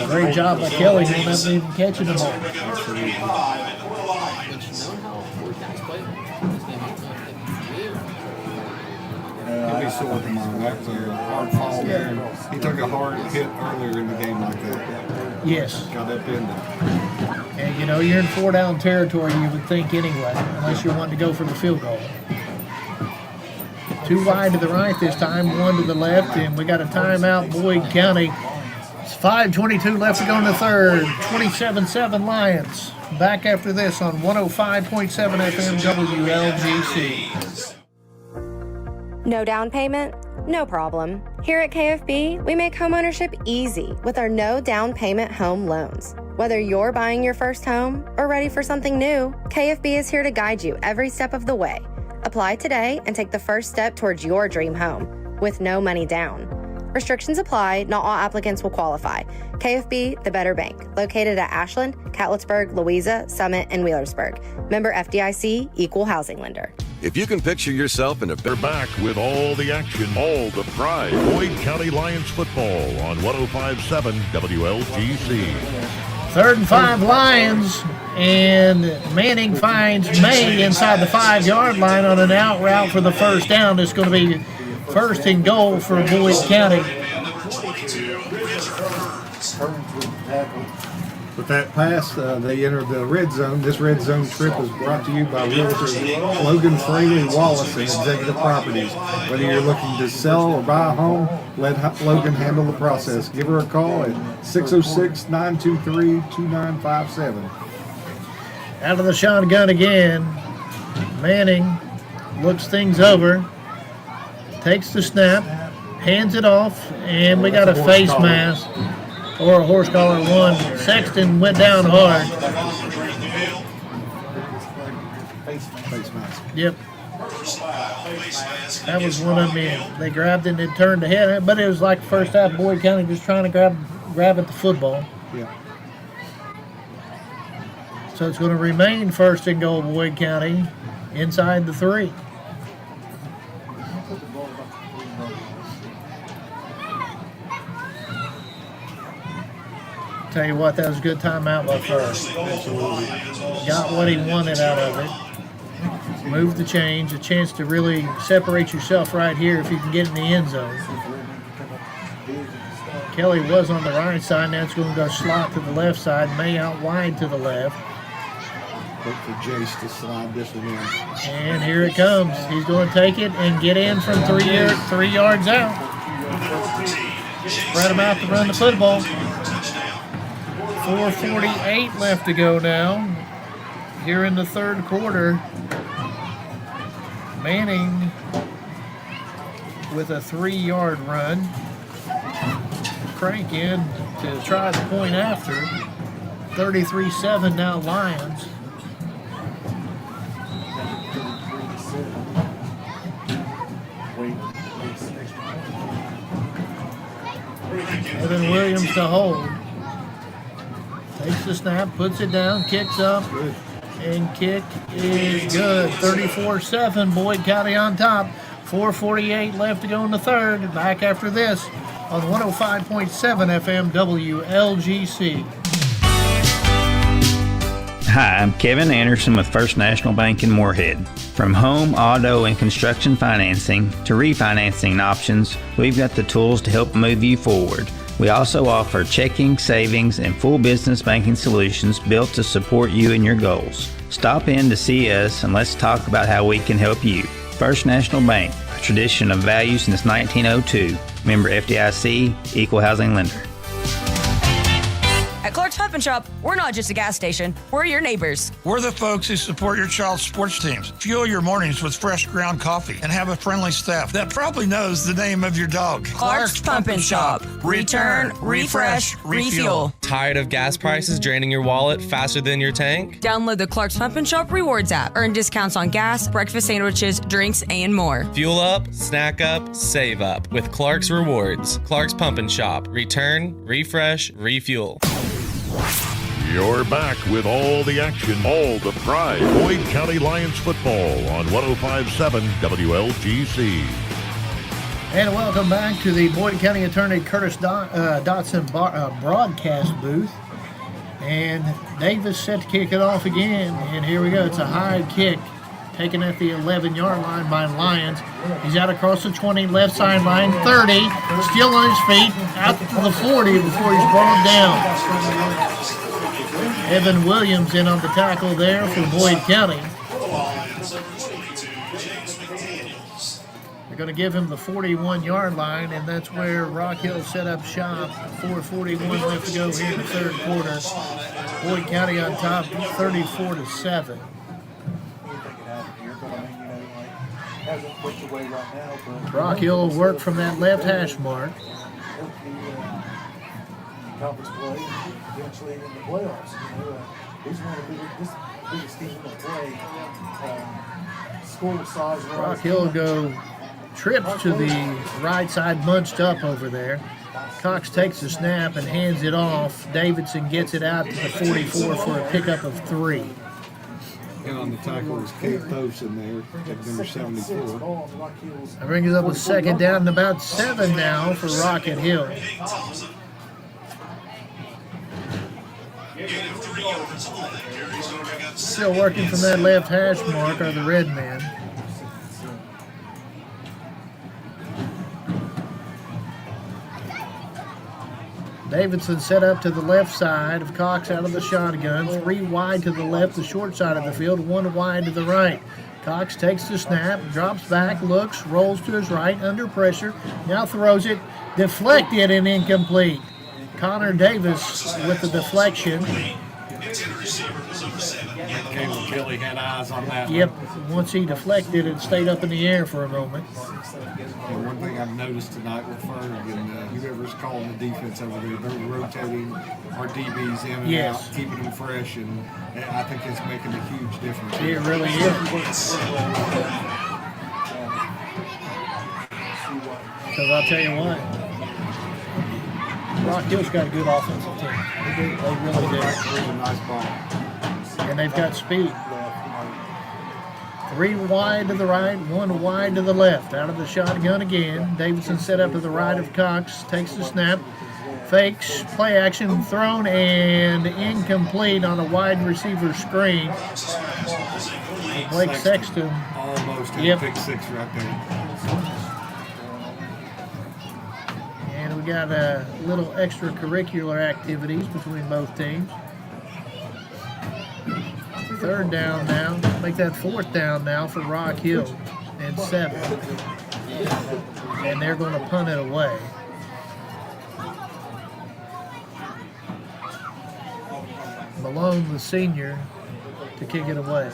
[SPEAKER 4] Great job by Kelly. He wasn't even catching them all.
[SPEAKER 17] He'll be sore tomorrow. That was a hard fall there. He took a hard hit earlier in the game like that.
[SPEAKER 4] Yes.
[SPEAKER 17] Got up in there.
[SPEAKER 4] And, you know, you're in 4-down territory, you would think anyway, unless you're wanting to go for the field goal. Two wide to the right this time, one to the left, and we got a timeout, Boyd County. It's 5:22 left to go in the third. 27-7 Lions. Back after this on 105.7 FM WLGC.
[SPEAKER 12] No down payment? No problem. Here at KFB, we make homeownership easy with our no down payment home loans. Whether you're buying your first home or ready for something new, KFB is here to guide you every step of the way. Apply today and take the first step towards your dream home with no money down. Restrictions apply. Not all applicants will qualify. KFB, the better bank, located at Ashland, Catlettsburg, Louisa, Summit, and Wheelersburg. Member FDIC, equal housing lender.
[SPEAKER 14] If you can picture yourself in a...
[SPEAKER 3] They're back with all the action, all the pride. Boyd County Lions football on 105.7 WLGC.
[SPEAKER 4] 3rd and 5 Lions, and Manning finds May inside the 5-yard line on an out route for the first down. It's going to be 1st and goal for Boyd County.
[SPEAKER 17] With that pass, they entered the red zone. This red zone trip is brought to you by Realtor Logan Fraley Wallace and Executive Properties. Whether you're looking to sell or buy a home, let Logan handle the process. Give her a call at 606-923-2957.
[SPEAKER 4] Out of the shotgun again. Manning looks things over. Takes the snap. Hands it off. And we got a face mask. Or a horse collar one. Sexton went down hard.
[SPEAKER 17] Face mask.
[SPEAKER 4] Yep. That was one of them. They grabbed it and it turned ahead. But it was like first half, Boyd County just trying to grab at the football.
[SPEAKER 17] Yeah.
[SPEAKER 4] So it's going to remain first and goal, Boyd County, inside the 3. Tell you what, that was a good timeout by first. Got what he wanted out of it. Moved the change, a chance to really separate yourself right here if you can get in the end zone. Kelly was on the right side, now it's going to go slot to the left side, May out wide to the left.
[SPEAKER 17] Look for Jace to slide this one in.
[SPEAKER 4] And here it comes. He's going to take it and get in from 3 yards out. Spread him out to run the football. 4:48 left to go now. Here in the third quarter. Manning with a 3-yard run. Crank in to try the point after. 33-7 now Lions. Evan Williams to hold. Takes the snap, puts it down, kicks up, and kick is good. 34-7, Boyd County on top. 4:48 left to go in the third. Back after this on 105.7 FM WLGC.
[SPEAKER 6] Hi, I'm Kevin Anderson with First National Bank in Moorhead. From home, auto, and construction financing to refinancing options, we've got the tools to help move you forward. We also offer checking, savings, and full business banking solutions built to support you and your goals. Stop in to see us and let's talk about how we can help you. First National Bank, a tradition of value since 1902. Member FDIC, equal housing lender.
[SPEAKER 7] At Clark's Pump and Shop, we're not just a gas station, we're your neighbors.
[SPEAKER 8] We're the folks who support your child's sports teams. Fuel your mornings with fresh ground coffee and have a friendly staff that probably knows the name of your dog.
[SPEAKER 7] Clark's Pump and Shop. Return, refresh, refuel.
[SPEAKER 9] Tired of gas prices draining your wallet faster than your tank?
[SPEAKER 7] Download the Clark's Pump and Shop Rewards app. Earn discounts on gas, breakfast sandwiches, drinks, and more.
[SPEAKER 9] Fuel up, snack up, save up with Clark's Rewards. Clark's Pump and Shop. Return, refresh, refuel.
[SPEAKER 3] You're back with all the action, all the pride. Boyd County Lions football on 105.7 WLGC.
[SPEAKER 4] And welcome back to the Boyd County Attorney Curtis Dotson broadcast booth. And Davis set to kick it off again. And here we go. It's a high kick taken at the 11-yard line by Lions. He's out across the 20, left sideline, 30, still on his feet, out to the 40 before he's brought down. Evan Williams in on the tackle there for Boyd County. They're going to give him the 41-yard line, and that's where Rock Hill set up shop. 4:41 left to go here in the third quarter. Boyd County on top, 34-7. Rock Hill will work from that left hash mark.
[SPEAKER 18] Conference play, eventually in the playoffs. He's one of the biggest teams in the play. School size.
[SPEAKER 4] Rock Hill will go trips to the right side, bunched up over there. Cox takes the snap and hands it off. Davidson gets it out to the 44 for a pickup of 3.
[SPEAKER 17] And on the tackle was Kate Post in there, at number 74.
[SPEAKER 4] That brings us up with second down and about 7 now for Rocket Hill. Still working from that left hash mark are the red men. Davidson set up to the left side of Cox out of the shotgun. 3 wide to the left, the short side of the field. 1 wide to the right. Cox takes the snap, drops back, looks, rolls to his right, under pressure. Now throws it, deflected and incomplete. Connor Davis with the deflection.
[SPEAKER 17] Caleb Kelly had eyes on that.
[SPEAKER 4] Yep. Once he deflected, it stayed up in the air for a moment.
[SPEAKER 17] And one thing I've noticed tonight with Ferg and whoever's calling the defense over there, they're rotating our DBs in and out, keeping them fresh, and I think it's making a huge difference.
[SPEAKER 4] It really is. Because I'll tell you what, Rock Hill's got a good offensive team. They really do.
[SPEAKER 17] Nice ball.
[SPEAKER 4] And they've got speed. 3 wide to the right, 1 wide to the left. Out of the shotgun again. Davidson set up to the right of Cox. Takes the snap. Fakes. Play action thrown and incomplete on a wide receiver screen. Blake Sexton.
[SPEAKER 17] Almost a pick 6 right there.
[SPEAKER 4] And we got a little extracurricular activities between both teams. 3rd down now. Make that 4th down now for Rock Hill and 7. And they're going to punt it away. Malone, the senior, to kick it away.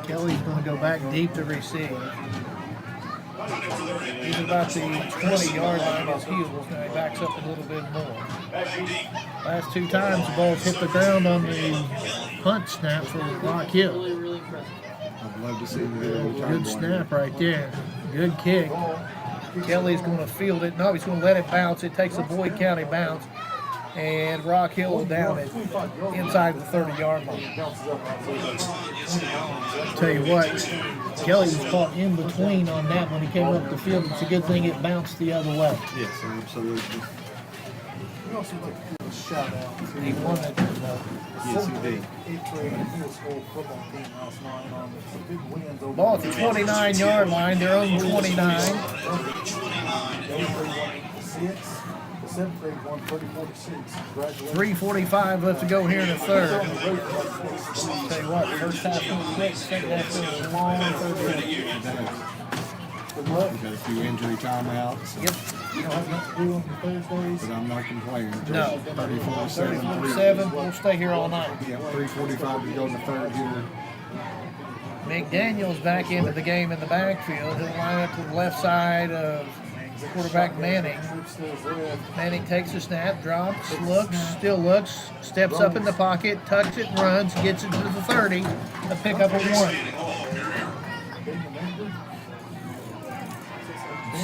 [SPEAKER 4] Kelly's going to go back deep to receive. He's about the 20-yard line of his heels. Now he backs up a little bit more. Last 2 times the ball's hit the ground on the punt snap for Rock Hill.
[SPEAKER 17] I'd love to see the
[SPEAKER 4] Good snap right there. Good kick. Kelly's going to field it. No, he's going to let it bounce. It takes a Boyd County bounce. And Rock Hill will down it inside the 30-yard line. Tell you what, Kelly was caught in between on that when he came up the field. It's a good thing it bounced the other way.
[SPEAKER 17] Yes, absolutely.
[SPEAKER 4] He wanted to know.
[SPEAKER 17] Yes, he did.
[SPEAKER 4] Ball at the 29-yard line. They're on 29. 3:45 left to go here in the 3rd. Tell you what, first half was quick, second half was long, third half.
[SPEAKER 17] We've got a few injury timeouts.
[SPEAKER 4] Yep. You don't have nothing to do on Thursdays.
[SPEAKER 17] But I'm not complaining.
[SPEAKER 4] No. 34-7. We'll stay here all night.
[SPEAKER 17] Yeah, 3:45 to go in the 3rd here.
[SPEAKER 4] McDaniel's back into the game in the backfield. He'll line up to the left side of quarterback Manning. Manning takes a snap, drops, looks, still looks, steps up in the pocket, tucks it, runs, gets it to the 30, a pickup of 1.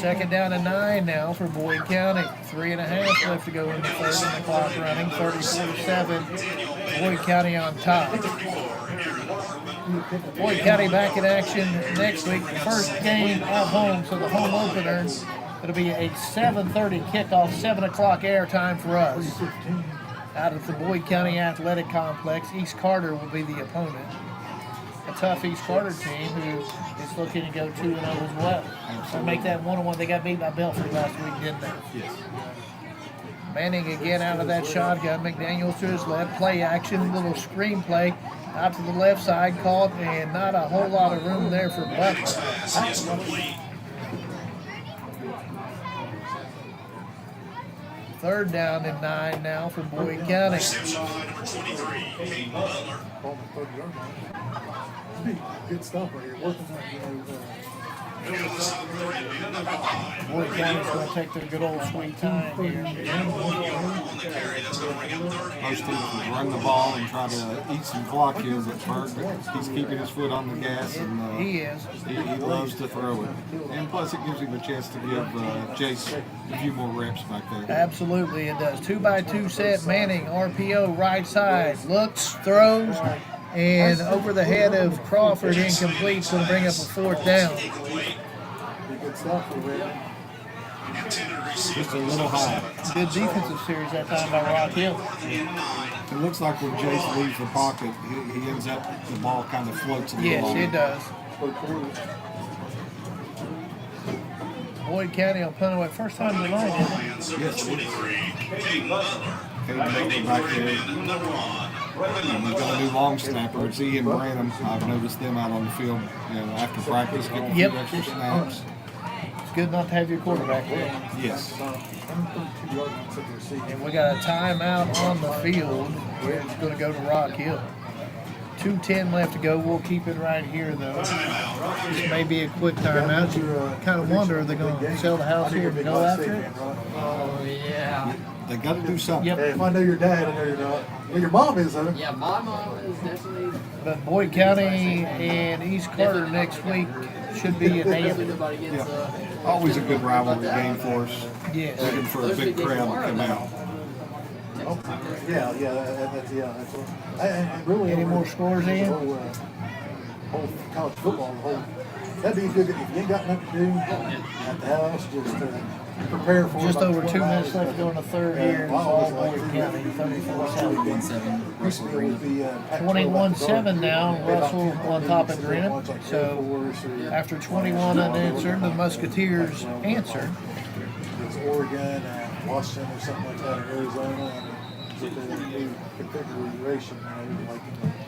[SPEAKER 4] 2nd down and 9 now for Boyd County. 3.5 left to go in the 3rd, and the clock running. 34-7. Boyd County on top. Boyd County back in action next week. First game at home, so the home opener. It'll be a 7:30 kickoff, 7 o'clock air time for us. Out of the Boyd County Athletic Complex, East Carter will be the opponent. A tough East Carter team who is looking to go 2-0 as well. So make that 1-1. They got beat by Belford last week, didn't they?
[SPEAKER 17] Yes.
[SPEAKER 4] Manning again out of that shotgun. McDaniels to his left. Play action, little screen play. Out to the left side, caught, and not a whole lot of room there for Butler. 3rd down and 9 now for Boyd County.
[SPEAKER 18] Good stuff right here. Working on,
[SPEAKER 4] Boyd County's going to take their good old sweet time here.
[SPEAKER 17] Most teams will run the ball and try to eat some clock here, but Berg, he's keeping his foot on the gas, and
[SPEAKER 4] he is.
[SPEAKER 17] He loves to throw it. And plus, it gives him a chance to give Jace a few more reps back there.
[SPEAKER 4] Absolutely, it does. 2x2 set. Manning, RPO, right side. Looks, throws, and over the head of Crawford, incomplete. Going to bring up a 4th down.
[SPEAKER 18] good stuff for Red.
[SPEAKER 17] Just a little high.
[SPEAKER 4] Good defensive series that time by Rock Hill.
[SPEAKER 17] It looks like when Jace leaves the pocket, he ends up, the ball kind of floats in the
[SPEAKER 4] Yes,
[SPEAKER 17] line.
[SPEAKER 4] it does. Boyd County will punt away. First time in the line, isn't it?
[SPEAKER 17] Yes, it is. Caden Butler back there. And we've got a new long snapper. It's Ian Branham. I've noticed them out on the field, after practice, getting a few extra snaps.
[SPEAKER 4] It's good not to have your quarterback there.
[SPEAKER 17] Yes.
[SPEAKER 4] And we got a timeout on the field. It's going to go to Rock Hill. 2:10 left to go. We'll keep it right here, though. This may be a quick timeout. You kind of wonder, are they going to sell the house here and go after it?
[SPEAKER 15] Oh, yeah.
[SPEAKER 17] They got to do something.
[SPEAKER 4] Yep.
[SPEAKER 18] Hey, if I know your dad, I know you're not. Well, your mom is, though.
[SPEAKER 15] Yeah, my mom is definitely.
[SPEAKER 4] But Boyd County and East Carter next week should be a daily.
[SPEAKER 15] Nobody gets
[SPEAKER 17] Always a good rivalry game for us.
[SPEAKER 4] Yes.
[SPEAKER 17] Looking for a big crowd to come out.
[SPEAKER 18] Yeah, that's what. And really,
[SPEAKER 4] Any more scores, Ian?
[SPEAKER 18] Whole college football, that'd be good if you ain't got nothing to do at the house. Just prepare for
[SPEAKER 4] Just
[SPEAKER 18] about
[SPEAKER 4] over 2
[SPEAKER 18] 12
[SPEAKER 4] minutes
[SPEAKER 18] hours.
[SPEAKER 4] left to go in the third here. It's all Boyd County, 34-7. 21-7 now. Russell on top of Granite. So after 21 unanswered, the Musketeers answer.
[SPEAKER 18] It's Oregon and Washington or something like that, or Arizona. With the new configuration,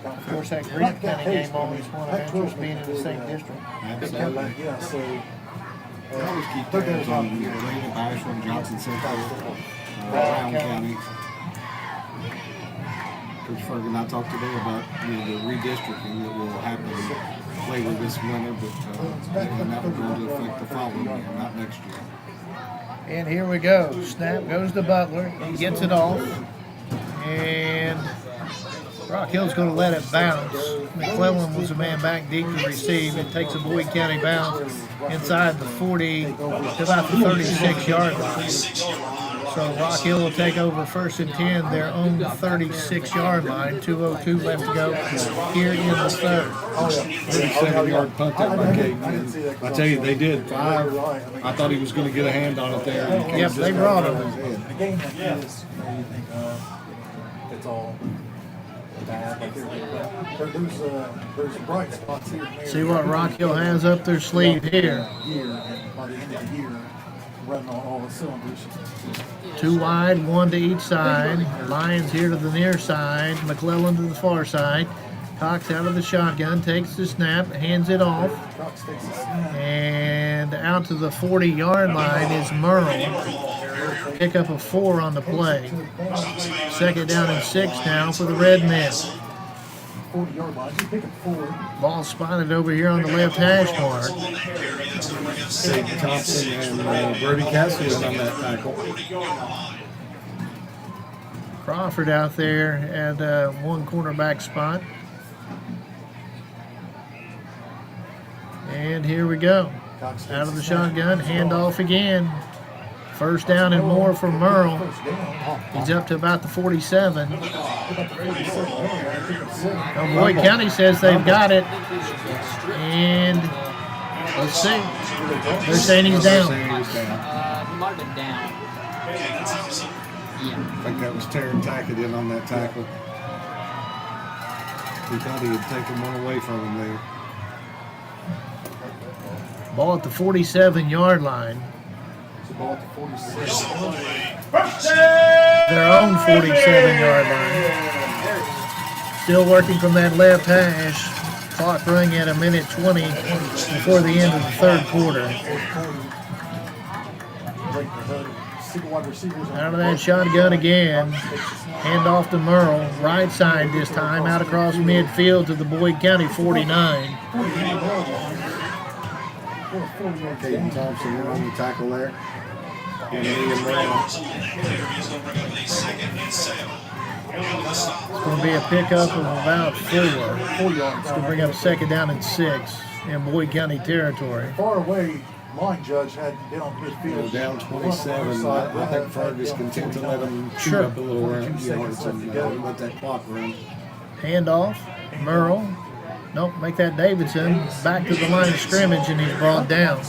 [SPEAKER 4] Of course, that Granite County game always one of interest being in the same district.
[SPEAKER 17] Absolutely.
[SPEAKER 18] Yeah, so.
[SPEAKER 17] They always keep tabs on Raven, Ashland, Johnson Central, Brown County. Coach Ferguson and I talked today about the redistricting that will happen later this winter, but and that will go into effect the following year, not next year.
[SPEAKER 4] And here we go. Snap goes to Butler. He gets it off. And Rock Hill's going to let it bounce. McClellan was a man back deep to receive. It takes a Boyd County bounce inside the 40 to about the 36-yard line. So Rock Hill will take over 1st and 10, their own 36-yard line. 2:02 left to go here in the third.
[SPEAKER 17] 37-yard punt there by Caden. I tell you, they did 5. I thought he was going to get a hand on it there.
[SPEAKER 4] Yep, they brought him.
[SPEAKER 18] A game like this, you think it's all bad. Like there's bright spots here and there.
[SPEAKER 4] See what Rock Hill has up their sleeve here.
[SPEAKER 18] And by the end of the year, running on all the cylinders.
[SPEAKER 4] 2 wide, 1 to each side. Lions here to the near side. McClellan to the far side. Cox out of the shotgun, takes the snap, hands it off. And out to the 40-yard line is Merle. Pick up a 4 on the play. 2nd down and 6 now for the Red Men.
[SPEAKER 18] 40-yard line, you pick up 4.
[SPEAKER 4] Ball spotted over here on the left hash mark.
[SPEAKER 17] Sid Thompson and Brody Castle on that tackle.
[SPEAKER 4] Crawford out there at one cornerback spot. And here we go. Out of the shotgun, handoff again. 1st down and more for Merle. He's up to about the 47. Well, Boyd County says they've got it. And let's see. They're saying he's down.
[SPEAKER 15] He might have been down.
[SPEAKER 17] I think that was Terry Tackett in on that tackle. He thought he had taken one away from him there.
[SPEAKER 4] Ball at the 47-yard line. Their own 47-yard line. Still working from that left hash. Clock running at 1:20 before the end of the third quarter. Out of that shotgun again. Hand off to Merle. Right side this time. Out across midfield to the Boyd County 49.
[SPEAKER 17] Caden Thompson on the tackle there. And Liam Brown.
[SPEAKER 4] It's going to be a pickup of about 4. It's going to bring up 2nd down and 6 in Boyd County territory.
[SPEAKER 18] Far away, line judge had been on midfield.
[SPEAKER 17] Down 27. I think Fergus content to let them shoot up a little round yards and let that clock run.
[SPEAKER 4] Handoff. Merle. Nope, make that Davidson. Back to the line of scrimmage, and he's brought down.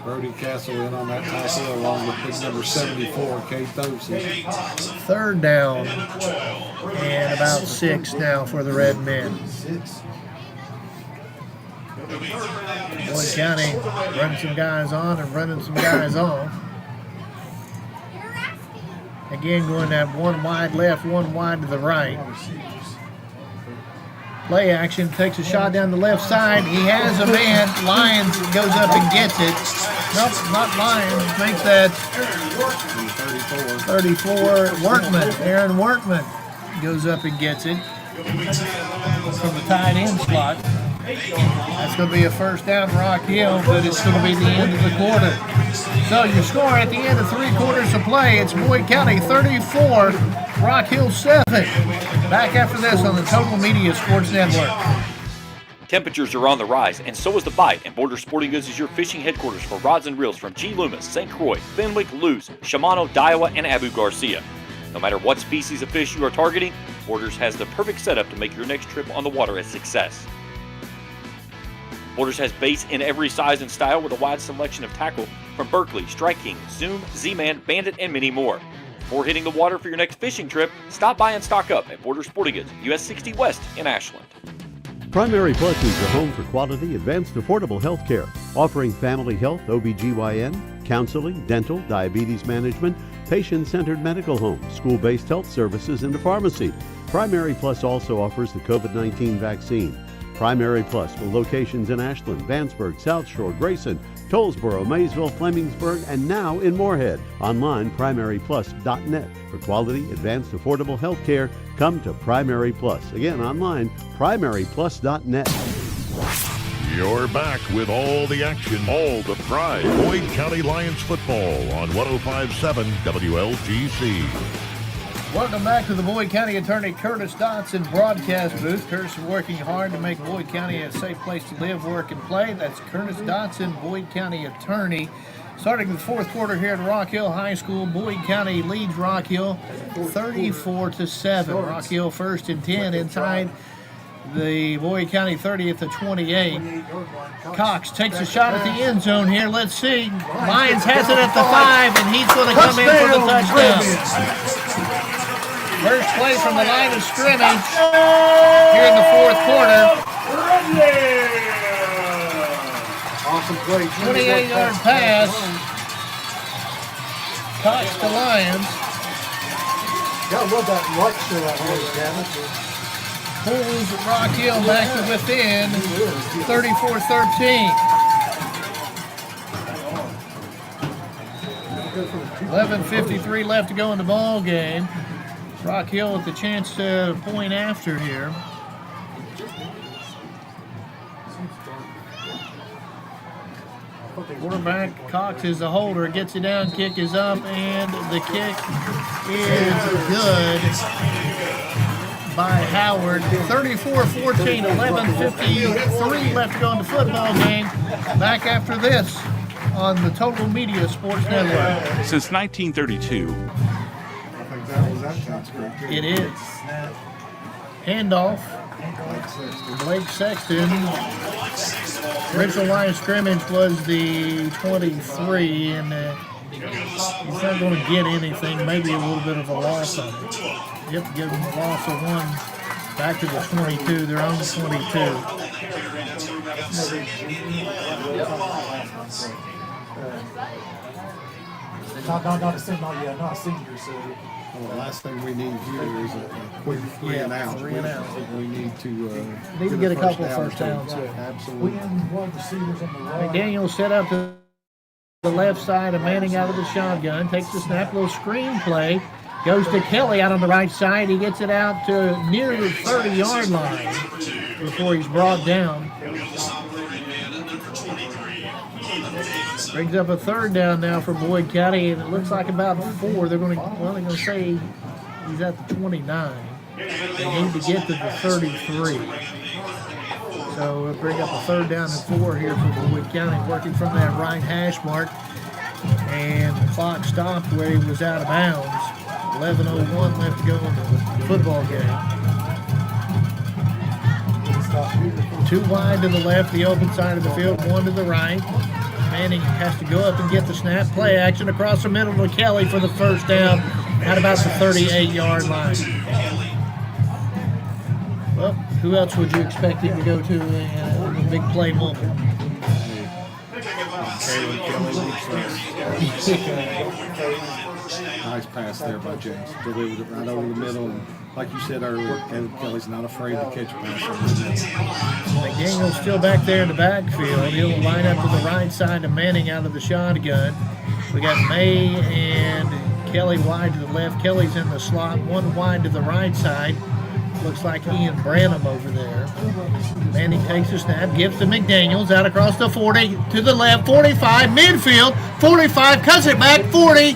[SPEAKER 17] Brody Castle in on that tackle along with big number 74, Kate Thompson.
[SPEAKER 4] 3rd down and about 6 now for the Red Men. Boyd County running some guys on and running some guys off. Again, going that 1 wide left, 1 wide to the right. Play action, takes a shot down the left side. He has a man. Lyons goes up and gets it. Nope, not Lions. Makes that 34. Workman, Aaron Workman goes up and gets it from the tight end slot. That's going to be a first down, Rock Hill, but it's going to be the end of the quarter. So your score at the end of 3 quarters of play, it's Boyd County 34, Rock Hill 7. Back after this on the Total Media Sports Network.
[SPEAKER 11] Temperatures are on the rise, and so is the bite, and Border Sporting Goods is your fishing headquarters for rods and reels from G. Loomis, St. Croix, Fenwick, Lewes, Shimano, Daiwa, and Abu Garcia. No matter what species of fish you are targeting, Borders has the perfect setup to make your next trip on the water a success. Borders has baits in every size and style with a wide selection of tackle from Berkley, Strike King, Zoom, Z-Man, Bandit, and many more. Before hitting the water for your next fishing trip, stop by and stock up at Border Sporting Goods, US 60 West in Ashland.
[SPEAKER 10] Primary Plus is your home for quality, advanced, affordable health care, offering family health, OBGYN, counseling, dental, diabetes management, patient-centered medical home, school-based health services, and a pharmacy. Primary Plus also offers the COVID-19 vaccine. Primary Plus with locations in Ashland, Vanceburg, South Shore, Grayson, Tollsboro, Maysville, Flemingsburg, and now in Moorhead. Online, primaryplus.net. For quality, advanced, affordable health care, come to Primary Plus. Again, online, primaryplus.net.
[SPEAKER 3] You're back with all the action, all the pride. Boyd County Lions football on 105.7 WLGC.
[SPEAKER 4] Welcome back to the Boyd County Attorney Curtis Dotson broadcast booth. Curtis is working hard to make Boyd County a safe place to live, work, and play. That's Curtis Dotson, Boyd County Attorney. Starting the 4th quarter here at Rock Hill High School, Boyd County leads Rock Hill 34-7. Rock Hill first and 10 inside the Boyd County 30 at the 28. Cox takes a shot at the end zone here. Let's see. Lyons has it at the 5, and he's going to come in for the touchdown. First play from the line of scrimmage here in the 4th quarter.
[SPEAKER 17] Awesome play.
[SPEAKER 4] 28-yard pass. Cox to Lyons.
[SPEAKER 17] Gotta love that light show out here, Gavin.
[SPEAKER 4] Pulls Rock Hill back to within 34-13. 11:53 left to go in the ball game. Rock Hill with the chance to point after here. Quarterback Cox is the holder, gets it down, kick is up, and the kick is good by Howard. 34-14, 11:53 left to go in the football game. Back after this on the Total Media Sports Network.
[SPEAKER 2] Since 1932,
[SPEAKER 4] it is. Handoff. Blake Sexton. Original line of scrimmage was the 23, and he's not going to get anything. Maybe a little bit of a loss on it. Yep, give him a loss of 1 back to the 22, their own 22.
[SPEAKER 18] Not a senior, so.
[SPEAKER 5] Well, the last thing we need here is a quick 3 and out.
[SPEAKER 4] 3 and out.
[SPEAKER 5] We need to
[SPEAKER 4] need to get a couple first downs.
[SPEAKER 5] Absolutely.
[SPEAKER 4] McDaniel set up to the left side, and Manning out of the shotgun, takes the snap, little screen play, goes to Kelly out on the right side. He gets it out to near the 30-yard line before he's brought down. Brings up a 3rd down now for Boyd County, and it looks like about 4. They're going to say he's at the 29. They need to get to the 33. So we'll bring up a 3rd down and 4 here for Boyd County, working from that right hash mark. And the clock stopped where he was out of bounds. 11:01 left to go in the football game. 2 wide to the left, the open side of the field, 1 to the right. Manning has to go up and get the snap. Play action across the middle to Kelly for the first down at about the 38-yard line. Well, who else would you expect him to go to in a big play moment?
[SPEAKER 5] Nice pass there by James. Delivered it right over the middle and
[SPEAKER 17] like you said earlier, Kelly's not afraid to catch a pass.
[SPEAKER 4] McDaniel's still back there in the backfield. He'll line up to the right side of Manning out of the shotgun. We got May and Kelly wide to the left. Kelly's in the slot, one wide to the right side. Looks like Ian Branham over there. Manning takes a snap, gives to McDaniels, out across the 40, to the left, 45, midfield, 45, cuts it back, 40,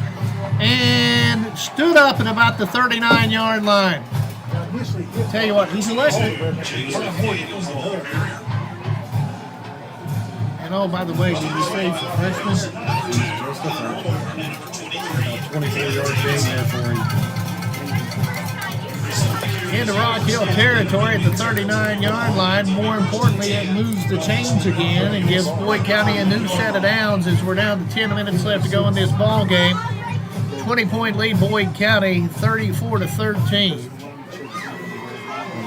[SPEAKER 4] and stood up at about the 39-yard line. Tell you what, he's elected. And oh, by the way, did you say he's a freshman?
[SPEAKER 17] Just a freshman. 24-yard game there for him.
[SPEAKER 4] Into Rock Hill territory at the 39-yard line. More importantly, it moves the chains again and gives Boyd County a new set of downs as we're down to 10 minutes left to go in this ball game. 20-point lead, Boyd County, 34-13.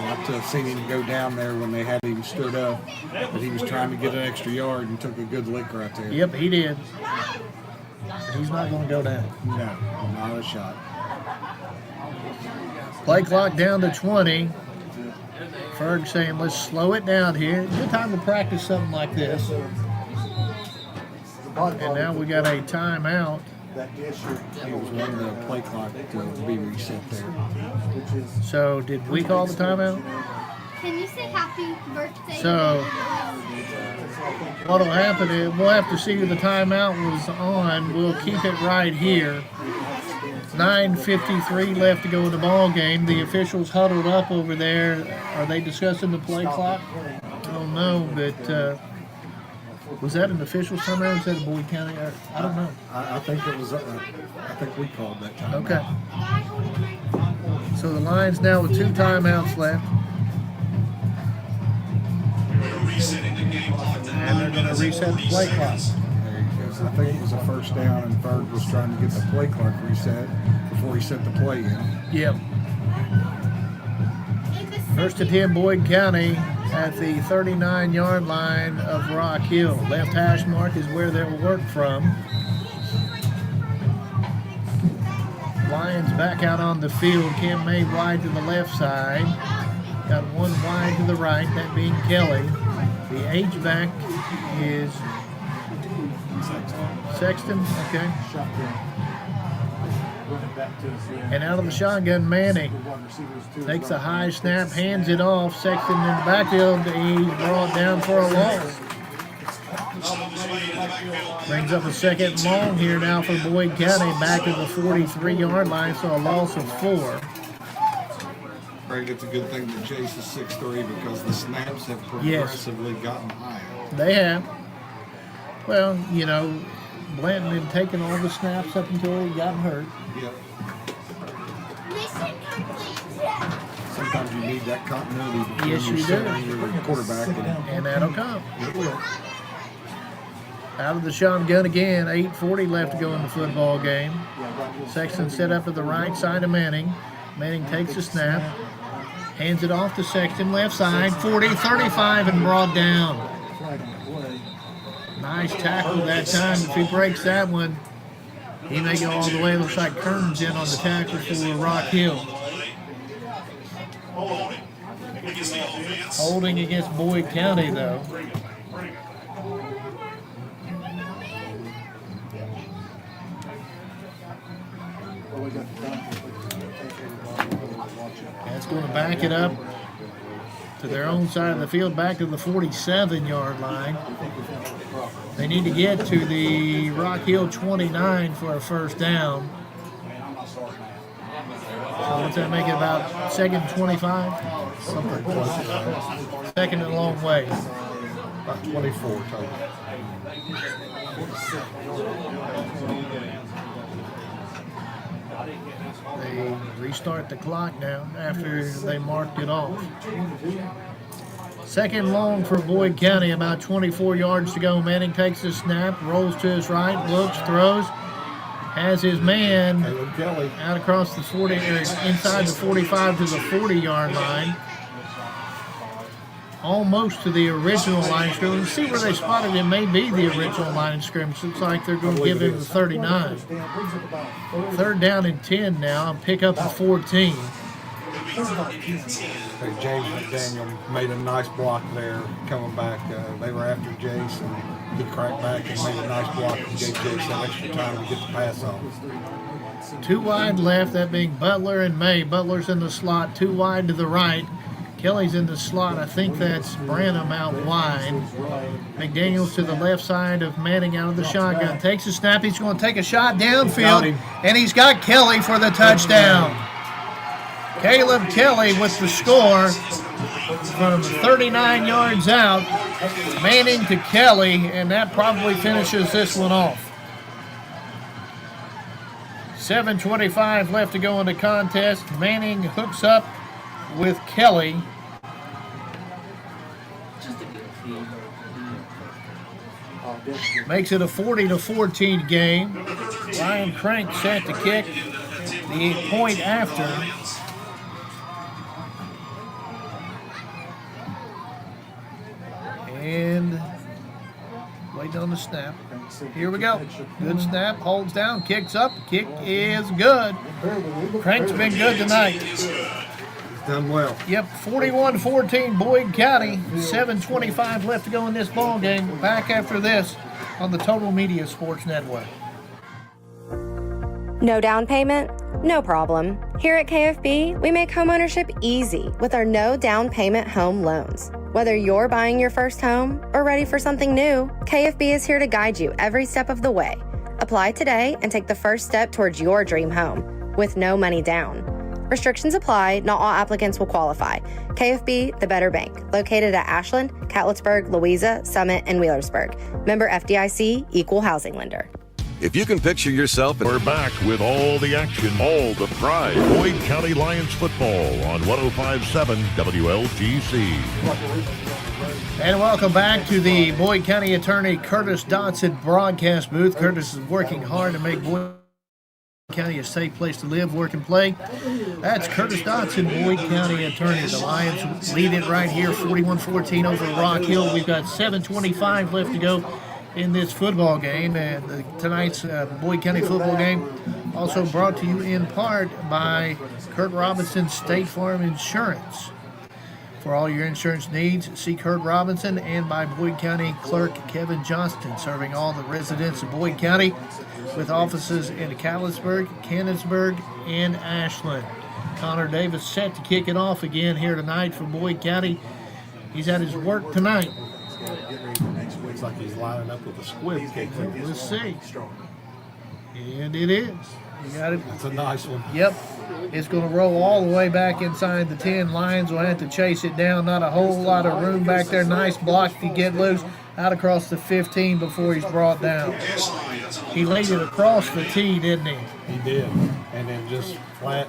[SPEAKER 17] I'd have seen him go down there when they had him stood up, but he was trying to get an extra yard and took a good lick right there.
[SPEAKER 4] Yep, he did. But he's not going to go down.
[SPEAKER 17] No, not a shot.
[SPEAKER 4] Play clock down to 20. Ferg saying, let's slow it down here. Good time to practice something like this. And now we got a timeout.
[SPEAKER 17] He was wanting the play clock to be reset there.
[SPEAKER 4] So did we call the timeout?
[SPEAKER 19] Can you say happy birthday?
[SPEAKER 4] So what'll happen is we'll have to see who the timeout was on. We'll keep it right here. 9:53 left to go in the ball game. The officials huddled up over there. Are they discussing the play clock? I don't know, but was that an official timeout? Was that a Boyd County? I don't know.
[SPEAKER 17] I think it was. I think we called that timeout.
[SPEAKER 4] Okay. So the Lions now with 2 timeouts left. And they're going to reset the play clock.
[SPEAKER 17] There you go. I think it was a first down, and Ferg was trying to get the play clock reset before he set the play in.
[SPEAKER 4] Yep. First and 10, Boyd County at the 39-yard line of Rock Hill. Left hash mark is where they'll work from. Lions back out on the field. Kim May wide to the left side. Got one wide to the right, that being Kelly. The H-back is Sexton. Okay. And out of the shotgun, Manning takes a high snap, hands it off. Sexton in the backfield. He's brought down for a loss. Brings up a second long here now for Boyd County, back to the 43-yard line, so a loss of 4.
[SPEAKER 17] Greg, it's a good thing that Chase is 6'3" because the snaps have progressively gotten higher.
[SPEAKER 4] They have. Well, you know, Blanton had taken all the snaps up until he got hurt.
[SPEAKER 17] Yep. Sometimes you need that continuity between
[SPEAKER 4] Yes, you
[SPEAKER 17] yourself
[SPEAKER 4] do.
[SPEAKER 17] and your quarterback.
[SPEAKER 4] And that'll come.
[SPEAKER 17] It will.
[SPEAKER 4] Out of the shotgun again, 8:40 left to go in the football game. Sexton set up to the right side of Manning. Manning takes a snap, hands it off to Sexton, left side, 40, 35, and brought down. Nice tackle that time. If he breaks that one, he may go all the way. Looks like Kern's in on the tackle for Rock Hill. Holding against Boyd County, though. That's going to back it up to their own side of the field, back to the 47-yard line. They need to get to the Rock Hill 29 for a first down. So what's that make it about? Second and 25?
[SPEAKER 17] Something close to that.
[SPEAKER 4] Second and a long way.
[SPEAKER 17] About 24 total.
[SPEAKER 4] They restart the clock now after they marked it off. Second long for Boyd County, about 24 yards to go. Manning takes a snap, rolls to his right, looks, throws, has his man out across the 40, or inside the 45 to the 40-yard line. Almost to the original line of scrimmage. Let's see where they spotted him. May be the original line of scrimmage. Looks like they're going to give him the 39. Third down and 10 now, and pick up the 14.
[SPEAKER 17] James McDaniel made a nice block there coming back. They were after Jace, and he cracked back and made a nice block and gave Jace that extra time to get the pass off.
[SPEAKER 4] 2 wide left, that being Butler and May. Butler's in the slot, 2 wide to the right. Kelly's in the slot. I think that's Branham out wide. McDaniels to the left side of Manning out of the shotgun. Takes a snap. He's going to take a shot downfield, and he's got Kelly for the touchdown. Caleb Kelly with the score from 39 yards out. Manning to Kelly, and that probably finishes this one off. 7:25 left to go in the contest. Manning hooks up with Kelly. Makes it a 40-14 game. Ryan Crank set to kick the point after. And waiting on the snap. Here we go. Good snap. Holds down. Kicks up. Kick is good. Crank's been good tonight.
[SPEAKER 17] Done well.
[SPEAKER 4] Yep, 41-14 Boyd County. 7:25 left to go in this ball game. Back after this on the Total Media Sports Network.
[SPEAKER 12] No down payment? No problem. Here at KFB, we make homeownership easy with our no down payment home loans. Whether you're buying your first home or ready for something new, KFB is here to guide you every step of the way. Apply today and take the first step towards your dream home with no money down. Restrictions apply. Not all applicants will qualify. KFB, the better bank, located at Ashland, Catlettsburg, Louisa, Summit, and Wheelersburg. Member FDIC, equal housing lender.
[SPEAKER 14] If you can picture yourself...
[SPEAKER 3] We're back with all the action, all the pride. Boyd County Lions football on 105.7 WLGC.
[SPEAKER 4] And welcome back to the Boyd County Attorney Curtis Dotson broadcast booth. Curtis is working hard to make Boyd County a safe place to live, work, and play. That's Curtis Dotson, Boyd County Attorney. The Lions lead it right here, 41-14 over Rock Hill. We've got 7:25 left to go in this football game. And tonight's Boyd County football game also brought to you in part by Kurt Robinson State Farm Insurance. For all your insurance needs, see Kurt Robinson, and by Boyd County Clerk Kevin Johnston, serving all the residents of Boyd County with offices in Catlettsburg, Canonsburg, and Ashland. Connor Davis set to kick it off again here tonight for Boyd County. He's at his work tonight.
[SPEAKER 17] Looks like he's lining up with a squib kick.
[SPEAKER 4] Let's see. And it is. You got it.
[SPEAKER 17] That's a nice one.
[SPEAKER 4] Yep. It's going to roll all the way back inside the 10. Lions will have to chase it down. Not a whole lot of room back there. Nice block to get loose. Out across the 15 before he's brought down. He laid it across the tee, didn't he?
[SPEAKER 17] He did. And then just flat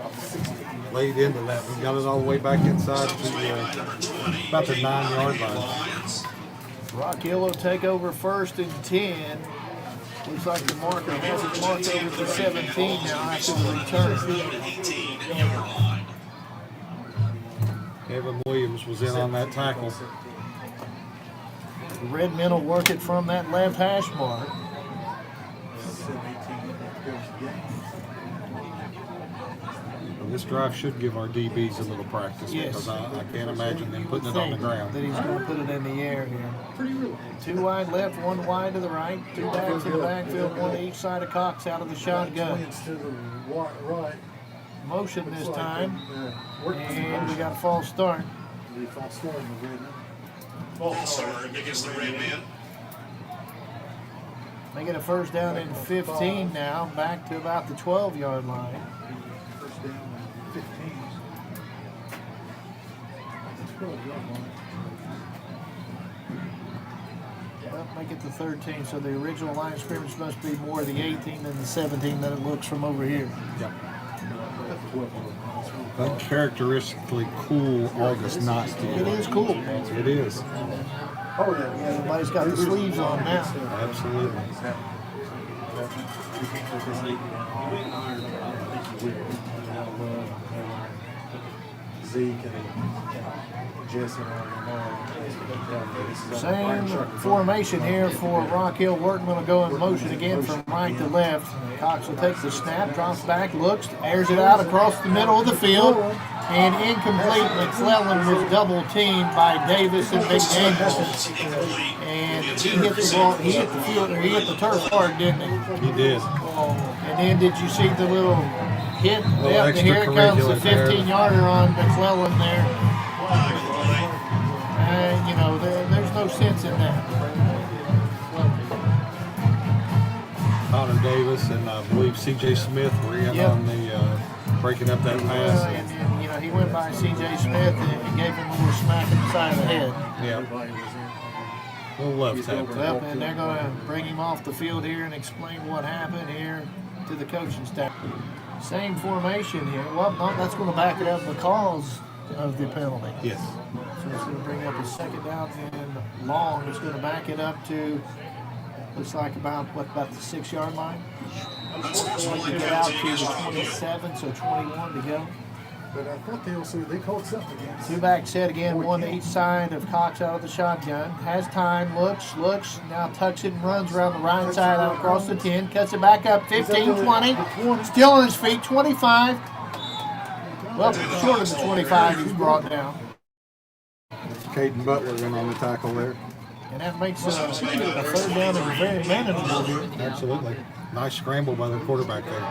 [SPEAKER 17] laid into that. We got it all the way back inside to about the 9-yard line.
[SPEAKER 4] Rock Hill will take over first and 10. Looks like the marker has it marked over for 17 now after the return.
[SPEAKER 17] Evan Williams was in on that tackle.
[SPEAKER 4] The red men will work it from that left hash mark.
[SPEAKER 17] This drive should give our DBs a little practice, because I can't imagine them putting it on the ground.
[SPEAKER 4] That he's going to put it in the air here. 2 wide left, 1 wide to the right. 2 backs in the backfield, 1 to each side of Cox out of the shotgun. Motion this time. And we got a false start.
[SPEAKER 16] False start against the red man.
[SPEAKER 4] Make it a first down and 15 now, back to about the 12-yard line. Well, make it the 13, so the original line of scrimmage must be more the 18 than the 17 that it looks from over here.
[SPEAKER 17] Yep. Uncharacteristically cool August night.
[SPEAKER 4] It is cool.
[SPEAKER 17] It is.
[SPEAKER 4] Oh, yeah. Everybody's got the sleeves on now.
[SPEAKER 17] Absolutely.
[SPEAKER 4] Same formation here for Rock Hill. Workman will go in motion again from right to left. Cox will take the snap, drops back, looks, airs it out across the middle of the field. And incomplete. McClellan was double teamed by Davis and McDaniels. And he hit the ball, he hit the field, or he hit the turf hard, didn't he?
[SPEAKER 17] He did.
[SPEAKER 4] And then did you see the little hit? Yep, here it comes, the 15-yarder on McClellan there. And, you know, there's no sense in that.
[SPEAKER 17] Connor Davis and I believe C.J. Smith were in on the breaking up that pass.
[SPEAKER 4] And, you know, he went by C.J. Smith and gave him a little smack in the side of the head.
[SPEAKER 17] Yeah. Little love tap.
[SPEAKER 4] Well, and they're going to bring him off the field here and explain what happened here to the coaching staff. Same formation here. Well, no, that's going to back it up because of the penalty.
[SPEAKER 17] Yes.
[SPEAKER 4] So it's going to bring up a second down and long. It's going to back it up to, looks like about the 6-yard line. To get out to the 27, so 21 to go.
[SPEAKER 18] But I thought they called something again.
[SPEAKER 4] Two back set again, one to each side of Cox out of the shotgun. Has time, looks, now tucks it and runs around the right side out across the 10. Cuts it back up, 15, 20. Still on his feet, 25. Well, short of the 25, he's brought down.
[SPEAKER 17] Caden Butler went on the tackle there.
[SPEAKER 4] And that makes a third down and very manageable here.
[SPEAKER 17] Absolutely. Nice scramble by the quarterback there.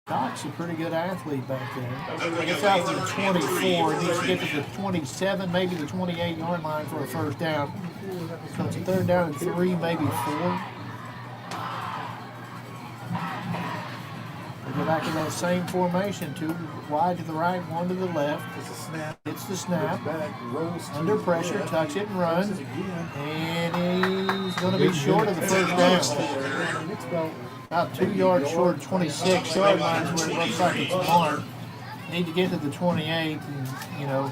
[SPEAKER 4] Cox, a pretty good athlete back there. Gets out to the 24, and needs to get to the 27, maybe the 28-yard line for a first down. So it's a third down and 3, maybe 4. We go back to that same formation, 2 wide to the right, 1 to the left. It's the snap. Under pressure, tucks it and runs. And he's going to be short of the first down. About 2 yards short, 26-yard line is where it looks like it's marked. Need to get to the 28, and, you know,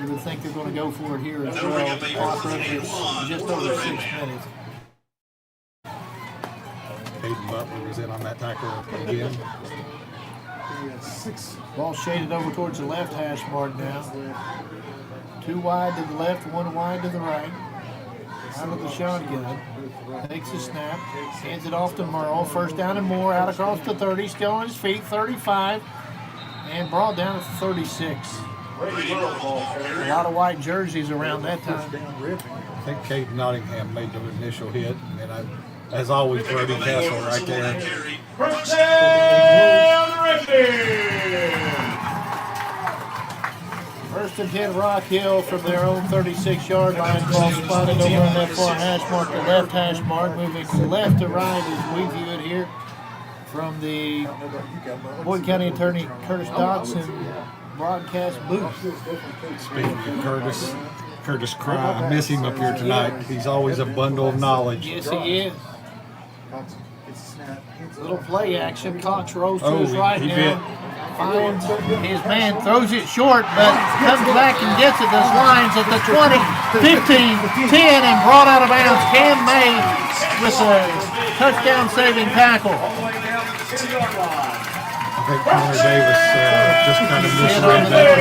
[SPEAKER 4] you would think they're going to go for it here as well. Clock running is just over 6 minutes.
[SPEAKER 17] Caden Butler was in on that tackle again.
[SPEAKER 4] Ball shaded over towards the left hash mark now. 2 wide to the left, 1 wide to the right. Out of the shotgun. Takes the snap. Hands it off to Merle. First down and more. Out across the 30. Still on his feet. 35. And brought down at the 36. A lot of white jerseys around that time.
[SPEAKER 17] I think Kate Nottingham made the initial hit. And as always, Brody Castle right there.
[SPEAKER 16] First down,
[SPEAKER 4] First and 10, Rock Hill from their own 36-yard line. Ball spotted over on that far hash mark, the left hash mark, moving from left to right as we view it here from the Boyd County Attorney Curtis Dodson broadcast booth.
[SPEAKER 17] Speaking of Curtis Cry, I miss him up here tonight. He's always a bundle of knowledge.
[SPEAKER 4] Yes, he is. Little play action. Cox rolls to his right now. Finds his man, throws it short, but comes back and gets it. Those lines at the 20, 15, 10, and brought out of bounds. Cam May with a touchdown-saving tackle.
[SPEAKER 17] I think Connor Davis just kind of misread that.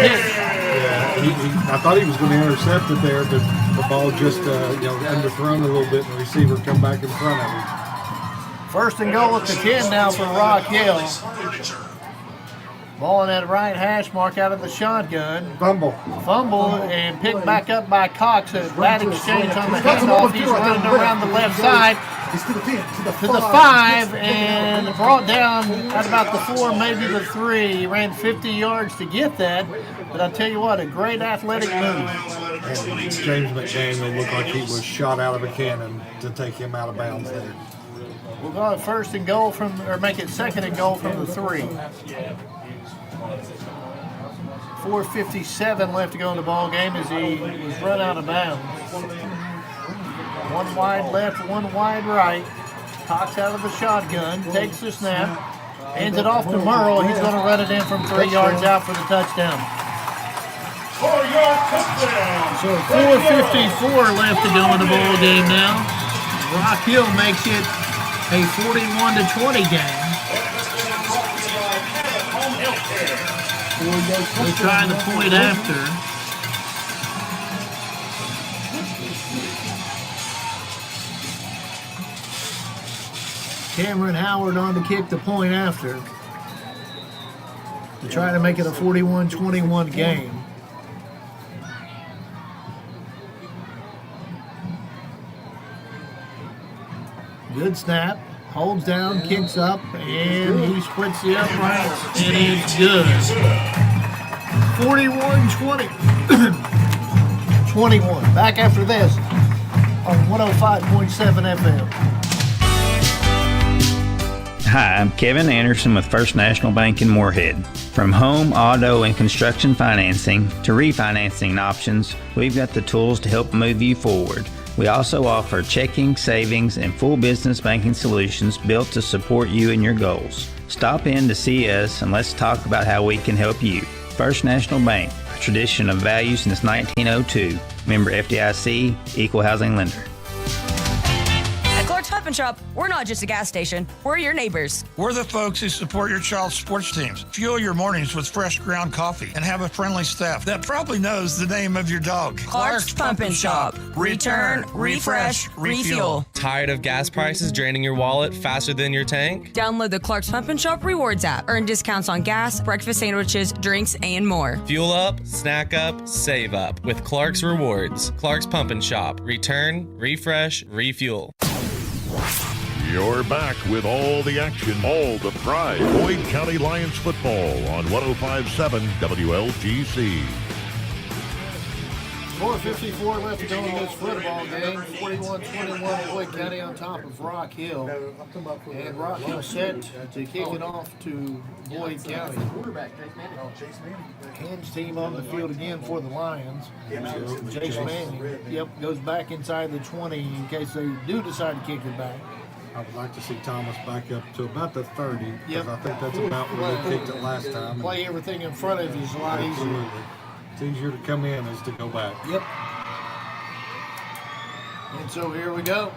[SPEAKER 17] Yeah, I thought he was going to intercept it there, but the ball just underthrown a little bit, and the receiver come back in front of him.
[SPEAKER 4] First and goal at the 10 now for Rock Hill. Ball in that right hash mark out of the shotgun.
[SPEAKER 17] Fumble
[SPEAKER 4] and picked back up by Cox. A bad exchange on the handoff. He's running around the left side to the 5 and brought down at about the 4, maybe the 3. He ran 50 yards to get that. But I tell you what, a great athletic move.
[SPEAKER 17] And James McDaniel looked like he was shot out of a cannon to take him out of bounds there.
[SPEAKER 4] We'll go at first and goal make it second and goal from the 3. 4:57 left to go in the ball game as he was run out of bounds. 1 wide left, 1 wide right. Cox out of the shotgun, takes the snap, hands it off to Merle. He's going to run it in from 3 yards out for the touchdown.
[SPEAKER 16] 4-yard touchdown.
[SPEAKER 4] So 4:54 left to go in the ball game now. Rock Hill makes it a 41-20 game. They try the point after. Cameron Howard on to kick the point after. to try to make it a 41-21 game. Good snap. Holds down, kicks up, and he splits the uprights, and it's good. 41-20. 21. Back after this on 105.7 FM.
[SPEAKER 6] Hi, I'm Kevin Anderson with First National Bank in Moorhead. From home, auto, and construction financing to refinancing options, we've got the tools to help move you forward. We also offer checking, savings, and full business banking solutions built to support you and your goals. Stop in to see us and let's talk about how we can help you. First National Bank, a tradition of value since 1902. Member FDIC, equal housing lender.
[SPEAKER 7] At Clark's Pump and Shop, we're not just a gas station, we're your neighbors.
[SPEAKER 8] We're the folks who support your child's sports teams. Fuel your mornings with fresh ground coffee and have a friendly staff that probably knows the name of your dog.
[SPEAKER 7] Clark's Pump and Shop. Return, refresh, refuel.
[SPEAKER 9] Tired of gas prices draining your wallet faster than your tank?
[SPEAKER 7] Download the Clark's Pump and Shop Rewards app. Earn discounts on gas, breakfast sandwiches, drinks, and more.
[SPEAKER 9] Fuel up, snack up, save up with Clark's Rewards. Clark's Pump and Shop. Return, refresh, refuel.
[SPEAKER 3] You're back with all the action, all the pride. Boyd County Lions football on 105.7 WLGC.
[SPEAKER 4] 4:54 left to go in this football game. 41-21 Boyd County on top of Rock Hill. And Rock Hill set to kick it off to Boyd County. Hands team on the field again for the Lions. Jason Manning, goes back inside the 20 in case they do decide to kick it back.
[SPEAKER 17] I would like to see Thomas back up to about the 30, because I think that's about where they kicked it last time.
[SPEAKER 4] Play everything in front of you is a lot easier.
[SPEAKER 17] Absolutely. It's easier to come in as to go back.
[SPEAKER 4] Yep. And so here we go.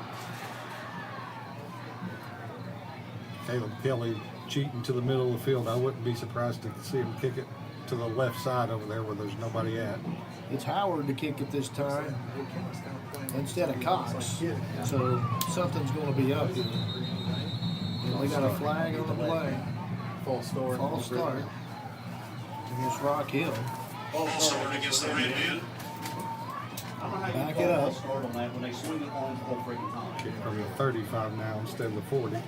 [SPEAKER 17] Caleb Kelly cheating to the middle of the field. I wouldn't be surprised to see him kick it to the left side over there where there's nobody at.
[SPEAKER 4] It's Howard to kick it this time instead of Cox. So something's going to be up here. And we got a flag on the play. False start against Rock Hill.
[SPEAKER 16] False start against the Red Men.
[SPEAKER 4] Back it up.
[SPEAKER 17] Kick from the 35 now instead of the 40.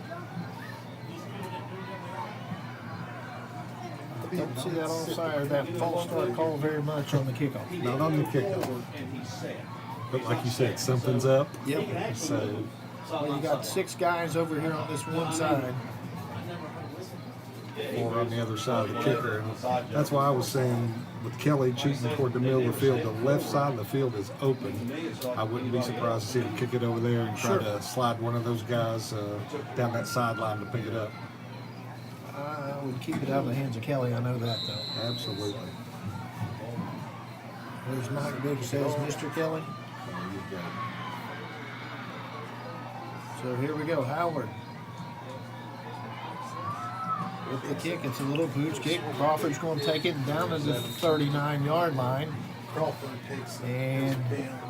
[SPEAKER 4] Don't see that offside or that false start call very much on the kickoff.
[SPEAKER 17] Not on the kickoff. But like you said, something's up.
[SPEAKER 4] Yep.
[SPEAKER 17] So
[SPEAKER 4] well, you got 6 guys over here on this one side.
[SPEAKER 17] 4 on the other side of the kicker. And that's why I was saying with Kelly cheating toward the middle of the field, the left side of the field is open. I wouldn't be surprised to see him kick it over there and try to slide one of those guys down that sideline to pick it up.
[SPEAKER 4] I would keep it out of the hands of Kelly. I know that, though.
[SPEAKER 17] Absolutely.
[SPEAKER 4] There's Mike Big says, Mr. Kelly. So here we go. Howard. With the kick, it's a little pooch kick. Crawford's going to take it down to the 39-yard line. And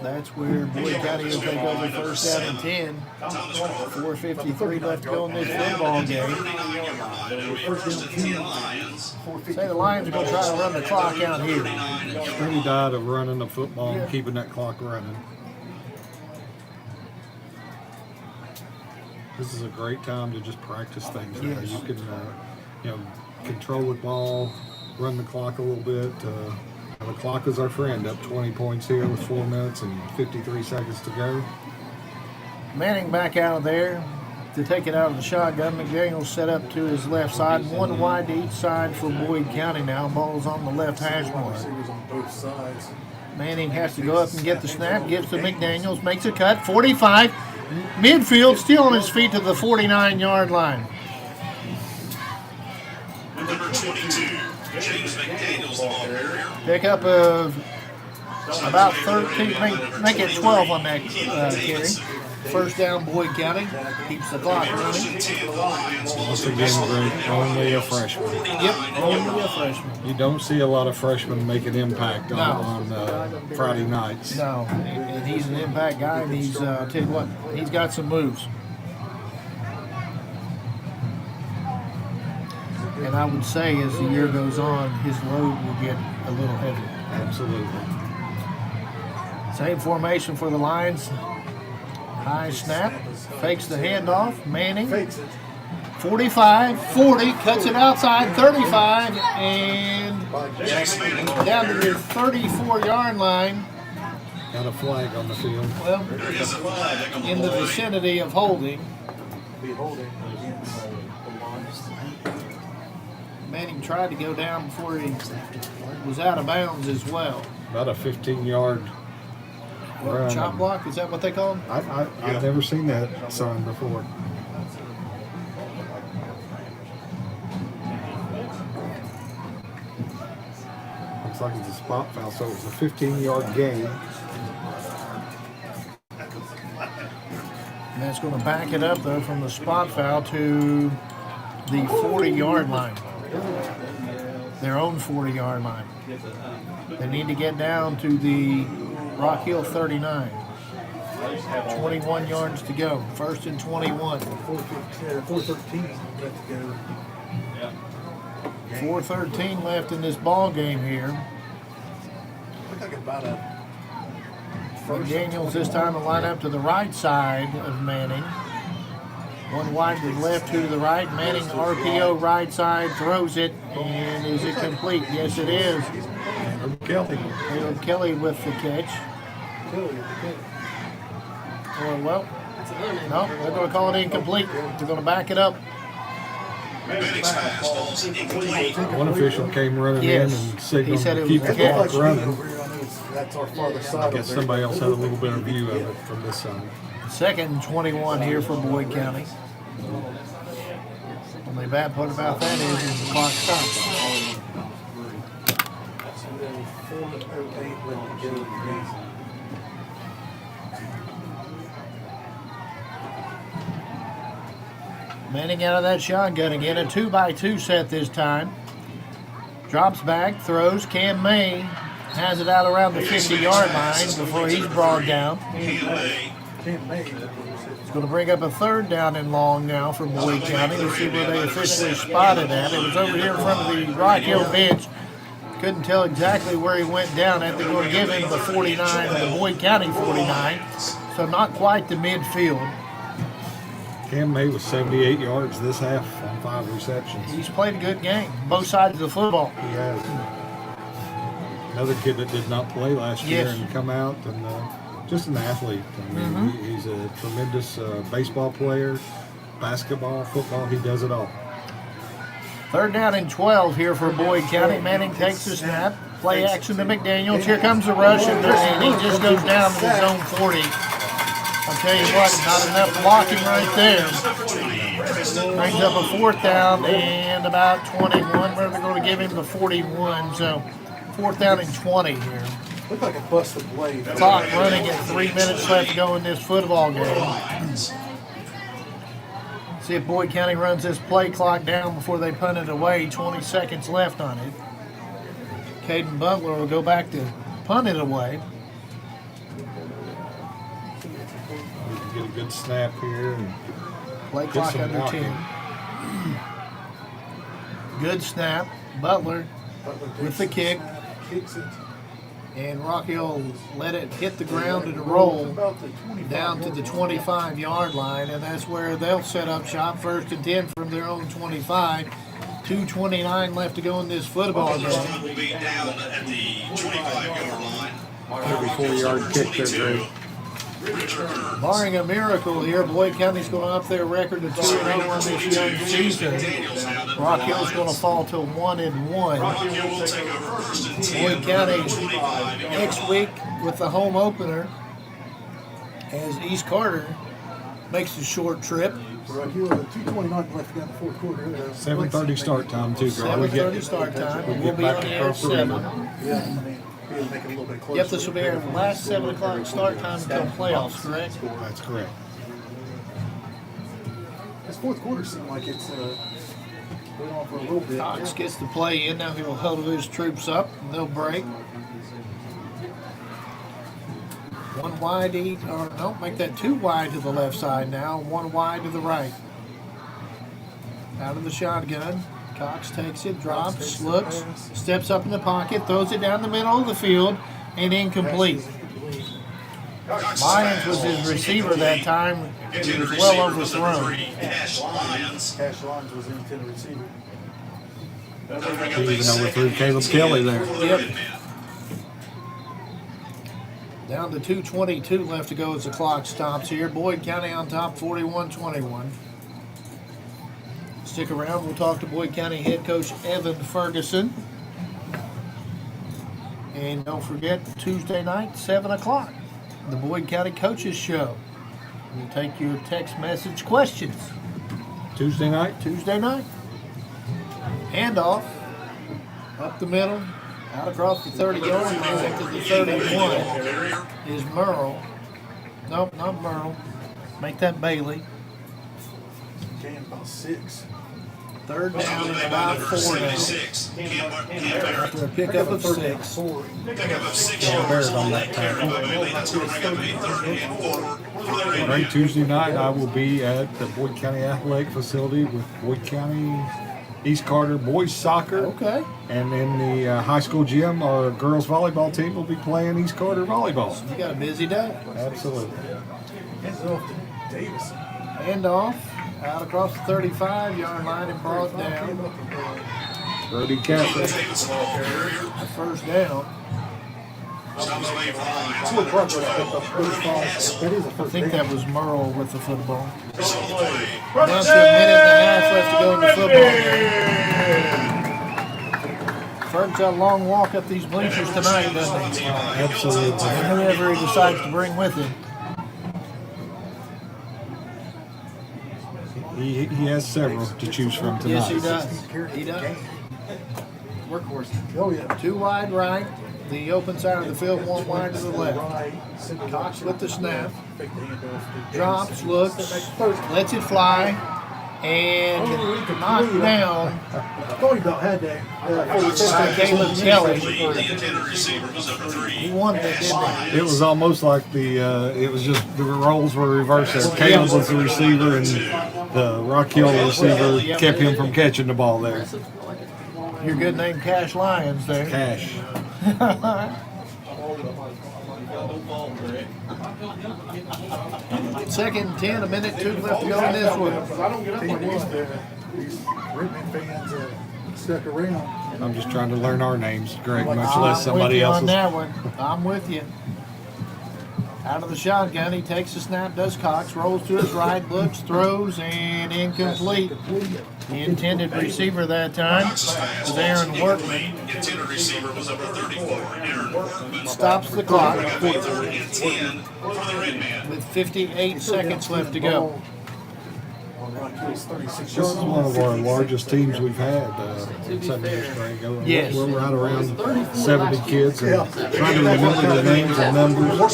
[SPEAKER 4] that's where Boyd County will take over first down and 10. 4:53 left to go in this football game. Say the Lions are going to try to run the clock out here.
[SPEAKER 17] Pretty died of running the football and keeping that clock running. This is a great time to just practice things. Yes. You can, control the ball, run the clock a little bit. The clock is our friend. Up 20 points here with 4 minutes and 53 seconds to go.
[SPEAKER 4] Manning back out of there to take it out of the shotgun. McDaniel set up to his left side. 1 wide to each side for Boyd County now. Ball's on the left hash mark. Manning has to go up and get the snap. Gives to McDaniels. Makes a cut. 45. Midfield still on his feet to the 49-yard line.
[SPEAKER 16] Number 22, James McDaniels, the ball carrier.
[SPEAKER 4] Pick up of about 13, make it 12 on that carry. First down, Boyd County. Keeps the clock running.
[SPEAKER 17] Once again, great. Only a freshman.
[SPEAKER 4] Yep, only a freshman.
[SPEAKER 17] You don't see a lot of freshmen make an impact on Friday nights.
[SPEAKER 4] No, and he's an impact guy, and he's, I'll tell you what, he's got some moves. And I would say as the year goes on, his load will get a little heavier.
[SPEAKER 17] Absolutely.
[SPEAKER 4] Same formation for the Lions. High snap, fakes the handoff. Manning, 45, 40, cuts it outside, 35, and down to the 34-yard line.
[SPEAKER 17] Got a flag on the field.
[SPEAKER 4] Well, in the vicinity of holding. Manning tried to go down before he was out of bounds as well.
[SPEAKER 17] About a 15-yard run.
[SPEAKER 4] Chop block, is that what they call him?
[SPEAKER 17] I've never seen that sign before. Looks like it's a spot foul, so it was a 15-yard gain.
[SPEAKER 4] And that's going to back it up, though, from the spot foul to the 40-yard line. Their own 40-yard line. They need to get down to the Rock Hill 39. 21 yards to go. First and 21. 4:13 left in this ball game here. McDaniels this time will line up to the right side of Manning. One wide to the left, two to the right. Manning RPO right side, throws it, and is it complete? Yes, it is. Caleb Kelly with the catch. Oh, well, no, they're going to call it incomplete. They're going to back it up.
[SPEAKER 17] One official came running in and signaled to keep the clock running.
[SPEAKER 18] That's our farther side.
[SPEAKER 17] I guess somebody else had a little better view of it from this side.
[SPEAKER 4] Second and 21 here for Boyd County. Only bad part about that is the clock stops. Manning out of that shotgun again, a 2x2 set this time. Drops back, throws. Cam May has it out around the 50-yard line before he's brought down. It's going to bring up a third down and long now for Boyd County. Let's see where they officially spotted at. It was over here in front of the Rock Hill bench. Couldn't tell exactly where he went down at. They're going to give him the 49, the Boyd County 49, so not quite the midfield.
[SPEAKER 17] Cam May was 78 yards this half on 5 receptions.
[SPEAKER 4] He's played a good game, both sides of the football.
[SPEAKER 17] He has. Another kid that did not play last year and come out and just an athlete. I mean, he's a tremendous baseball player, basketball, football. He does it all.
[SPEAKER 4] Third down and 12 here for Boyd County. Manning takes the snap. Play action to McDaniels. Here comes the rush, and he just goes down to his own 40. I'll tell you what, not enough blocking right there. Brings up a fourth down and about 21. Where they're going to give him the 41. So fourth down and 20 here.
[SPEAKER 18] Looked like a busted blade.
[SPEAKER 4] Clock running at 3 minutes left to go in this football game. See if Boyd County runs this play clock down before they punt it away. 20 seconds left on it. Caden Butler will go back to punt it away.
[SPEAKER 17] Get a good snap here. And
[SPEAKER 4] play clock under 10. Good snap. Butler with the kick. And Rocky will let it hit the ground and roll down to the 25-yard line, and that's where they'll set up shop. First and 10 from their own 25. 2:29 left to go in this football game.
[SPEAKER 16] Will be down at the 25-yard line.
[SPEAKER 17] Every 4-yard kick they're great.
[SPEAKER 4] Barring a miracle here, Boyd County's going to up their record to 2-0 on this young season. Rock Hill's going to fall to 1-1. Boyd County next week with the home opener as East Carter makes the short trip.
[SPEAKER 18] 2:29 left to go in the fourth quarter.
[SPEAKER 17] 7:30 start time too, girl.
[SPEAKER 4] 7:30 start time. We'll be on the air at 7.
[SPEAKER 18] Make it a little bit closer.
[SPEAKER 4] Yep, this will be our last 7 o'clock start time until playoffs, correct?
[SPEAKER 17] That's correct.
[SPEAKER 18] This fourth quarter seemed like it's going on for a little bit.
[SPEAKER 4] Cox gets the play in. Now he'll huddle his troops up, and they'll break. One wide each, or no, make that 2 wide to the left side now. 1 wide to the right. Out of the shotgun. Cox takes it, drops, looks, steps up in the pocket, throws it down the middle of the field, and incomplete. Lyons was his receiver that time. He was well overthrown.
[SPEAKER 16] Cash Lyons.
[SPEAKER 18] Cash Lyons was the intended receiver.
[SPEAKER 17] He even overthrew Caleb Kelly there.
[SPEAKER 4] Yep. Down to 2:22 left to go as the clock stops here. Boyd County on top, 41-21. Stick around. We'll talk to Boyd County head coach Evan Ferguson. And don't forget, Tuesday night, 7 o'clock, the Boyd County Coaches Show. We'll take your text message questions.
[SPEAKER 17] Tuesday night?
[SPEAKER 4] Tuesday night. Handoff. Up the middle. Out across the 30-yard line to the 31 is Merle. Nope, not Merle. Make that Bailey.
[SPEAKER 18] Gain about 6.
[SPEAKER 4] Third down and about 4 now. After a pickup of 6.
[SPEAKER 16] Pickup of 6
[SPEAKER 17] Barrett
[SPEAKER 16] yards.
[SPEAKER 17] on that tackle.
[SPEAKER 16] That's going to bring up a 3rd and 4 for the Red
[SPEAKER 17] Right, Tuesday night I will be at the Boyd County Athletic Facility with Boyd County East Carter boys soccer.
[SPEAKER 4] Okay.
[SPEAKER 17] And in the high school gym, our girls volleyball team will be playing East Carter volleyball.
[SPEAKER 4] You got a busy day.
[SPEAKER 17] Absolutely.
[SPEAKER 18] Hands it off to Davis.
[SPEAKER 4] Handoff. Out across the 35-yard line and brought down.
[SPEAKER 17] Brody Catholic.
[SPEAKER 4] A first down. I think that was Merle with the football. Down to a minute and a half left to go in the football game. Ferg's got a long walk up these bleachers tonight, doesn't he?
[SPEAKER 17] Absolutely.
[SPEAKER 4] And whoever he decides to bring with him.
[SPEAKER 17] He has several to choose from tonight.
[SPEAKER 4] Yes, he does. He does.
[SPEAKER 18] Workhorse. Oh, yeah.
[SPEAKER 4] 2 wide right. The open side of the field, 1 wide to the left. Cox with the snap. Drops, looks, lets it fly, and knocked down.
[SPEAKER 18] About had that.
[SPEAKER 4] Caleb Kelly.
[SPEAKER 16] The intended receiver was number 3.
[SPEAKER 4] He won that, didn't
[SPEAKER 17] It was almost like it was just the roles were reversed there. Caleb was the receiver and the Rock Hill receiver kept him from catching the ball there.
[SPEAKER 4] he? Your good name, Cash Lyons, there.
[SPEAKER 17] Cash.
[SPEAKER 4] Second and 10, a minute 2 left to go in this one.
[SPEAKER 18] These Redmond fans stuck around.
[SPEAKER 17] I'm just trying to learn our names, Greg, much
[SPEAKER 4] I'm
[SPEAKER 17] less somebody
[SPEAKER 4] with you
[SPEAKER 17] else's.
[SPEAKER 4] on that one. I'm with you. Out of the shotgun, he takes the snap, does Cox, rolls to his right, looks, throws, and incomplete. The intended receiver that time was Aaron Workman.
[SPEAKER 16] Intended receiver was number 34, Aaron Workman.
[SPEAKER 4] Stops the clock
[SPEAKER 16] Third and 10 for the Red Man.
[SPEAKER 4] with 58 seconds left to go.
[SPEAKER 17] This is one of our largest teams we've had in Sunday years, Greg.
[SPEAKER 4] Yes.
[SPEAKER 17] We're right around 70 kids and trying to remember their names and numbers. I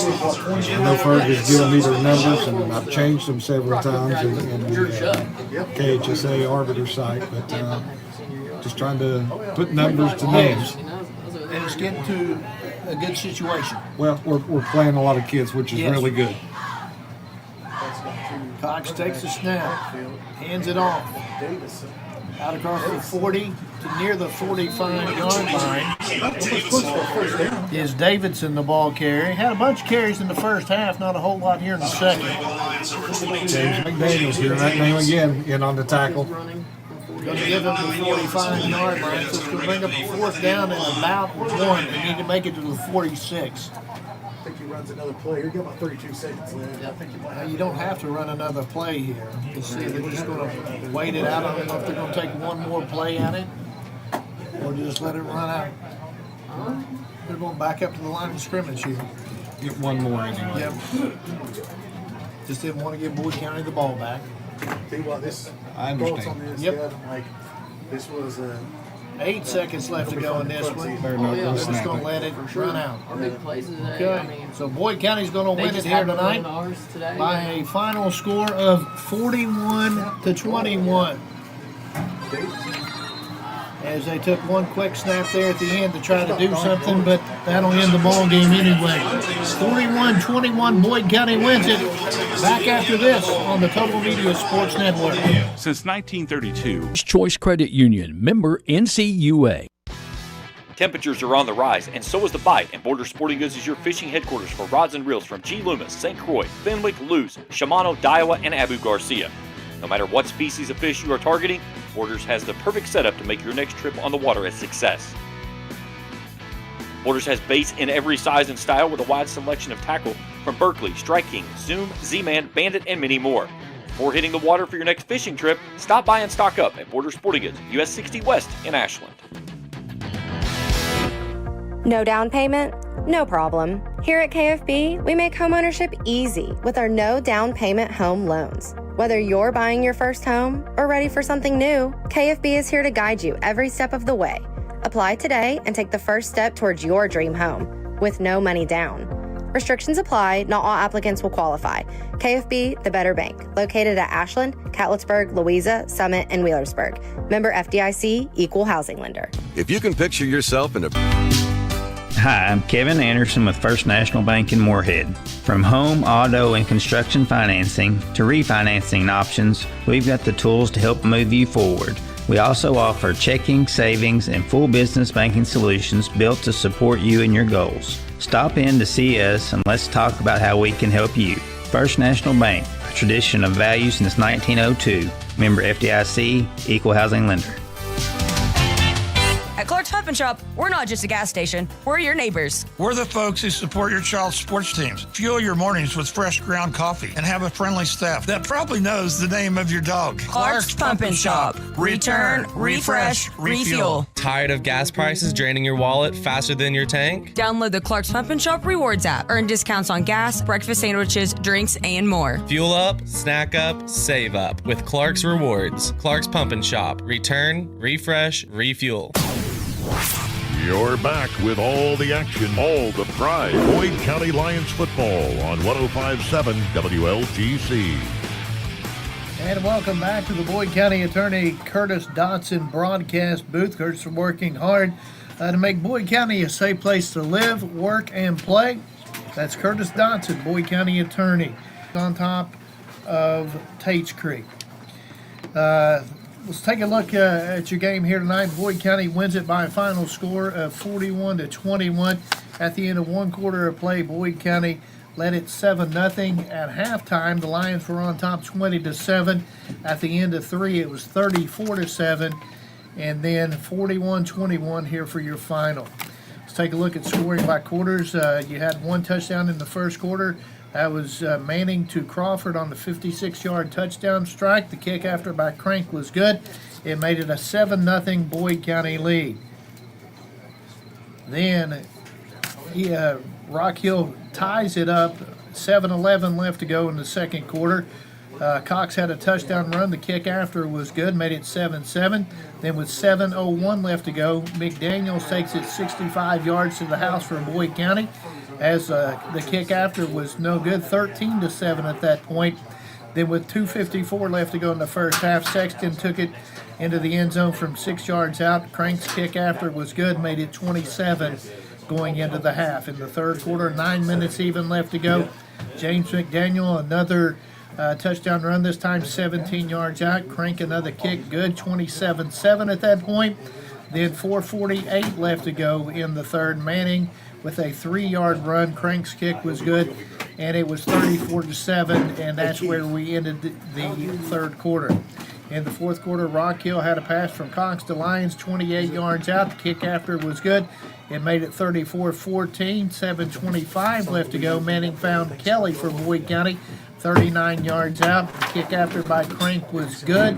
[SPEAKER 17] know Ferg has given me their numbers and I've changed them several times in the KHSAA Arbiter site, but just trying to put numbers to names.
[SPEAKER 4] And it's getting to a good situation.
[SPEAKER 17] Well, we're playing a lot of kids, which is really good.
[SPEAKER 4] Cox takes the snap, hands it off. Out across the 40 to near the 45-yard line is Davidson, the ball carrier. Had a bunch of carries in the first half, not a whole lot here in the second.
[SPEAKER 17] James McDaniels hearing that name again, in on the tackle.
[SPEAKER 4] Going to give him the 45-yard line, so it's going to bring up a 4th down and about 1. They need to make it to the 46.
[SPEAKER 18] I think he runs another play. He got about 32 seconds left. I think he might have
[SPEAKER 4] You don't have to run another play here. You see, they're just going to wait it out. I don't know if they're going to take one more play at it or just let it run out. They're going back up to the line of scrimmage here.
[SPEAKER 17] Get one more anyway.
[SPEAKER 4] Yep. Just didn't want to give Boyd County the ball back.
[SPEAKER 18] Tell you what, this
[SPEAKER 17] I understand.
[SPEAKER 18] on this,
[SPEAKER 4] Yep.
[SPEAKER 18] like this was
[SPEAKER 4] 8 seconds left to go in this one.
[SPEAKER 17] They're not
[SPEAKER 4] They're
[SPEAKER 17] going to
[SPEAKER 4] just
[SPEAKER 17] snap
[SPEAKER 4] going to
[SPEAKER 17] it.
[SPEAKER 4] let it run out.
[SPEAKER 15] Our big plays today.
[SPEAKER 4] Okay, so Boyd County's going to win it here tonight by a final score of 41-21. As as they took one quick snap there at the end to try to do something, but that'll end the ball game anyway. 41-21, Boyd County wins it. Back after this on the Total Media Sports Network.
[SPEAKER 2] Since 1932,
[SPEAKER 20] Choice Credit Union, member NCUA.
[SPEAKER 11] Temperatures are on the rise, and so is the bite, and Border Sporting Goods is your fishing headquarters for rods and reels from G. Loomis, St. Croix, Fenwick, Luz, Shimano, Daiwa, and Abu Garcia. No matter what species of fish you are targeting, Borders has the perfect setup to make your next trip on the water a success. Borders has baits in every size and style with a wide selection of tackle from Berkley, Strike King, Zoom, Z-Man, Bandit, and many more. Before hitting the water for your next fishing trip, stop by and stock up at Border Sporting Goods, US 60 West in Ashland.
[SPEAKER 12] No down payment? No problem. Here at KFB, we make homeownership easy with our no down payment home loans. Whether you're buying your first home or ready for something new, KFB is here to guide you every step of the way. Apply today and take the first step towards your dream home with no money down. Restrictions apply. Not all applicants will qualify. KFB, the better bank, located at Ashland, Catlettsburg, Louisa, Summit, and Wheelersburg. Member FDIC, equal housing lender.
[SPEAKER 14] If you can picture yourself in a...
[SPEAKER 6] Hi, I'm Kevin Anderson with First National Bank in Moorhead. From home, auto, and construction financing to refinancing options, we've got the tools to help move you forward. We also offer checking, savings, and full business banking solutions built to support you and your goals. Stop in to see us and let's talk about how we can help you. First National Bank, a tradition of value since 1902. Member FDIC, equal housing lender.
[SPEAKER 7] At Clark's Pump and Shop, we're not just a gas station, we're your neighbors.
[SPEAKER 8] We're the folks who support your child's sports teams. Fuel your mornings with fresh ground coffee and have a friendly staff that probably knows the name of your dog.
[SPEAKER 7] Clark's Pump and Shop. Return, refresh, refuel.
[SPEAKER 9] Tired of gas prices draining your wallet faster than your tank?
[SPEAKER 7] Download the Clark's Pump and Shop Rewards app. Earn discounts on gas, breakfast sandwiches, drinks, and more.
[SPEAKER 9] Fuel up, snack up, save up with Clark's Rewards. Clark's Pump and Shop. Return, refresh, refuel.
[SPEAKER 3] You're back with all the action, all the pride. Boyd County Lions football on 105.7 WLGC.
[SPEAKER 4] And welcome back to the Boyd County Attorney Curtis Dotson broadcast booth. Curtis is working hard to make Boyd County a safe place to live, work, and play. That's Curtis Dotson, Boyd County Attorney, on top of Tate's Creek. Let's take a look at your game here tonight. Boyd County wins it by a final score of 41-21. At the end of one quarter of play, Boyd County led it 7-0. At halftime, the Lions were on top 20-7. At the end of three, it was 34-7. And then 41-21 here for your final. Let's take a look at scoring by quarters. You had one touchdown in the first quarter. That was Manning to Crawford on the 56-yard touchdown strike. The kick after by Crank was good. It made it a 7-0 Boyd County lead. Then Rock Hill ties it up. 7:11 left to go in the second quarter. Cox had a touchdown run. The kick after was good, made it 7-7. Then with 7:01 left to go, McDaniels takes it 65 yards to the house for Boyd County. As the kick after was no good, 13-7 at that point. Then with 2:54 left to go in the first half, Sexton took it into the end zone from 6 yards out. Crank's kick after was good, made it 27 going into the half. In the third quarter, 9 minutes even left to go. James McDaniel, another touchdown run, this time 17 yards out. Crank another kick, good, 27-7 at that point. Then 4:48 left to go in the third. Manning with a 3-yard run. Crank's kick was good, and it was 34-7, and that's where we ended the third quarter. In the fourth quarter, Rock Hill had a pass from Cox to Lyons, 28 yards out. The kick after was good. It made it 34-14, 7:25 left to go. Manning found Kelly for Boyd County, 39 yards out. The kick after by Crank was good.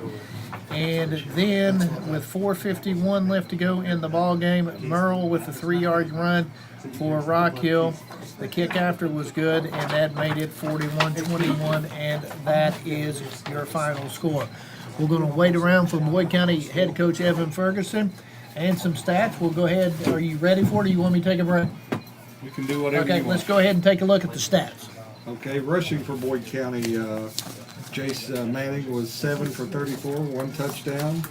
[SPEAKER 4] And then with 4:51 left to go in the ball game, Merle with a 3-yard run for Rock Hill. The kick after was good, and that made it 41-21, and that is your final score. We're going to wait around for Boyd County head coach Evan Ferguson and some stats. We'll go ahead. Are you ready for it, or you want me to take a break?
[SPEAKER 5] You can do whatever you want.
[SPEAKER 4] Okay, let's go ahead and take a look at the stats.
[SPEAKER 5] Okay, rushing for Boyd County, Jace Manning was 7 for 34, 1 touchdown.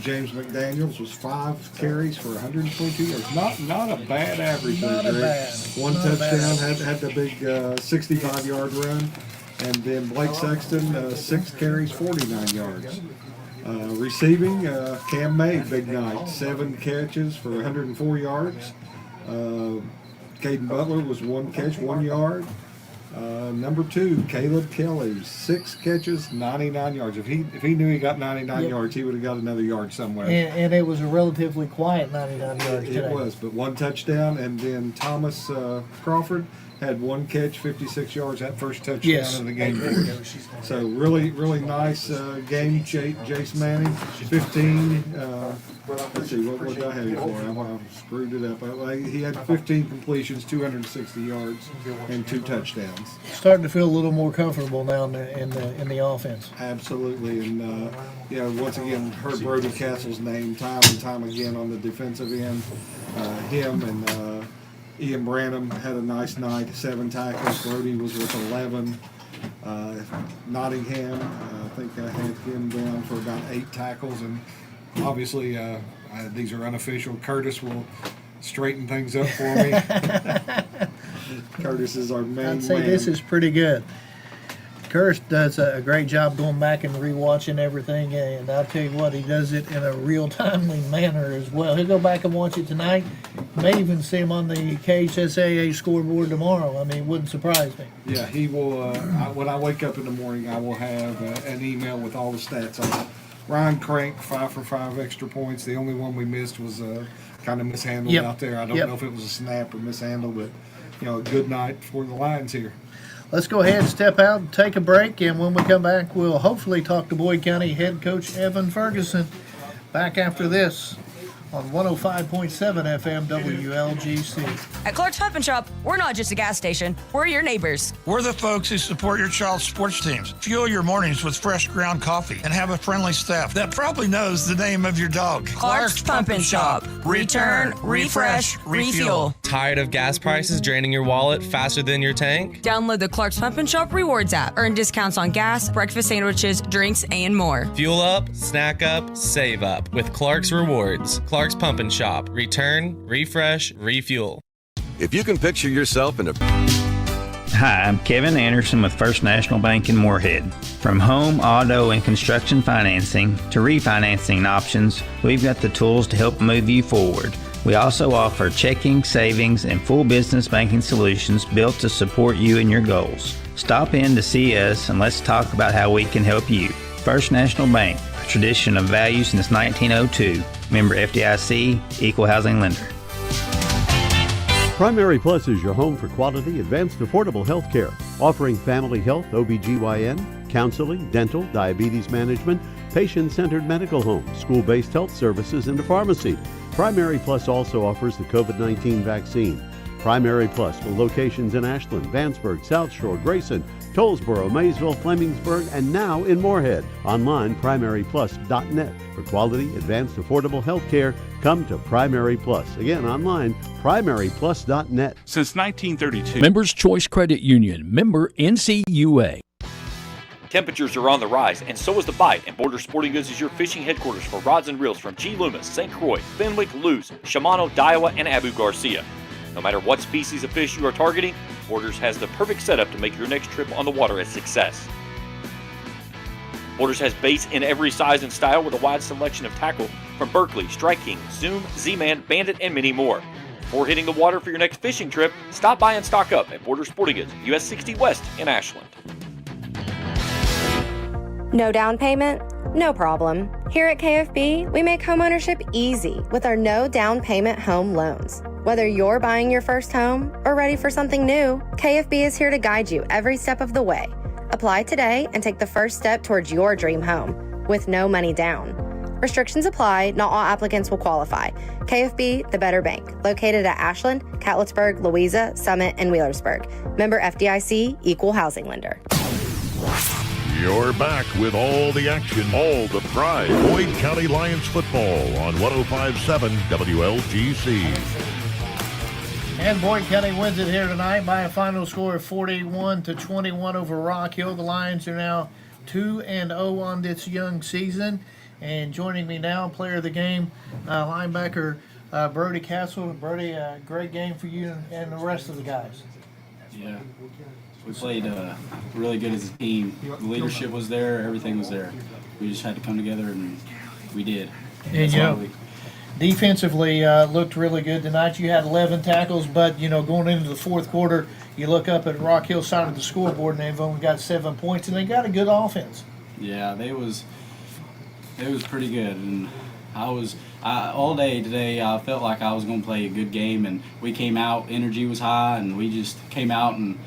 [SPEAKER 17] James McDaniels was 5 carries for 122 yards. Not a bad average there, Greg. One touchdown, had the big 65-yard run. And then Blake Sexton, 6 carries, 49 yards. Receiving, Cam May, big night, 7 catches for 104 yards. Caden Butler was 1 catch, 1 yard. Number 2, Caleb Kelly, 6 catches, 99 yards. If he knew he got 99 yards, he would have got another yard somewhere.
[SPEAKER 4] And it was a relatively quiet 99 yards today.
[SPEAKER 17] It was, but 1 touchdown. And then Thomas Crawford had 1 catch, 56 yards, that first touchdown of the game. So really nice game. Jace Manning, 15. Let's see, what did I have him for? I screwed it up. He had 15 completions, 260 yards, and 2 touchdowns.
[SPEAKER 4] Starting to feel a little more comfortable now in the offense.
[SPEAKER 17] Absolutely, and once again, heard Brody Castle's name time and time again on the defensive end. Him and Ian Branham had a nice night, 7 tackles. Brody was with 11. Nottingham, I think I had him down for about 8 tackles, and obviously these are unofficial. Curtis will straighten things up for me. Curtis is our main
[SPEAKER 4] I'd say
[SPEAKER 17] man.
[SPEAKER 4] This is pretty good. Curtis does a great job going back and rewatching everything, and I'll tell you what, he does it in a real timely manner as well. He'll go back and watch it tonight. May even see him on the KHSAA scoreboard tomorrow. I mean, it wouldn't surprise me.
[SPEAKER 17] Yeah, he will. When I wake up in the morning, I will have an email with all the stats on it. Ryan Crank, 5 for 5 extra points. The only one we missed was kind of mishandled out there. I don't know if it was a snap or mishandled, but a good night for the Lions here.
[SPEAKER 4] Let's go ahead and step out and take a break, and when we come back, we'll hopefully talk to Boyd County head coach Evan Ferguson. Back after this on 105.7 FM WLGC.
[SPEAKER 7] At Clark's Pump and Shop, we're not just a gas station, we're your neighbors.
[SPEAKER 8] We're the folks who support your child's sports teams. Fuel your mornings with fresh ground coffee and have a friendly staff that probably knows the name of your dog.
[SPEAKER 7] Clark's Pump and Shop. Return, refresh, refuel.
[SPEAKER 9] Tired of gas prices draining your wallet faster than your tank?
[SPEAKER 7] Download the Clark's Pump and Shop Rewards app. Earn discounts on gas, breakfast sandwiches, drinks, and more.
[SPEAKER 9] Fuel up, snack up, save up with Clark's Rewards. Clark's Pump and Shop. Return, refresh, refuel.
[SPEAKER 14] If you can picture yourself in a...
[SPEAKER 6] Hi, I'm Kevin Anderson with First National Bank in Moorhead. From home, auto, and construction financing to refinancing options, we've got the tools to help move you forward. We also offer checking, savings, and full business banking solutions built to support you and your goals. Stop in to see us and let's talk about how we can help you. First National Bank, a tradition of value since 1902. Member FDIC, Equal Housing Lender.
[SPEAKER 10] Primary Plus is your home for quality, advanced, affordable health care, offering family health, OBGYN, counseling, dental, diabetes management, patient-centered medical home, school-based health services, and a pharmacy. Primary Plus also offers the COVID-19 vaccine. Primary Plus with locations in Ashland, Vanceburg, South Shore, Grayson, Tollsboro, Maysville, Flemingsburg, and now in Moorhead. Online, primaryplus.net. For quality, advanced, affordable health care, come to Primary Plus. Again, online, primaryplus.net.
[SPEAKER 2] Since 1932.
[SPEAKER 20] Members Choice Credit Union. Member NCUA.
[SPEAKER 11] Temperatures are on the rise, and so is the bite, and Border Sporting Goods is your fishing headquarters for rods and reels from G. Loomis, St. Croix, Fenwick, Lewes, Shimano, Daiwa, and Abu Garcia. No matter what species of fish you are targeting, Borders has the perfect setup to make your next trip on the water a success. Borders has baits in every size and style with a wide selection of tackle from Berkeley, Strike King, Zoom, Z-Man, Bandit, and many more. Before hitting the water for your next fishing trip, stop by and stock up at Border Sporting Goods, US 60 West in Ashland.
[SPEAKER 12] No down payment? No problem. Here at KFB, we make homeownership easy with our no down payment home loans. Whether you're buying your first home or ready for something new, KFB is here to guide you every step of the way. Apply today and take the first step towards your dream home with no money down. Restrictions apply. Not all applicants will qualify. KFB, the better bank, located at Ashland, Catlettsburg, Louisa, Summit, and Wheelersburg. Member FDIC, Equal Housing Lender.
[SPEAKER 3] You're back with all the action, all the pride. Boyd County Lions football on 105.7 WLGC.
[SPEAKER 4] And Boyd County wins it here tonight by a final score of 41-21 over Rock Hill. The Lions are now 2-0 on this young season. And joining me now, player of the game, linebacker Brody Castle. Brody, great game for you and the rest of the guys.
[SPEAKER 21] Yeah, we played really good as a team. The leadership was there, everything was there. We just had to come together, and we did.
[SPEAKER 4] And defensively looked really good tonight. You had 11 tackles, but going into the fourth quarter, you look up at Rock Hill's side of the scoreboard, and they've only got 7 points, and they got a good offense.
[SPEAKER 21] Yeah, it was pretty good, and all day today I felt like I was going to play a good game, and we came out, energy was high, and we just came out and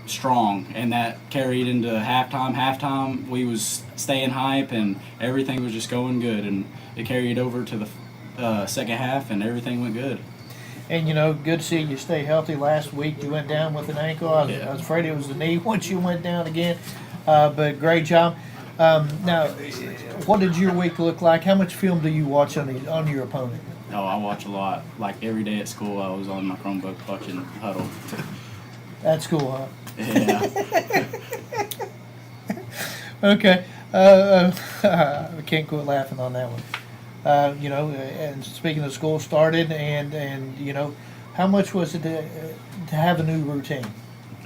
[SPEAKER 21] strong, and that carried into halftime. Halftime we was staying hype, and everything was just going good, and it carried over to the second half, and everything went good.
[SPEAKER 4] And good to see you stay healthy. Last week you went down with an ankle. I was afraid it was the knee once you went down again, but great job. Now, what did your week look like? How much film do you watch on your opponent?
[SPEAKER 21] Oh, I watch a lot. Like every day at school, I was on my Chromebook watching Huddle.
[SPEAKER 4] At school, huh?
[SPEAKER 21] Yeah.
[SPEAKER 4] Okay. I can't quit laughing on that one. And speaking of school started, and how much was it to have a new routine?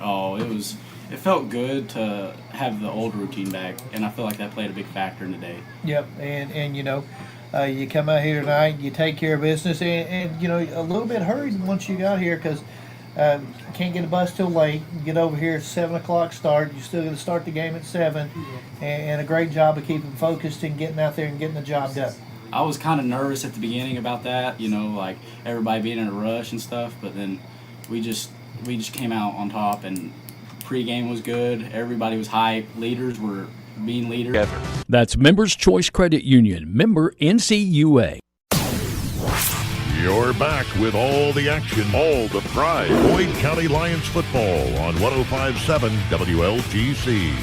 [SPEAKER 21] Oh, it felt good to have the old routine back, and I feel like that played a big factor in the day.
[SPEAKER 4] Yep, and you come out here tonight, you take care of business, and a little bit hurried once you got here because can't get a bus till late. You get over here at 7 o'clock start. You're still going to start the game at 7, and a great job of keeping focused and getting out there and getting the job done.
[SPEAKER 21] I was kind of nervous at the beginning about that, like everybody being in a rush and stuff, but then we just came out on top, and pregame was good. Everybody was hyped. Leaders were being leaders.
[SPEAKER 20] That's Members Choice Credit Union, member NCUA.
[SPEAKER 3] You're back with all the action, all the pride. Boyd County Lions football on 105.7 WLGC.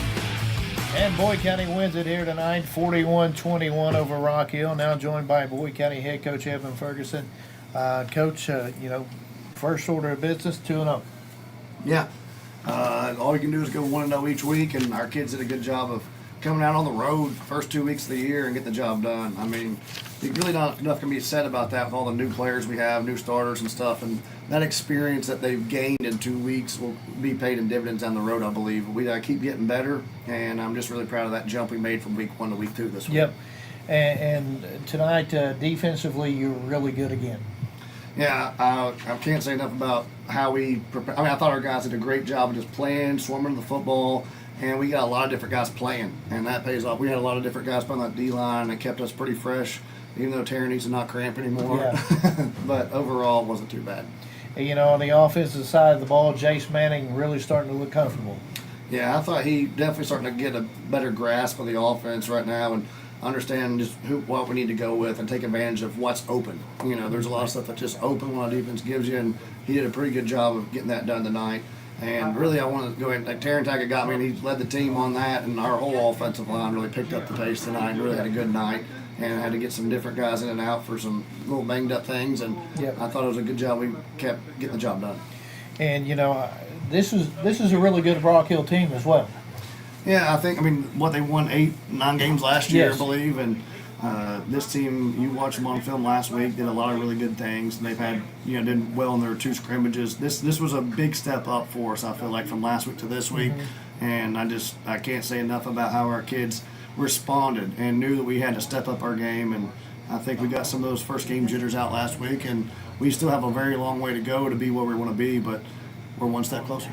[SPEAKER 4] And Boyd County wins it here tonight, 41-21 over Rock Hill. Now joined by Boyd County head coach Evan Ferguson. Coach, first order of business, 2-0.
[SPEAKER 13] Yeah. All you can do is go 1-0 each week, and our kids did a good job of coming out on the road first 2 weeks of the year and get the job done. I mean, really not enough can be said about that with all the new players we have, new starters and stuff, and that experience that they've gained in 2 weeks will be paid in dividends down the road, I believe. We keep getting better, and I'm just really proud of that jump we made from week 1 to week 2 this week.
[SPEAKER 4] Yep, and tonight defensively you were really good again.
[SPEAKER 13] Yeah, I can't say enough about how we prepare. I mean, I thought our guys did a great job of just playing, swarming the football, and we got a lot of different guys playing, and that pays off. We had a lot of different guys playing that D-line that kept us pretty fresh, even though Terry needs to not cramp anymore. Yeah. But overall, it wasn't too bad.
[SPEAKER 4] On the offensive side of the ball, Jace Manning really starting to look comfortable.
[SPEAKER 13] Yeah, I thought he definitely starting to get a better grasp of the offense right now and understand just what we need to go with and take advantage of what's open. There's a lot of stuff that's just open when our defense gives you, and he did a pretty good job of getting that done tonight. And really, I want to go ahead, like Taryn Tackett got me, and he led the team on that, and our whole offensive line really picked up the pace tonight and really had a good night, and had to get some different guys in and out for some little banged up things, and I thought it was a good job. We kept getting the job done.
[SPEAKER 4] And, this is a really good Rock Hill team as well.
[SPEAKER 13] Yeah, they won 8-9 games last year, yes. I believe, and this team, you watched them on film last week, did a lot of really good things, and they've had, did well in their 2 scrimmages. This was a big step up for us, I feel like, from last week to this week, and I can't say enough about how our kids responded and knew that we had to step up our game, and I think we got some of those first game jitters out last week, and we still have a very long way to go to be where we want to be, but we're one step closer.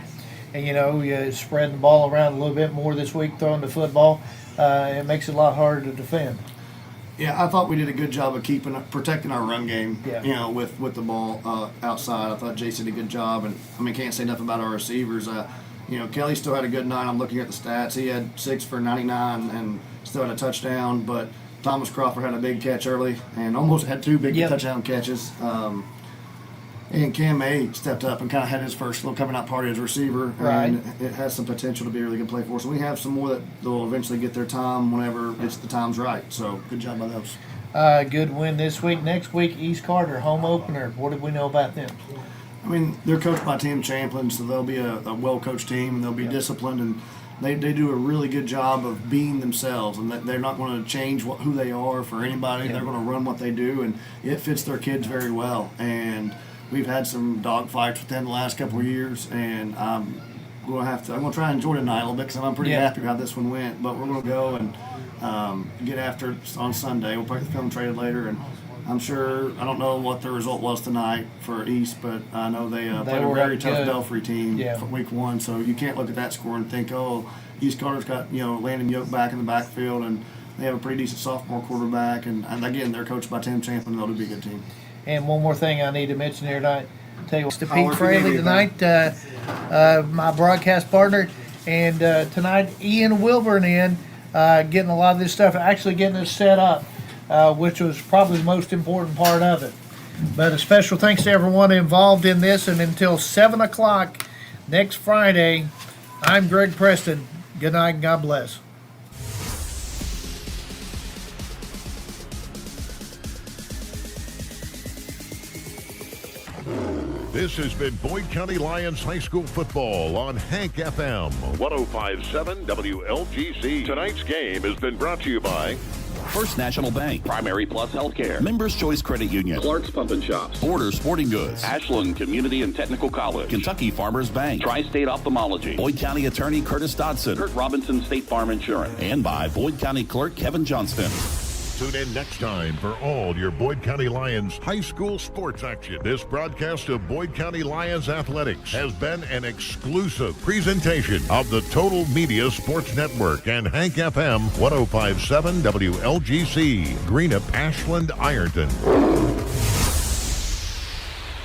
[SPEAKER 4] And, you spread the ball around a little bit more this week, throwing the football. It makes it a lot harder to defend.
[SPEAKER 13] Yeah, I thought we did a good job of protecting our run game, with the ball outside. I thought Jason did a good job, and can't say enough about our receivers. Kelly still had a good night. I'm looking at the stats. He had 6 for 99 and still had a touchdown, but Thomas Crawford had a big catch early and almost had 2 big touchdown catches. And Cam May stepped up and kind of had his first little coming out party as a receiver. Right. And it has some potential to be a really good play for us. And we have some more that will eventually get their time whenever the time's right. So good job by those.
[SPEAKER 4] Good win this week. Next week, East Carter, home opener. What did we know about them?
[SPEAKER 13] They're coached by Tim Champlin, so they'll be a well-coached team, and they'll be disciplined. And they do a really good job of being themselves, and that they're not going to change who they are for anybody. Yeah. They're going to run what they do, and it fits their kids very well. And we've had some dog fights with them the last couple of years, and I'm going to try and enjoy tonight a little bit because I'm pretty happy how this one went. But we're going to go and get after it on Sunday. We'll probably film traded later, and I'm sure, I don't know what the result was tonight for East, but I know they played a very tough Belfry team for week 1, so you can't look at that score and think, oh, East Carter's got, Landon Yoke back in the backfield, and they have a pretty decent sophomore quarterback, and again, they're coached by Tim Champlin, and they'll be a good team.
[SPEAKER 4] And one more thing I need to mention here tonight, tell you what's to Pete Fraley tonight, my broadcast partner, and tonight Ian Wilburn getting a lot of this stuff, actually getting this set up. Which was probably the most important part of it. But a special thanks to everyone involved in this, and until 7 o'clock next Friday, I'm Greg Preston. Good night and God bless.
[SPEAKER 3] This has been Boyd County Lions High School football on Hank FM 105.7 WLGC. Tonight's game has been brought to you by
[SPEAKER 1] First National Bank,
[SPEAKER 22] Primary Plus Healthcare,
[SPEAKER 1] Members Choice Credit Union,
[SPEAKER 22] Clark's Pump and Shops,
[SPEAKER 1] Border Sporting Goods,
[SPEAKER 22] Ashland Community and Technical College,
[SPEAKER 1] Kentucky Farmers Bank,
[SPEAKER 22] Tri-State Ophthalmology,
[SPEAKER 1] Boyd County Attorney Curtis Dodson,
[SPEAKER 22] Kurt Robinson State Farm Insurance,
[SPEAKER 1] and by Boyd County Clerk Kevin Johnston.
[SPEAKER 3] Tune in next time for all your Boyd County Lions high school sports action. This broadcast of Boyd County Lions athletics has been an exclusive presentation of the Total Media Sports Network and Hank FM 105.7 WLGC, Greenup, Ashland, Ironton.